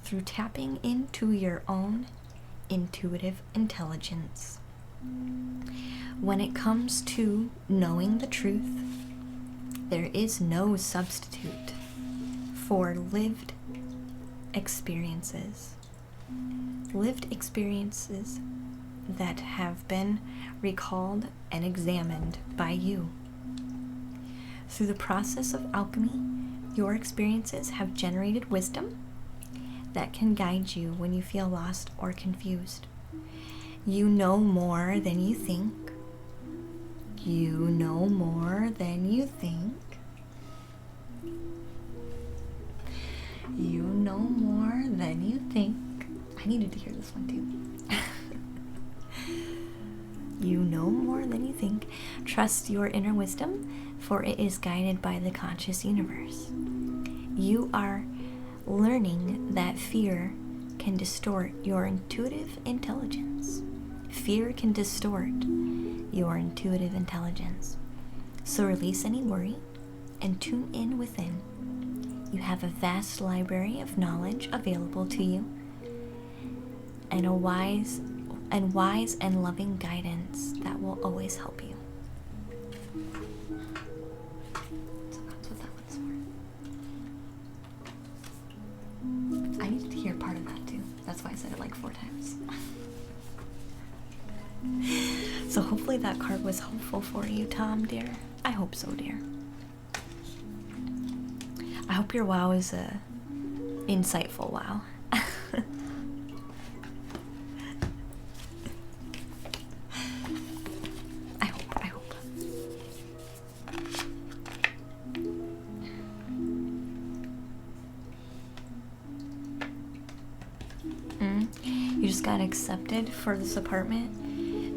through tapping into your own intuitive intelligence. When it comes to knowing the truth, there is no substitute for lived experiences. Lived experiences that have been recalled and examined by you. Through the process of alchemy, your experiences have generated wisdom that can guide you when you feel lost or confused. You know more than you think. You know more than you think. You know more than you think. I needed to hear this one too. You know more than you think. Trust your inner wisdom, for it is guided by the conscious universe. You are learning that fear can distort your intuitive intelligence. Fear can distort your intuitive intelligence. So release any worry and tune in within. You have a vast library of knowledge available to you, and a wise and loving guidance that will always help you. So that's what that one's for. I needed to hear part of that too. That's why I said it like 4 times. So hopefully that card was helpful for you, Tom, dear. I hope so, dear. I hope your wow is a insightful wow. I hope. You just got accepted for this apartment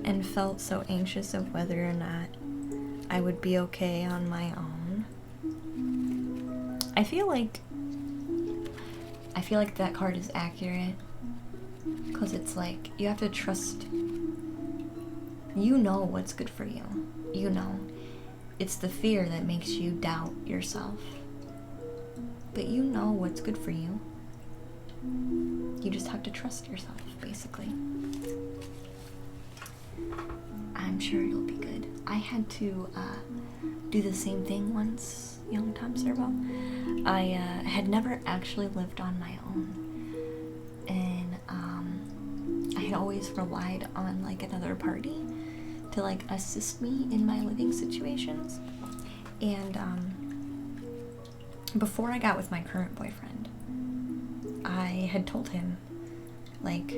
and felt so anxious of whether or not I would be okay on my own. I feel like that card is accurate, because it's like you have to trust. You know what's good for you. You know. It's the fear that makes you doubt yourself. But you know what's good for you. You just have to trust yourself, basically. I'm sure you'll be good. I had to do the same thing once, young Tom Servo. I had never actually lived on my own, and I had always relied on like another party to like assist me in my living situations. And before I got with my current boyfriend, I had told him, like,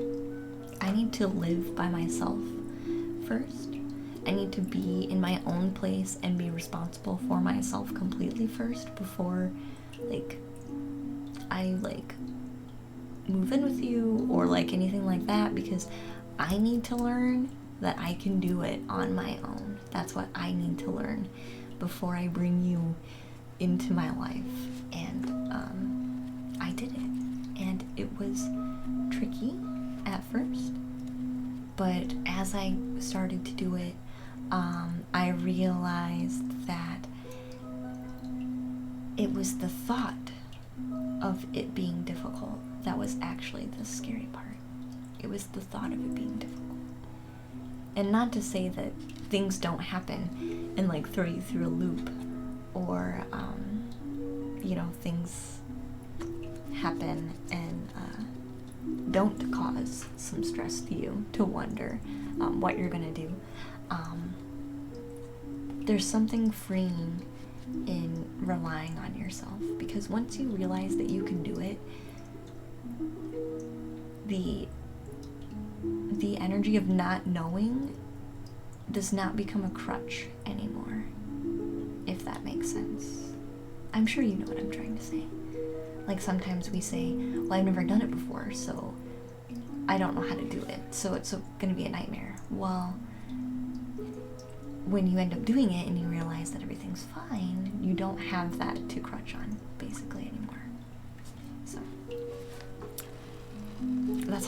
I need to live by myself first. I need to be in my own place and be responsible for myself completely first before, like, I, like, move in with you or, like, anything like that, because I need to learn that I can do it on my own. That's what I need to learn before I bring you into my life. And I did it. And it was tricky at first, but as I started to do it, I realized that it was the thought of it being difficult that was actually the scary part. It was the thought of it being difficult. And not to say that things don't happen and like throw you through a loop, or you know, things happen and don't cause some stress to you to wonder what you're gonna do. There's something freeing in relying on yourself, because once you realize that you can do it, the energy of not knowing does not become a crutch anymore, if that makes sense. I'm sure you know what I'm trying to say. Like, sometimes we say, well, I've never done it before, so I don't know how to do it, so it's gonna be a nightmare. Well, when you end up doing it and you realize that everything's fine, you don't have that to crutch on, basically, anymore. So that's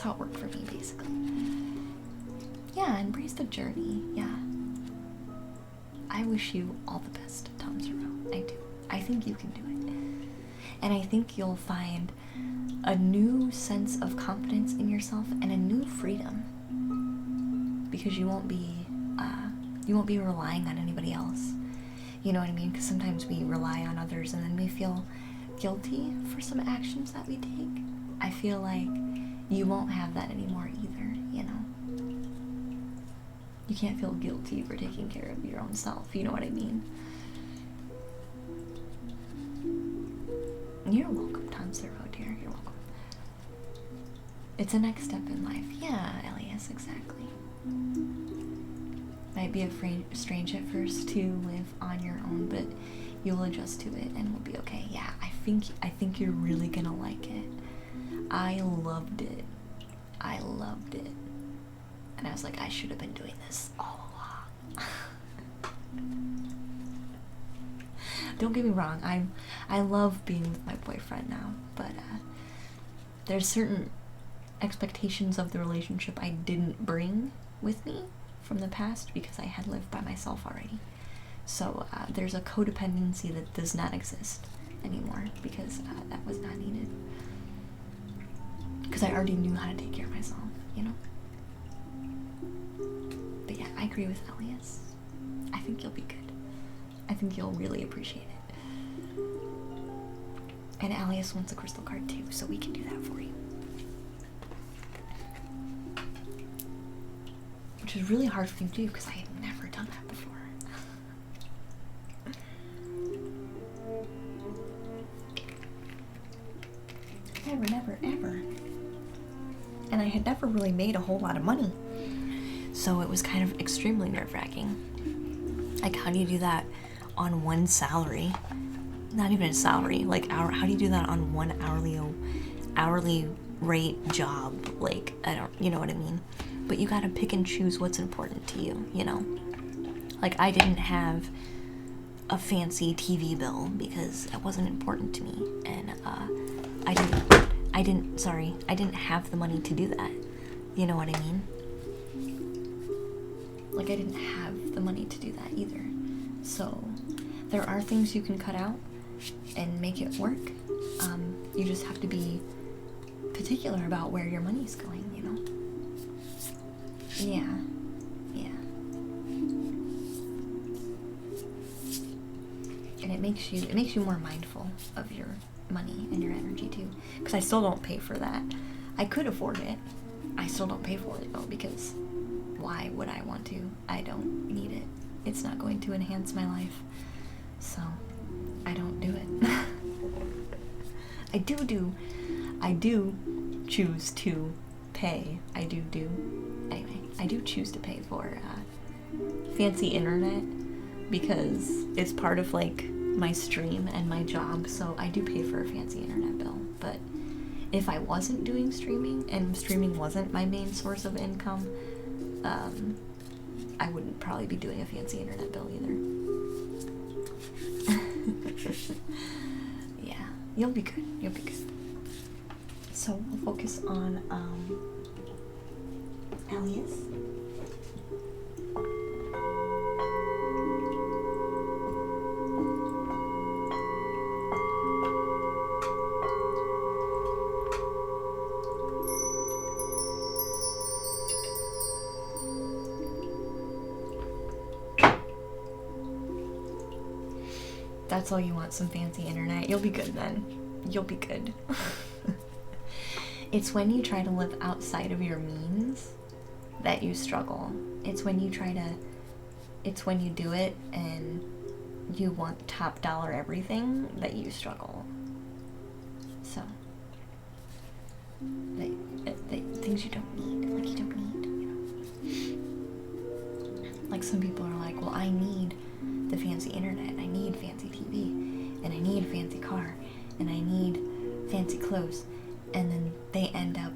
how it worked for me, basically. Yeah, embrace the journey. Yeah. I wish you all the best, Tom Servo. I do. I think you can do it. And I think you'll find a new sense of confidence in yourself and a new freedom. because you won't be relying on anybody else. You know what I mean? Because sometimes we rely on others and then we feel guilty for some actions that we take. I feel like you won't have that anymore either, you know? You can't feel guilty for taking care of your own self, you know what I mean? You're welcome, Tom Zero, dear. You're welcome. It's a next step in life. Yeah, Elias, exactly. Might be strange at first to live on your own, but you'll adjust to it and we'll be okay. Yeah, I think you're really gonna like it. I loved it. And I was like, I should have been doing this all along. Don't get me wrong, I love being with my boyfriend now, but there's certain expectations of the relationship I didn't bring with me from the past because I had lived by myself already. So there's a codependency that does not exist anymore because that was not needed. Because I already knew how to take care of myself, you know? But yeah, I agree with Elias. I think you'll be good. I think you'll really appreciate it. And Elias wants a crystal card too, so we can do that for you. Which is really hard for me to do because I had never done that before. Never, ever. And I had never really made a whole lot of money. So it was kind of extremely nerve-wracking. Like, how do you do that on one salary? Not even a salary. Like, how do you do that on one hourly rate job? Like, you know what I mean? But you gotta pick and choose what's important to you, you know? Like, I didn't have a fancy TV bill because it wasn't important to me. And, I didn't have the money to do that. You know what I mean? Like, I didn't have the money to do that either. So, there are things you can cut out and make it work. You just have to be particular about where your money's going, you know? Yeah. And it makes you more mindful of your money and your energy too. Because I still don't pay for that. I could afford it. I still don't pay for it though, because why would I want to? I don't need it. It's not going to enhance my life. So I don't do it. I do choose to pay. I do choose to pay for fancy internet because it's part of like my stream and my job, so I do pay for a fancy internet bill. But if I wasn't doing streaming and streaming wasn't my main source of income, I wouldn't probably be doing a fancy internet bill either. Yeah, you'll be good. So we'll focus on Elias. That's all you want, some fancy internet. You'll be good then. You'll be good. It's when you try to live outside of your means that you struggle. It's when you do it and you want top dollar everything that you struggle. So, things you don't need, like you don't need, you know. Like some people are like, well, I need the fancy internet, and I need fancy TV, and I need a fancy car, and I need fancy clothes, and then they end up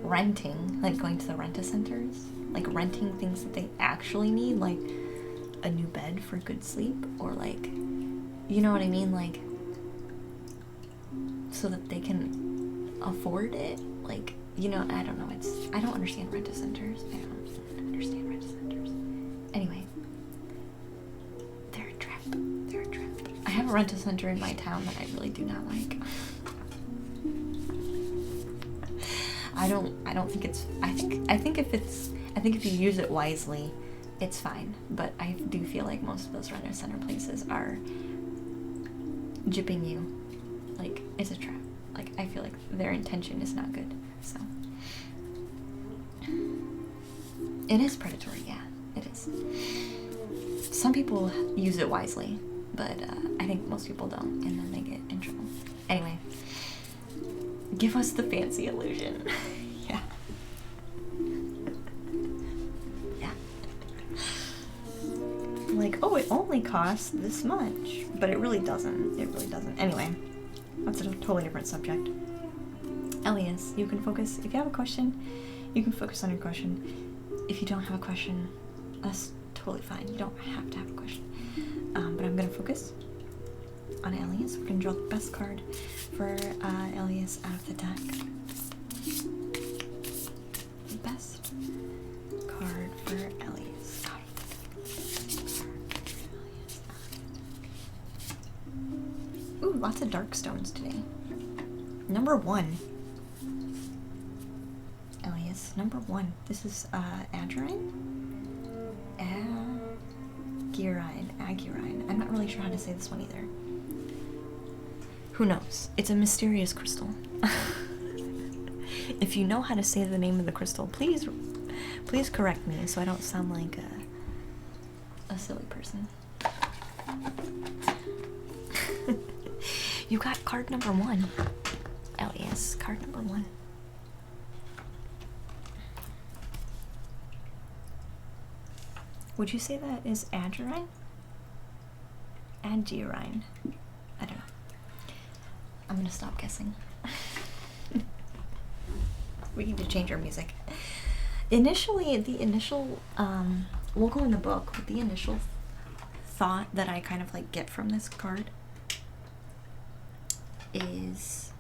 renting, like going to the rent-a-centers, like renting things that they actually need, like a new bed for good sleep, or like, you know what I mean, like, so that they can afford it, like, you know, I don't know, I don't understand rent-a-centers, anyway. They're a trap. I have a rent-a-center in my town that I really do not like. I don't think it's, I think if it's I think if you use it wisely, it's fine. But I do feel like most of those rent a center places are gypping you. Like, it's a trap. Like, I feel like their intention is not good. So it is predatory, yeah, it is. Some people use it wisely, but I think most people don't, and then they get in trouble. Anyway, give us the fancy illusion. Yeah. Yeah. Like, oh, it only costs this much, but it really doesn't. It really doesn't. Anyway, that's a totally different subject. Elias, you can focus. If you have a question, you can focus on your question. If you don't have a question, that's totally fine. You don't have to have a question. But I'm gonna focus on Elias. We're gonna draw the best card for Elias out of the deck. The best card for Elias out of the deck. Ooh, lots of dark stones today. Number 1. Elias, number 1. This is Agurine? Agurine. I'm not really sure how to say this one either. Who knows? It's a mysterious crystal. If you know how to say the name of the crystal, please correct me so I don't sound like a silly person. You got card number 1. Elias, card number 1. Would you say that is Agurine? Agurine. I don't know. I'm gonna stop guessing. We need to change our music. Initially, the initial, we'll go in the book, but the initial thought that I kind of like get from this card is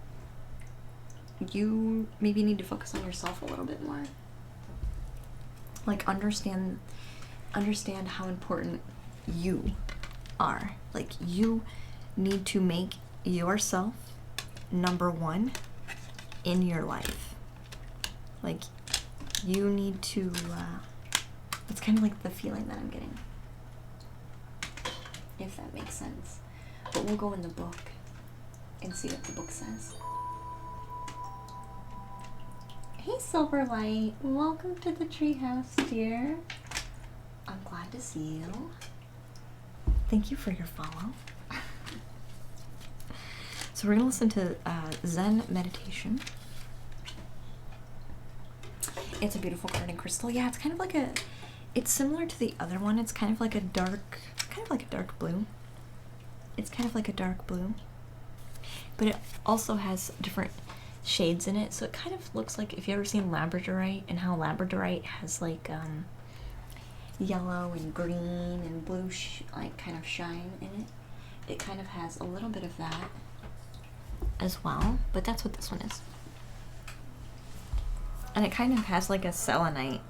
you maybe need to focus on yourself a little bit more. Like, understand how important you are. Like, you need to make yourself number 1 in your life. Like, you need to, it's kind of like the feeling that I'm getting, if that makes sense. But we'll go in the book and see what the book says. Hey, Silverlight, welcome to the treehouse, dear. I'm glad to see you. Thank you for your follow. So we're gonna listen to Zen meditation. It's a beautiful card in crystal. Yeah, it's kind of like it's similar to the other one. It's kind of like a dark blue. It's kind of like a dark blue, but it also has different shades in it. So it kind of looks like, if you ever seen labradorite, and how labradorite has like yellow and green and blue like kind of shine in it. It kind of has a little bit of that as well, but that's what this one is. And it kind of has like a selenite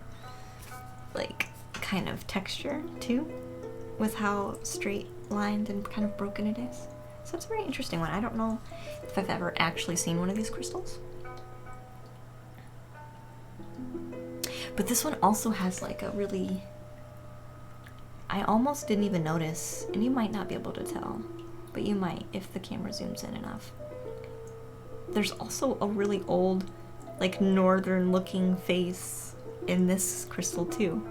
like kind of texture too, with how straight lined and kind of broken it is. So it's a very interesting one. I don't know if I've ever actually seen one of these crystals, but this one also has like a really, I almost didn't even notice, and you might not be able to tell, but you might if the camera zooms in enough. There's also a really old, like, northern looking face in this crystal too.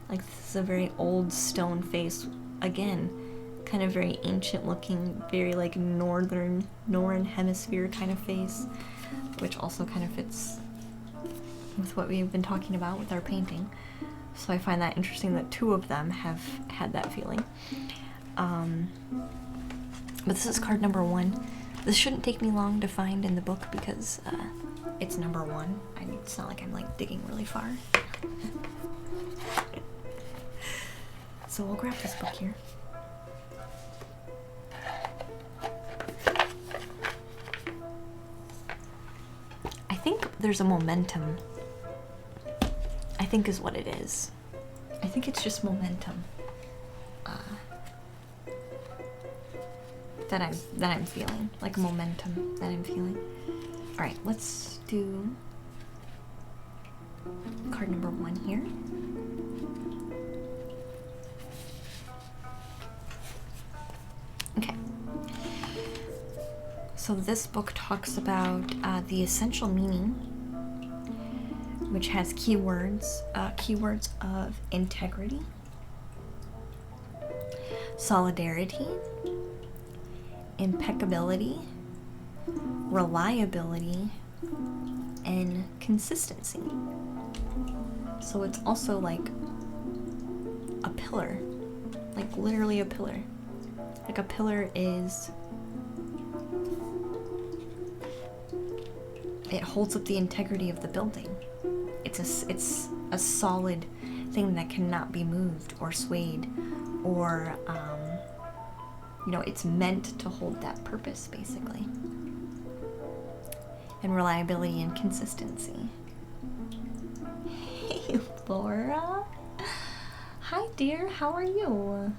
Like, this is a very old stone face, again, kind of very ancient looking, very like northern hemisphere kind of face, which also kind of fits with what we've been talking about with our painting. So I find that interesting that 2 of them have had that feeling. But this is card number 1. This shouldn't take me long to find in the book because it's number 1. It's not like I'm like digging really far. So we'll grab this book here. I think there's a momentum, I think is what it is. I think it's just momentum that I'm feeling, like momentum that I'm feeling. All right, let's do card number 1 here. Okay. So this book talks about the essential meaning, which has keywords of integrity, solidarity, impeccability, reliability, and consistency. So it's also like a pillar, like literally a pillar. Like a pillar is, it holds up the integrity of the building. It's a solid thing that cannot be moved or swayed, or it's meant to hold that purpose, basically. And reliability and consistency. Hey, Laura. Hi, dear. How are you?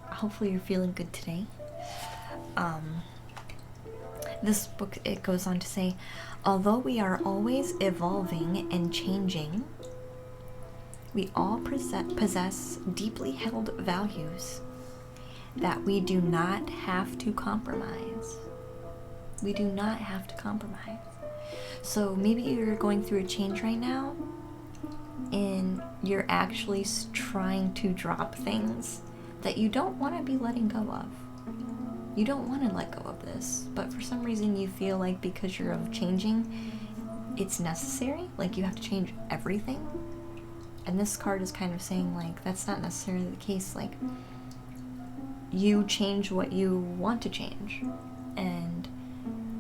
Hopefully you're feeling good today. This book, it goes on to say, although we are always evolving and changing, we all possess deeply held values that we do not have to compromise. We do not have to compromise. So maybe you're going through a change right now and you're actually trying to drop things that you don't want to be letting go of. You don't want to let go of this, but for some reason you feel like because you're of changing, it's necessary, like you have to change everything. And this card is kind of saying like that's not necessarily the case. Like, you change what you want to change, and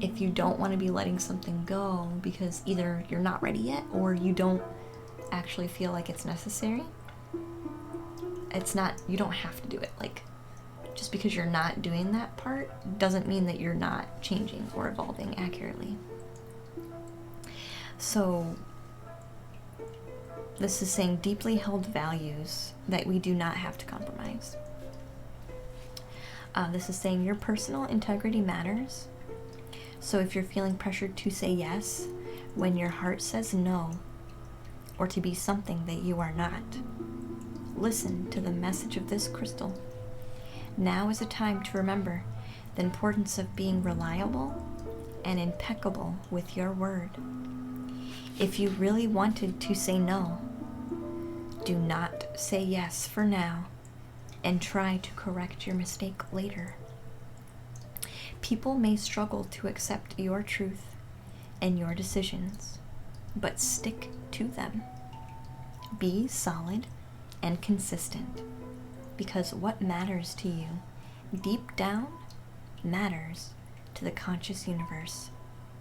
if you don't want to be letting something go because either you're not ready yet or you don't actually feel like it's necessary, you don't have to do it. Like, just because you're not doing that part doesn't mean that you're not changing or evolving accurately. So this is saying deeply held values that we do not have to compromise. This is saying your personal integrity matters. So if you're feeling pressured to say yes when your heart says no, or to be something that you are not, listen to the message of this crystal. Now is a time to remember the importance of being reliable and impeccable with your word. If you really wanted to say no, do not say yes for now and try to correct your mistake later. People may struggle to accept your truth and your decisions, but stick to them. Be solid and consistent, because what matters to you deep down matters to the conscious universe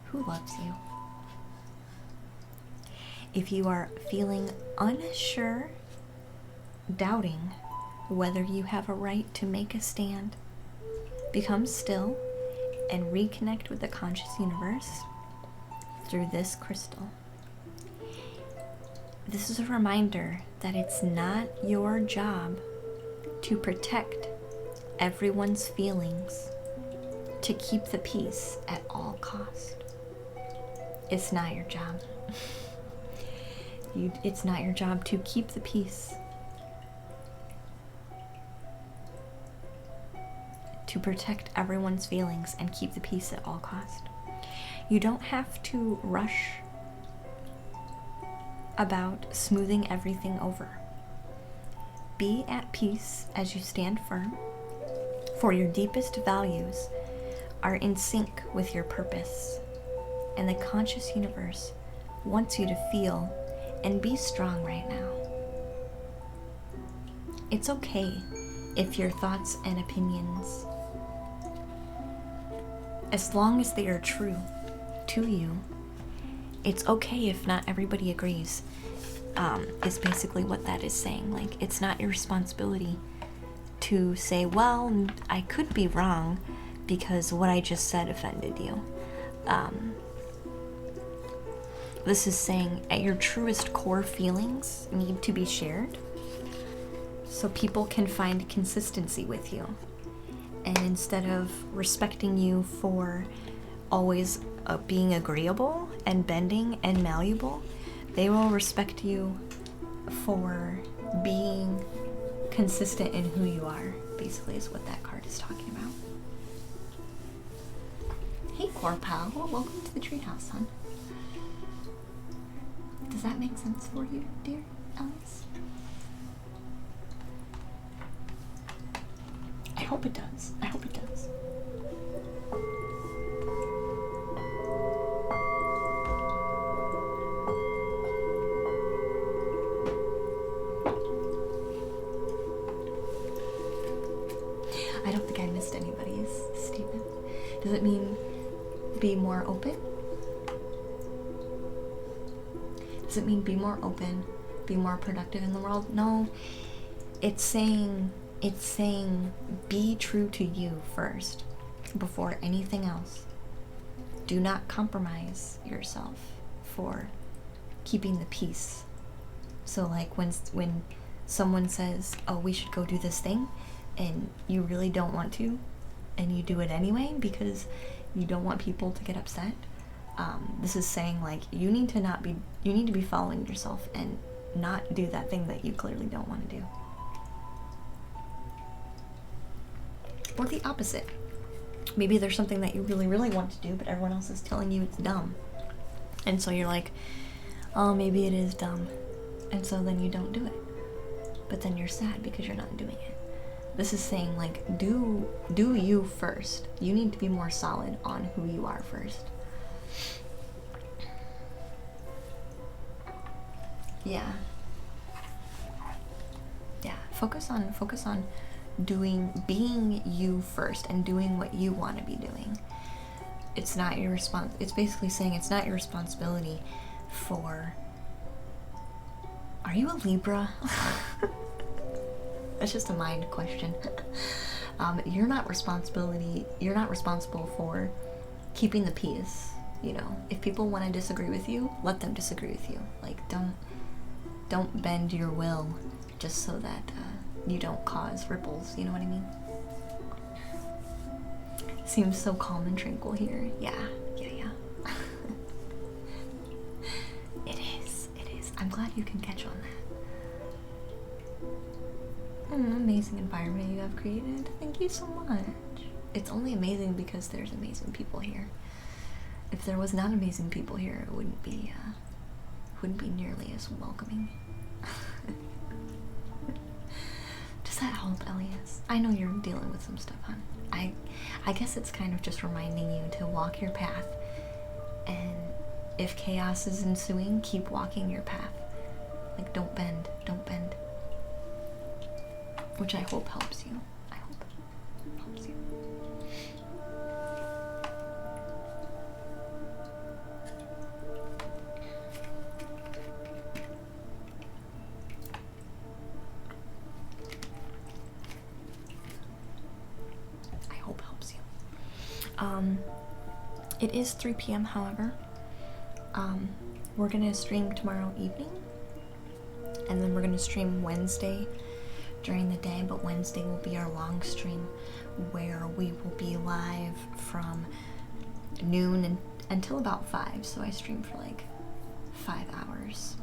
who loves you. If you are feeling unsure, doubting whether you have a right to make a stand, become still and reconnect with the conscious universe through this crystal. This is a reminder that it's not your job to protect everyone's feelings, to keep the peace at all cost. It's not your job. It's not your job to keep the peace, to protect everyone's feelings and keep the peace at all cost. You don't have to rush about smoothing everything over. Be at peace as you stand firm, for your deepest values are in sync with your purpose, and the conscious universe wants you to feel and be strong right now. It's okay if your thoughts and opinions, as long as they are true to you, it's okay if not everybody agrees, is basically what that is saying. Like, it's not your responsibility to say, well, I could be wrong because what I just said offended you. This is saying at your truest core feelings need to be shared so people can find consistency with you. And instead of respecting you for always being agreeable and bending and malleable, They will respect you for being consistent in who you are, basically, is what that card is talking about. Hey, Corpal. Well, welcome to the treehouse, son. Does that make sense for you, dear Alice? I hope it does. I hope it does. I don't think I missed anybody's statement. Does it mean be more open? Does it mean be more open, be more productive in the world? No, it's saying be true to you first before anything else. Do not compromise yourself for keeping the peace. So like when someone says, oh, we should go do this thing, and you really don't want to, and you do it anyway because you don't want people to get upset, this is saying like you need to be following yourself and not do that thing that you clearly don't want to do. Or the opposite. Maybe there's something that you really, really want to do, but everyone else is telling you it's dumb. And so you're like, oh, maybe it is dumb. And so then you don't do it. But then you're sad because you're not doing it. This is saying like, do you first. You need to be more solid on who you are first. Yeah. Focus on being you first and doing what you want to be doing. It's not your it's basically saying it's not your responsibility for... Are you a Libra? That's just a mind question. You're not responsible for keeping the peace, you know. If people want to disagree with you, let them disagree with you. Like, don't bend your will just so that you don't cause ripples, you know what I mean? Seems so calm and tranquil here. Yeah. It is. I'm glad you can catch on that. Amazing environment you have created. Thank you so much. It's only amazing because there's amazing people here. If there was not amazing people here, it wouldn't be nearly as welcoming. Does that help, Elias? I know you're dealing with some stuff, hon. I guess it's kind of just reminding you to walk your path, and if chaos is ensuing, keep walking your path. Like, don't bend. Which I hope helps you. I hope it helps you. It is 3 p.m. however. We're gonna stream tomorrow evening, and then we're gonna stream Wednesday during the day, but Wednesday will be our long stream where we will be live from noon until about 5, so I stream for like 5 hours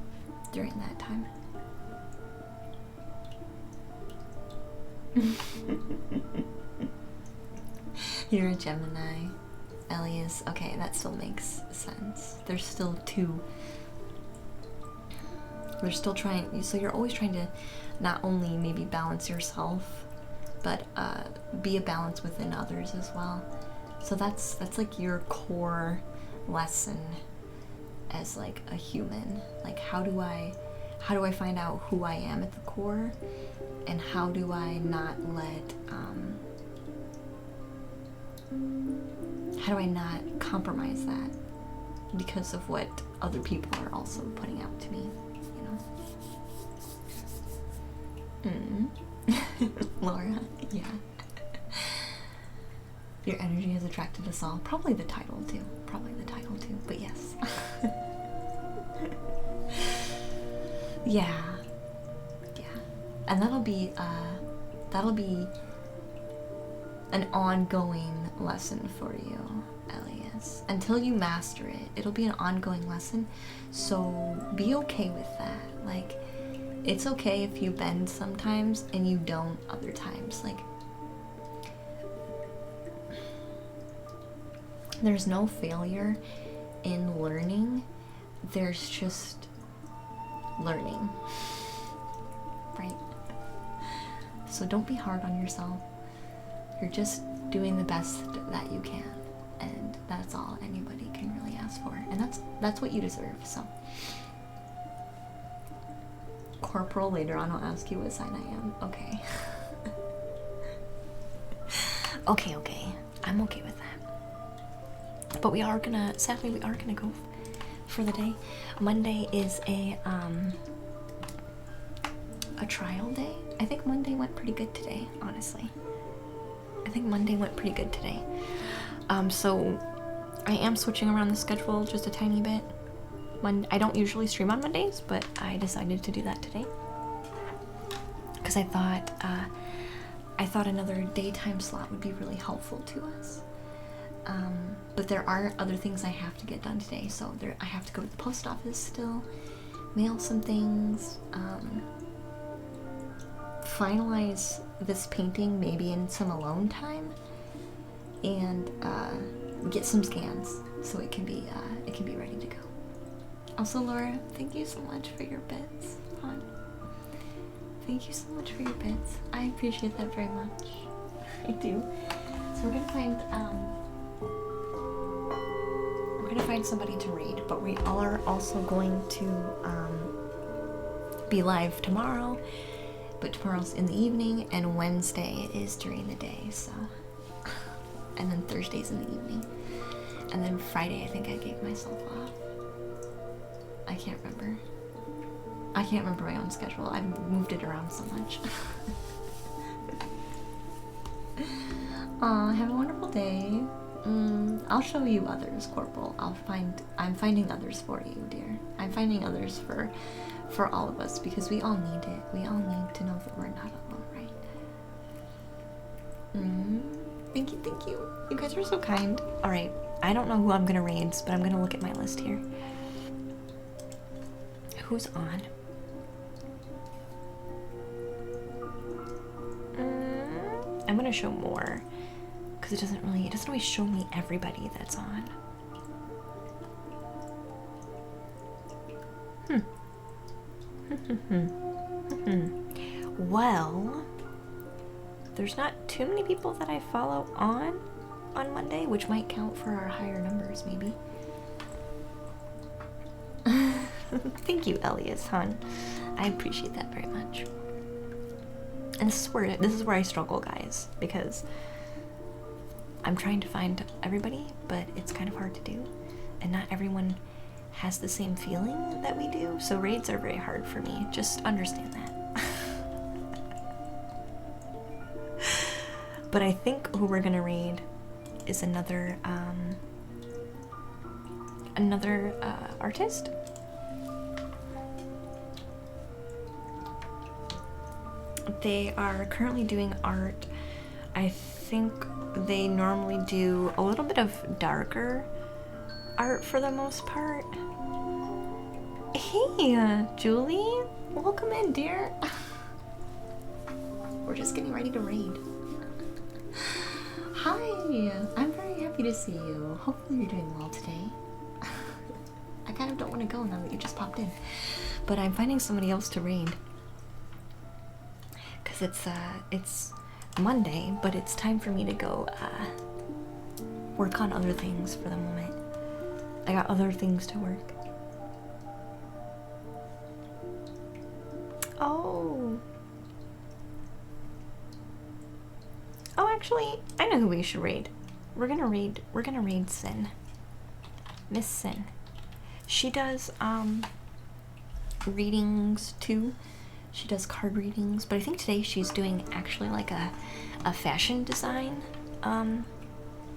during that time. You're a Gemini. Elias. Okay, that still makes sense. There's still two. We're still trying. So you're always trying to not only maybe balance yourself, but be a balance within others as well. So that's like your core lesson as like a human. Like how do I find out who I am at the core, and how do I not let how do I not compromise that because of what other people are also putting out to me, you know? Laura, yeah. Your energy has attracted us all. Probably the title too, but yes. Yeah. And that'll be an ongoing lesson for you, Elias. practice until you master it. It'll be an ongoing lesson, so be okay with that. Like, it's okay if you bend sometimes and you don't other times. Like, there's no failure in learning, there's just learning, right? So don't be hard on yourself. You're just doing the best that you can, and that's all anybody can really ask for, and that's what you deserve. So Corporal, later on I'll ask you what sign I am. Okay. okay, I'm okay with that. But sadly we are gonna go for the day. Monday is a trial day. I think Monday went pretty good today, honestly. I think Monday went pretty good today. So I am switching around the schedule just a tiny bit. I don't usually stream on Mondays, but I decided to do that today because I thought another daytime slot would be really helpful to us. But there are other things I have to get done today, so I have to go to the post office still, mail some things, finalize this painting maybe in some alone time, and get some scans so it can be ready to go. Also, Laura, thank you so much for your bits. Hon. Thank you so much for your bits. I appreciate that very much. I do. So we're gonna find somebody to raid, but we are also going to be live tomorrow. But tomorrow's in the evening, and Wednesday is during the day. So, and then Thursday's in the evening, and then Friday I think I gave myself off. I can't remember my own schedule. I've moved it around so much. Aw, have a wonderful day. I'll show you others, Corporal. I'm finding others for you, dear. I'm finding others for all of us, because we all need it. We all need to know that we're not alone, right? Thank you. You guys are so kind. Alright, I don't know who I'm gonna raid, but I'm gonna look at my list here. Who's on? I'm gonna show more, because it doesn't always show me everybody that's on. Well, there's not too many people that I follow on Monday, which might count for our higher numbers, maybe. Thank you, Elias, hon. I appreciate that very much. And this is where I struggle, guys, because I'm trying to find everybody, but it's kind of hard to do, and not everyone has the same feeling that we do, so raids are very hard for me. Just understand that. But I think who we're gonna raid is another artist. They are currently doing art. I think they normally do a little bit of darker art for the most part. Hey, Julie, welcome in, dear. We're just getting ready to raid. Hi, I'm very happy to see you. Hopefully you're doing well today. I kind of don't want to go now that you just popped in, but I'm finding somebody else to raid. Because it's Monday, but it's time for me to go work on other things for the moment. I got other things to work. Oh, actually, I know who we should raid. We're gonna raid Sin. Miss Sin. She does readings too. She does card readings, but I think today she's doing actually like a fashion design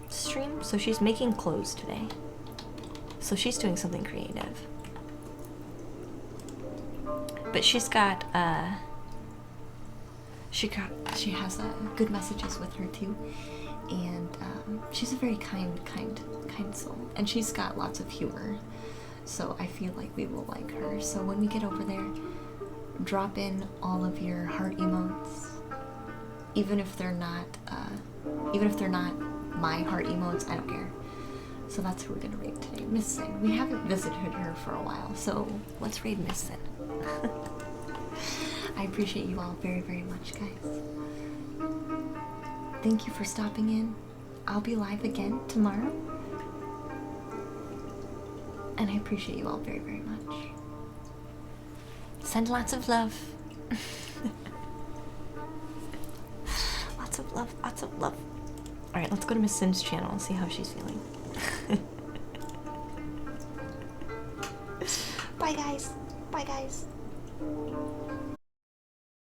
stream. So she's making clothes today. So she's doing something creative. But she has good messages with her too. and she's a very kind soul, and she's got lots of humor. So I feel like we will like her. So when we get over there, drop in all of your heart emotes, even if they're not my heart emotes. I don't care. So that's who we're gonna raid today, Miss Sin. We haven't visited her for a while, so let's raid Miss Sin. I appreciate you all very, very much, guys. Thank you for stopping in. I'll be live again tomorrow. And I appreciate you all very, very much. Send lots of love. Lots of love, lots of love. Alright, let's go to Miss Sin's channel and see how she's feeling. Bye, guys. Bye, guys.